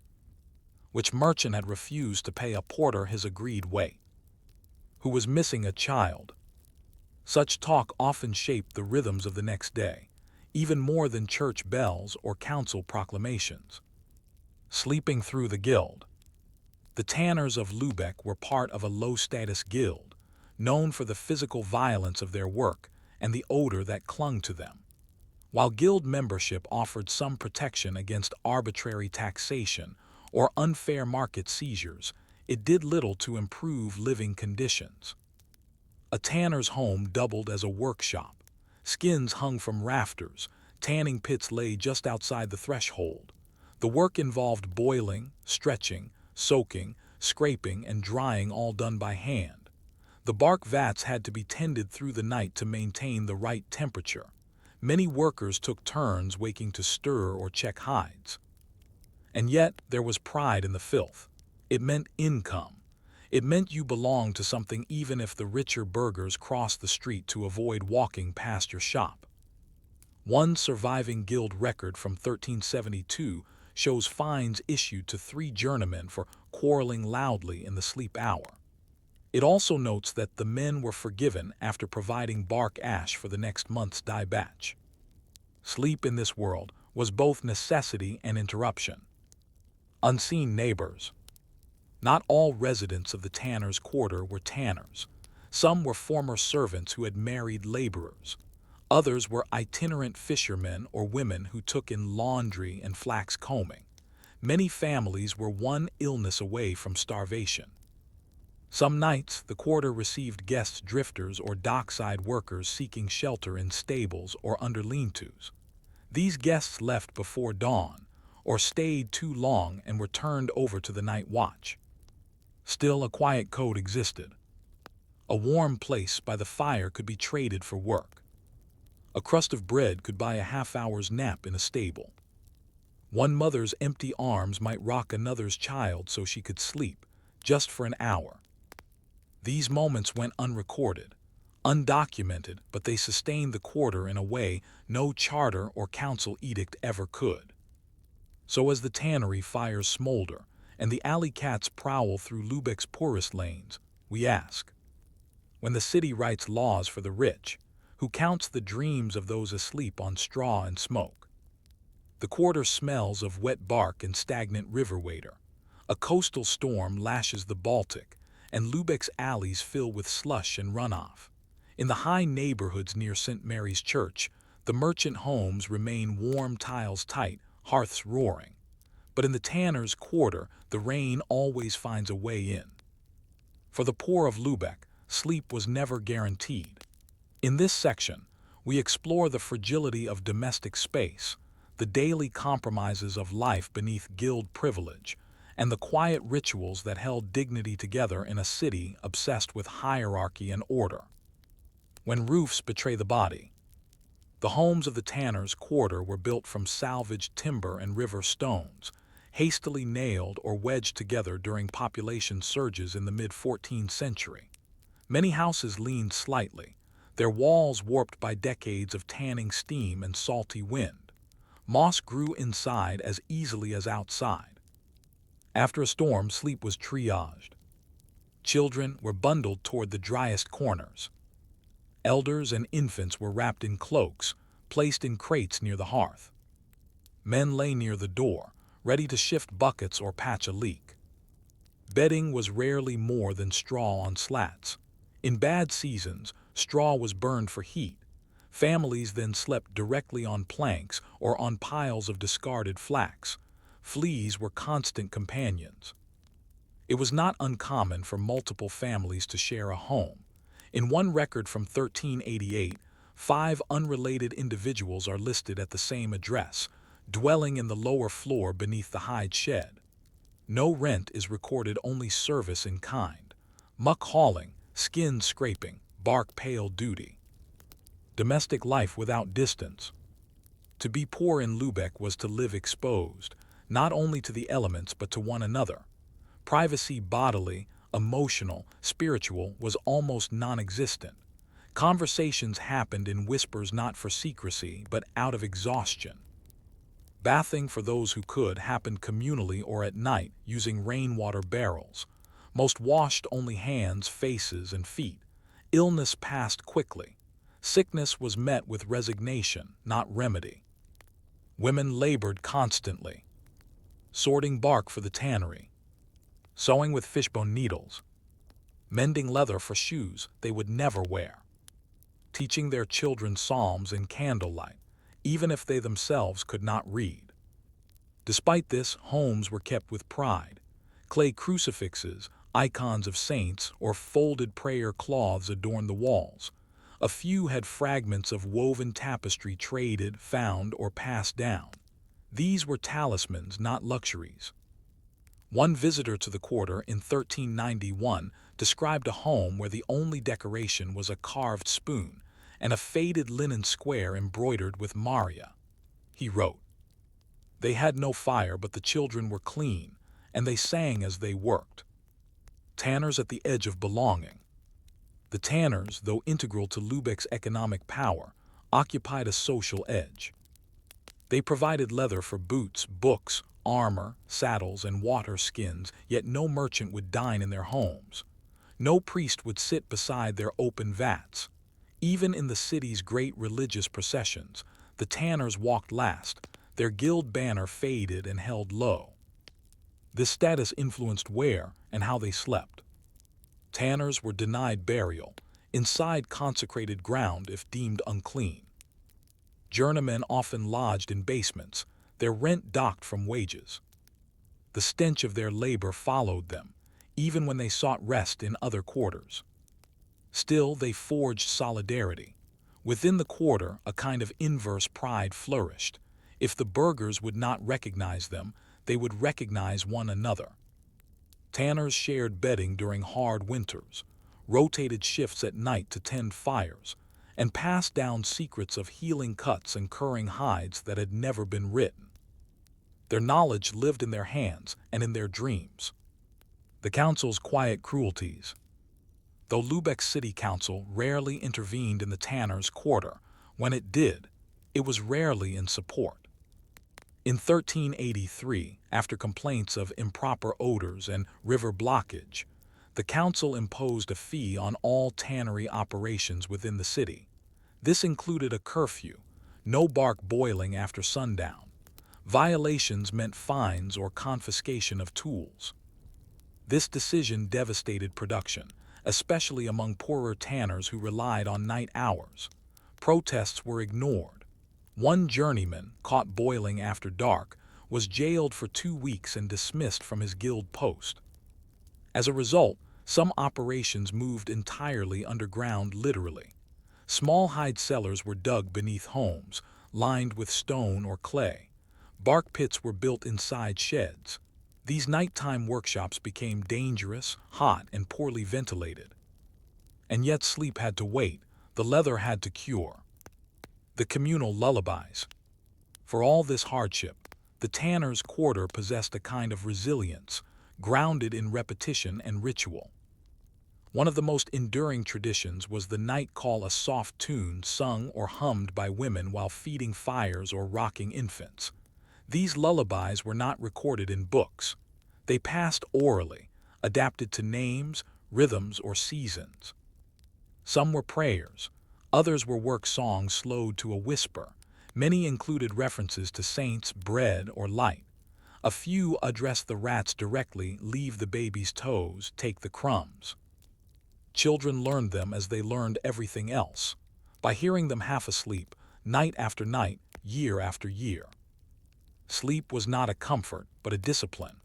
Which merchant had refused to pay a porter his agreed weight? Who was missing a child? Such talk often shaped the rhythms of the next day, even more than church bells or council proclamations. Sleeping through the guild. The tanners of Lübeck were part of a low-status guild, known for the physical violence of their work and the odor that clung to them. While guild membership offered some protection against arbitrary taxation or unfair market seizures, it did little to improve living conditions. A tanner's home doubled as a workshop. Skins hung from rafters, tanning pits lay just outside the threshold. The work involved boiling, stretching, soaking, scraping, and drying, all done by hand. The bark vats had to be tended through the night to maintain the right temperature. Many workers took turns waking to stir or check hides. And yet there was pride in the filth. It meant income. It meant you belonged to something even if the richer burghers crossed the street to avoid walking past your shop. One surviving guild record from 1372 shows fines issued to 3 journeymen for quarreling loudly in the sleep hour. It also notes that the men were forgiven after providing bark ash for the next month's dye batch. Sleep in this world was both necessity and interruption. Unseen neighbors. Not all residents of the tanners' quarter were tanners. Some were former servants who had married laborers. Others were itinerant fishermen or women who took in laundry and flax combing. Many families were one illness away from starvation. Some nights, the quarter received guest drifters or dockside workers seeking shelter in stables or under lean-tos. These guests left before dawn, or stayed too long and were turned over to the night watch. Still, a quiet code existed. A warm place by the fire could be traded for work. A crust of bread could buy a half-hour's nap in a stable. One mother's empty arms might rock another's child so she could sleep, just for an hour. These moments went unrecorded, undocumented, but they sustained the quarter in a way no charter or council edict ever could. So as the tannery fires smolder and the alley cats prowl through Lübeck's poorest lanes, we ask, when the city writes laws for the rich, who counts the dreams of those asleep on straw and smoke? The quarter smells of wet bark and stagnant river water. A coastal storm lashes the Baltic, and Lübeck's alleys fill with slush and runoff. In the high neighborhoods near St. Mary's Church, the merchant homes remain warm tiles tight, hearths roaring. But in the tanner's quarter, the rain always finds a way in. For the poor of Lübeck, sleep was never guaranteed. In this section, we explore the fragility of domestic space, the daily compromises of life beneath guild privilege, and the quiet rituals that held dignity together in a city obsessed with hierarchy and order. When roofs betray the body. The homes of the tanners' quarter were built from salvaged timber and river stones, hastily nailed or wedged together during population surges in the mid-14th century. Many houses leaned slightly, their walls warped by decades of tanning steam and salty wind. Moss grew inside as easily as outside. After a storm, sleep was triaged. Children were bundled toward the driest corners. Elders and infants were wrapped in cloaks, placed in crates near the hearth. Men lay near the door, ready to shift buckets or patch a leak. Bedding was rarely more than straw on slats. In bad seasons, straw was burned for heat. Families then slept directly on planks or on piles of discarded flax. Fleas were constant companions. It was not uncommon for multiple families to share a home. In one record from 1388, 5 unrelated individuals are listed at the same address, dwelling in the lower floor beneath the hide shed. No rent is recorded, only service in kind. Muck hauling, skin scraping, bark pale duty. Domestic life without distance. To be poor in Lübeck was to live exposed, not only to the elements but to one another. Privacy, bodily, emotional, spiritual, was almost non-existent. Conversations happened in whispers, not for secrecy, but out of exhaustion. Bathing, for those who could, happened communally or at night, using rainwater barrels. Most washed only hands, faces, and feet. Illness passed quickly. Sickness was met with resignation, not remedy. Women labored constantly, sorting bark for the tannery, sewing with fishbone needles, mending leather for shoes they would never wear, teaching their children psalms in candlelight, even if they themselves could not read. Despite this, homes were kept with pride. Clay crucifixes, icons of saints, or folded prayer cloths adorned the walls. A few had fragments of woven tapestry traded, found, or passed down. These were talismans, not luxuries. One visitor to the quarter in 1391 described a home where the only decoration was a carved spoon and a faded linen square embroidered with Maria. He wrote, "They had no fire, but the children were clean, and they sang as they worked." Tanners at the edge of belonging. The tanners, though integral to Lübeck's economic power, occupied a social edge. They provided leather for boots, books, armor, saddles, and water skins, yet no merchant would dine in their homes. No priest would sit beside their open vats. Even in the city's great religious processions, the tanners walked last, their guild banner faded and held low. This status influenced where and how they slept. Tanners were denied burial, inside consecrated ground if deemed unclean. Journeymen often lodged in basements, their rent docked from wages. The stench of their labor followed them, even when they sought rest in other quarters. Still, they forged solidarity. Within the quarter, a kind of inverse pride flourished. If the burghers would not recognize them, they would recognize one another. Tanners shared bedding during hard winters, rotated shifts at night to tend fires, and passed down secrets of healing cuts and curing hides that had never been written. Their knowledge lived in their hands and in their dreams. The council's quiet cruelties. Though Lübeck's city council rarely intervened in the tanners' quarter, when it did, it was rarely in support. In 1383, after complaints of improper odors and river blockage, the council imposed a fee on all tannery operations within the city. This included a curfew, no bark boiling after sundown. Violations meant fines or confiscation of tools. This decision devastated production, especially among poorer tanners who relied on night hours. Protests were ignored. One journeyman, caught boiling after dark, was jailed for 2 weeks and dismissed from his guild post. As a result, some operations moved entirely underground, literally. Small hide cellars were dug beneath homes, lined with stone or clay. Bark pits were built inside sheds. These nighttime workshops became dangerous, hot, and poorly ventilated. And yet sleep had to wait, the leather had to cure. The communal lullabies. For all this hardship, the tanner's quarter possessed a kind of resilience, grounded in repetition and ritual. One of the most enduring traditions was the night call, a soft tune sung or hummed by women while feeding fires or rocking infants. These lullabies were not recorded in books. They passed orally, adapted to names, rhythms, or seasons. Some were prayers, others were work songs slowed to a whisper. Many included references to saints, bread, or light. A few addressed the rats directly: leave the baby's toes, take the crumbs. Children learned them as they learned everything else. by hearing them half asleep, night after night, year after year. Sleep was not a comfort, but a discipline,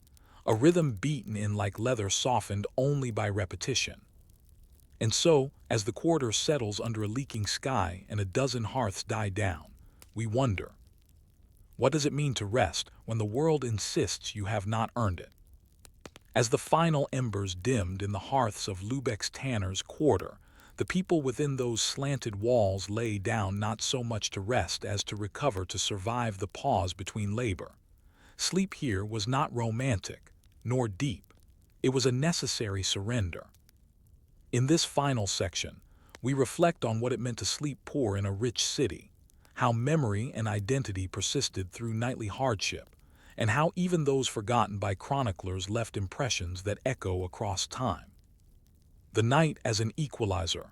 a rhythm beaten in like leather softened only by repetition. And so, as the quarter settles under a leaking sky and a dozen hearths die down, we wonder, what does it mean to rest when the world insists you have not earned it? As the final embers dimmed in the hearths of Lübeck's Tanner's Quarter, the people within those slanted walls lay down not so much to rest as to recover to survive the pause between labor. Sleep here was not romantic, nor deep. It was a necessary surrender. In this final section, we reflect on what it meant to sleep poor in a rich city, how memory and identity persisted through nightly hardship, and how even those forgotten by chroniclers left impressions that echo across time. The night as an equalizer.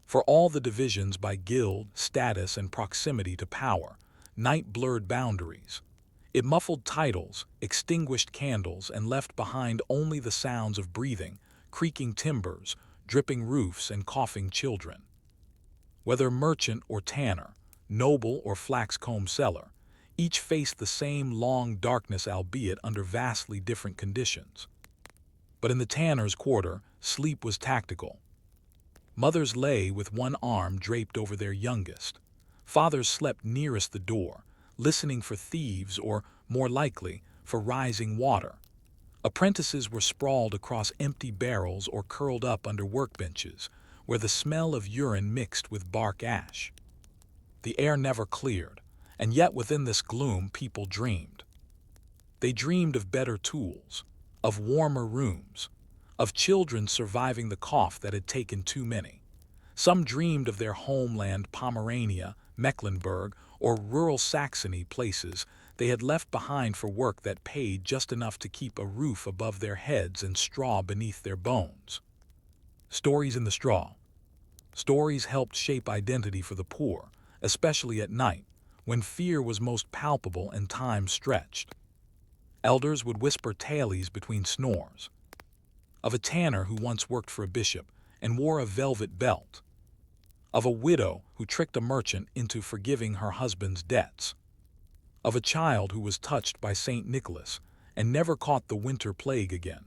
For all the divisions by guild, status, and proximity to power, night blurred boundaries. It muffled titles, extinguished candles, and left behind only the sounds of breathing, creaking timbers, dripping roofs, and coughing children. Whether merchant or tanner, noble or flax-comb seller, each faced the same long darkness, albeit under vastly different conditions. But in the tanner's quarter, sleep was tactical. Mothers lay with one arm draped over their youngest. Fathers slept nearest the door, listening for thieves or, more likely, for rising water. Apprentices were sprawled across empty barrels or curled up under workbenches, where the smell of urine mixed with bark ash. The air never cleared, and yet within this gloom people dreamed. They dreamed of better tools, of warmer rooms, of children surviving the cough that had taken too many. Some dreamed of their homeland, Pomerania, Mecklenburg, or rural Saxony, places they had left behind for work that paid just enough to keep a roof above their heads and straw beneath their bones. Stories in the straw. Stories helped shape identity for the poor, especially at night, when fear was most palpable and time stretched. Elders would whisper tales between snores. Of a tanner who once worked for a bishop and wore a velvet belt. Of a widow who tricked a merchant into forgiving her husband's debts. Of a child who was touched by St. Nicholas and never caught the winter plague again.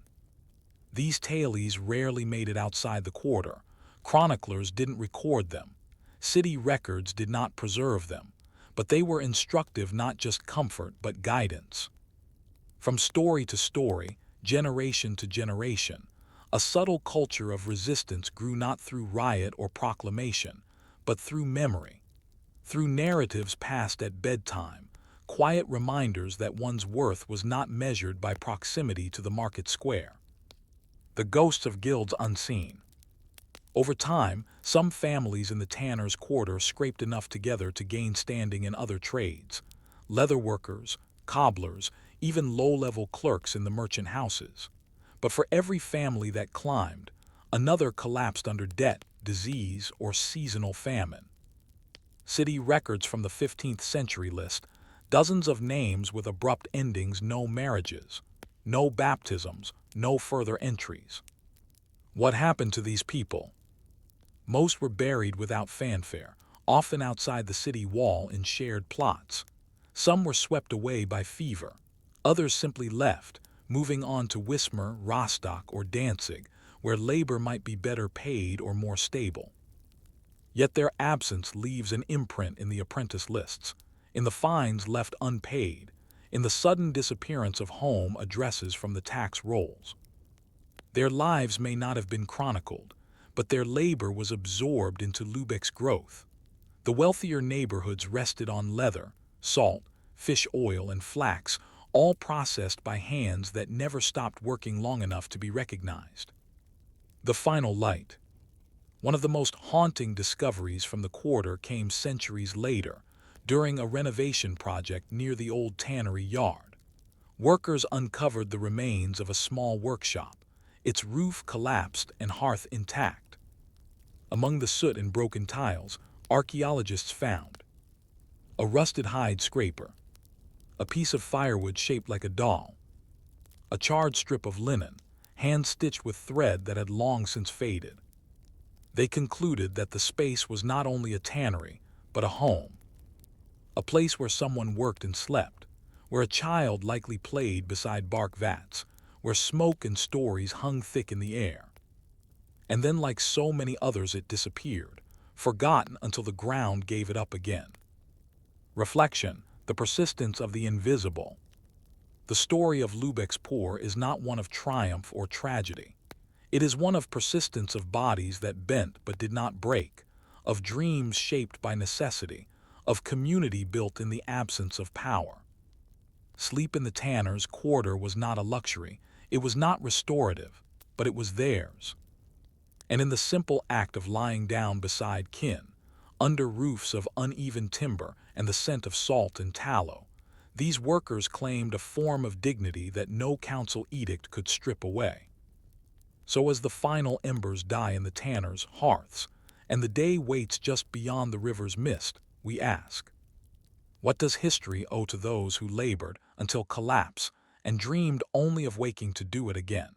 These tales rarely made it outside the quarter. Chroniclers didn't record them. City records did not preserve them, but they were instructive, not just comfort but guidance. From story to story, generation to generation, a subtle culture of resistance grew not through riot or proclamation, but through memory, through narratives passed at bedtime, quiet reminders that one's worth was not measured by proximity to the market square. The ghosts of guilds unseen. Over time, some families in the tanner's quarter scraped enough together to gain standing in other trades, leatherworkers, cobblers, even low-level clerks in the merchant houses. But for every family that climbed, another collapsed under debt, disease, or seasonal famine. City records from the 15th century list dozens of names with abrupt endings: no marriages, no baptisms, no further entries. What happened to these people? Most were buried without fanfare, often outside the city wall in shared plots. Some were swept away by fever. Others simply left, moving on to Wismar, Rostock, or Danzig, where labor might be better paid or more stable. Yet their absence leaves an imprint in the apprentice lists, in the fines left unpaid, in the sudden disappearance of home addresses from the tax rolls. Their lives may not have been chronicled, but their labor was absorbed into Lübeck's growth. The wealthier neighborhoods rested on leather, salt, fish oil, and flax, all processed by hands that never stopped working long enough to be recognized. The final light. One of the most haunting discoveries from the quarter came centuries later, during a renovation project near the old tannery yard. Workers uncovered the remains of a small workshop, its roof collapsed and hearth intact. Among the soot and broken tiles, archaeologists found a rusted hide scraper, a piece of firewood shaped like a doll, a charred strip of linen, hand-stitched with thread that had long since faded. They concluded that the space was not only a tannery, but a home, a place where someone worked and slept, where a child likely played beside bark vats, where smoke and stories hung thick in the air. And then, like so many others, it disappeared, forgotten until the ground gave it up again. Reflection: the persistence of the invisible. The story of Lübeck's poor is not one of triumph or tragedy. It is one of persistence, of bodies that bent but did not break, of dreams shaped by necessity, of community built in the absence of power. Sleep in the tanner's quarter was not a luxury, it was not restorative, but it was theirs. And in the simple act of lying down beside kin, under roofs of uneven timber and the scent of salt and tallow, these workers claimed a form of dignity that no council edict could strip away. So as the final embers die in the tanner's hearths, and the day waits just beyond the river's mist, we ask, what does history owe to those who labored until collapse and dreamed only of waking to do it again?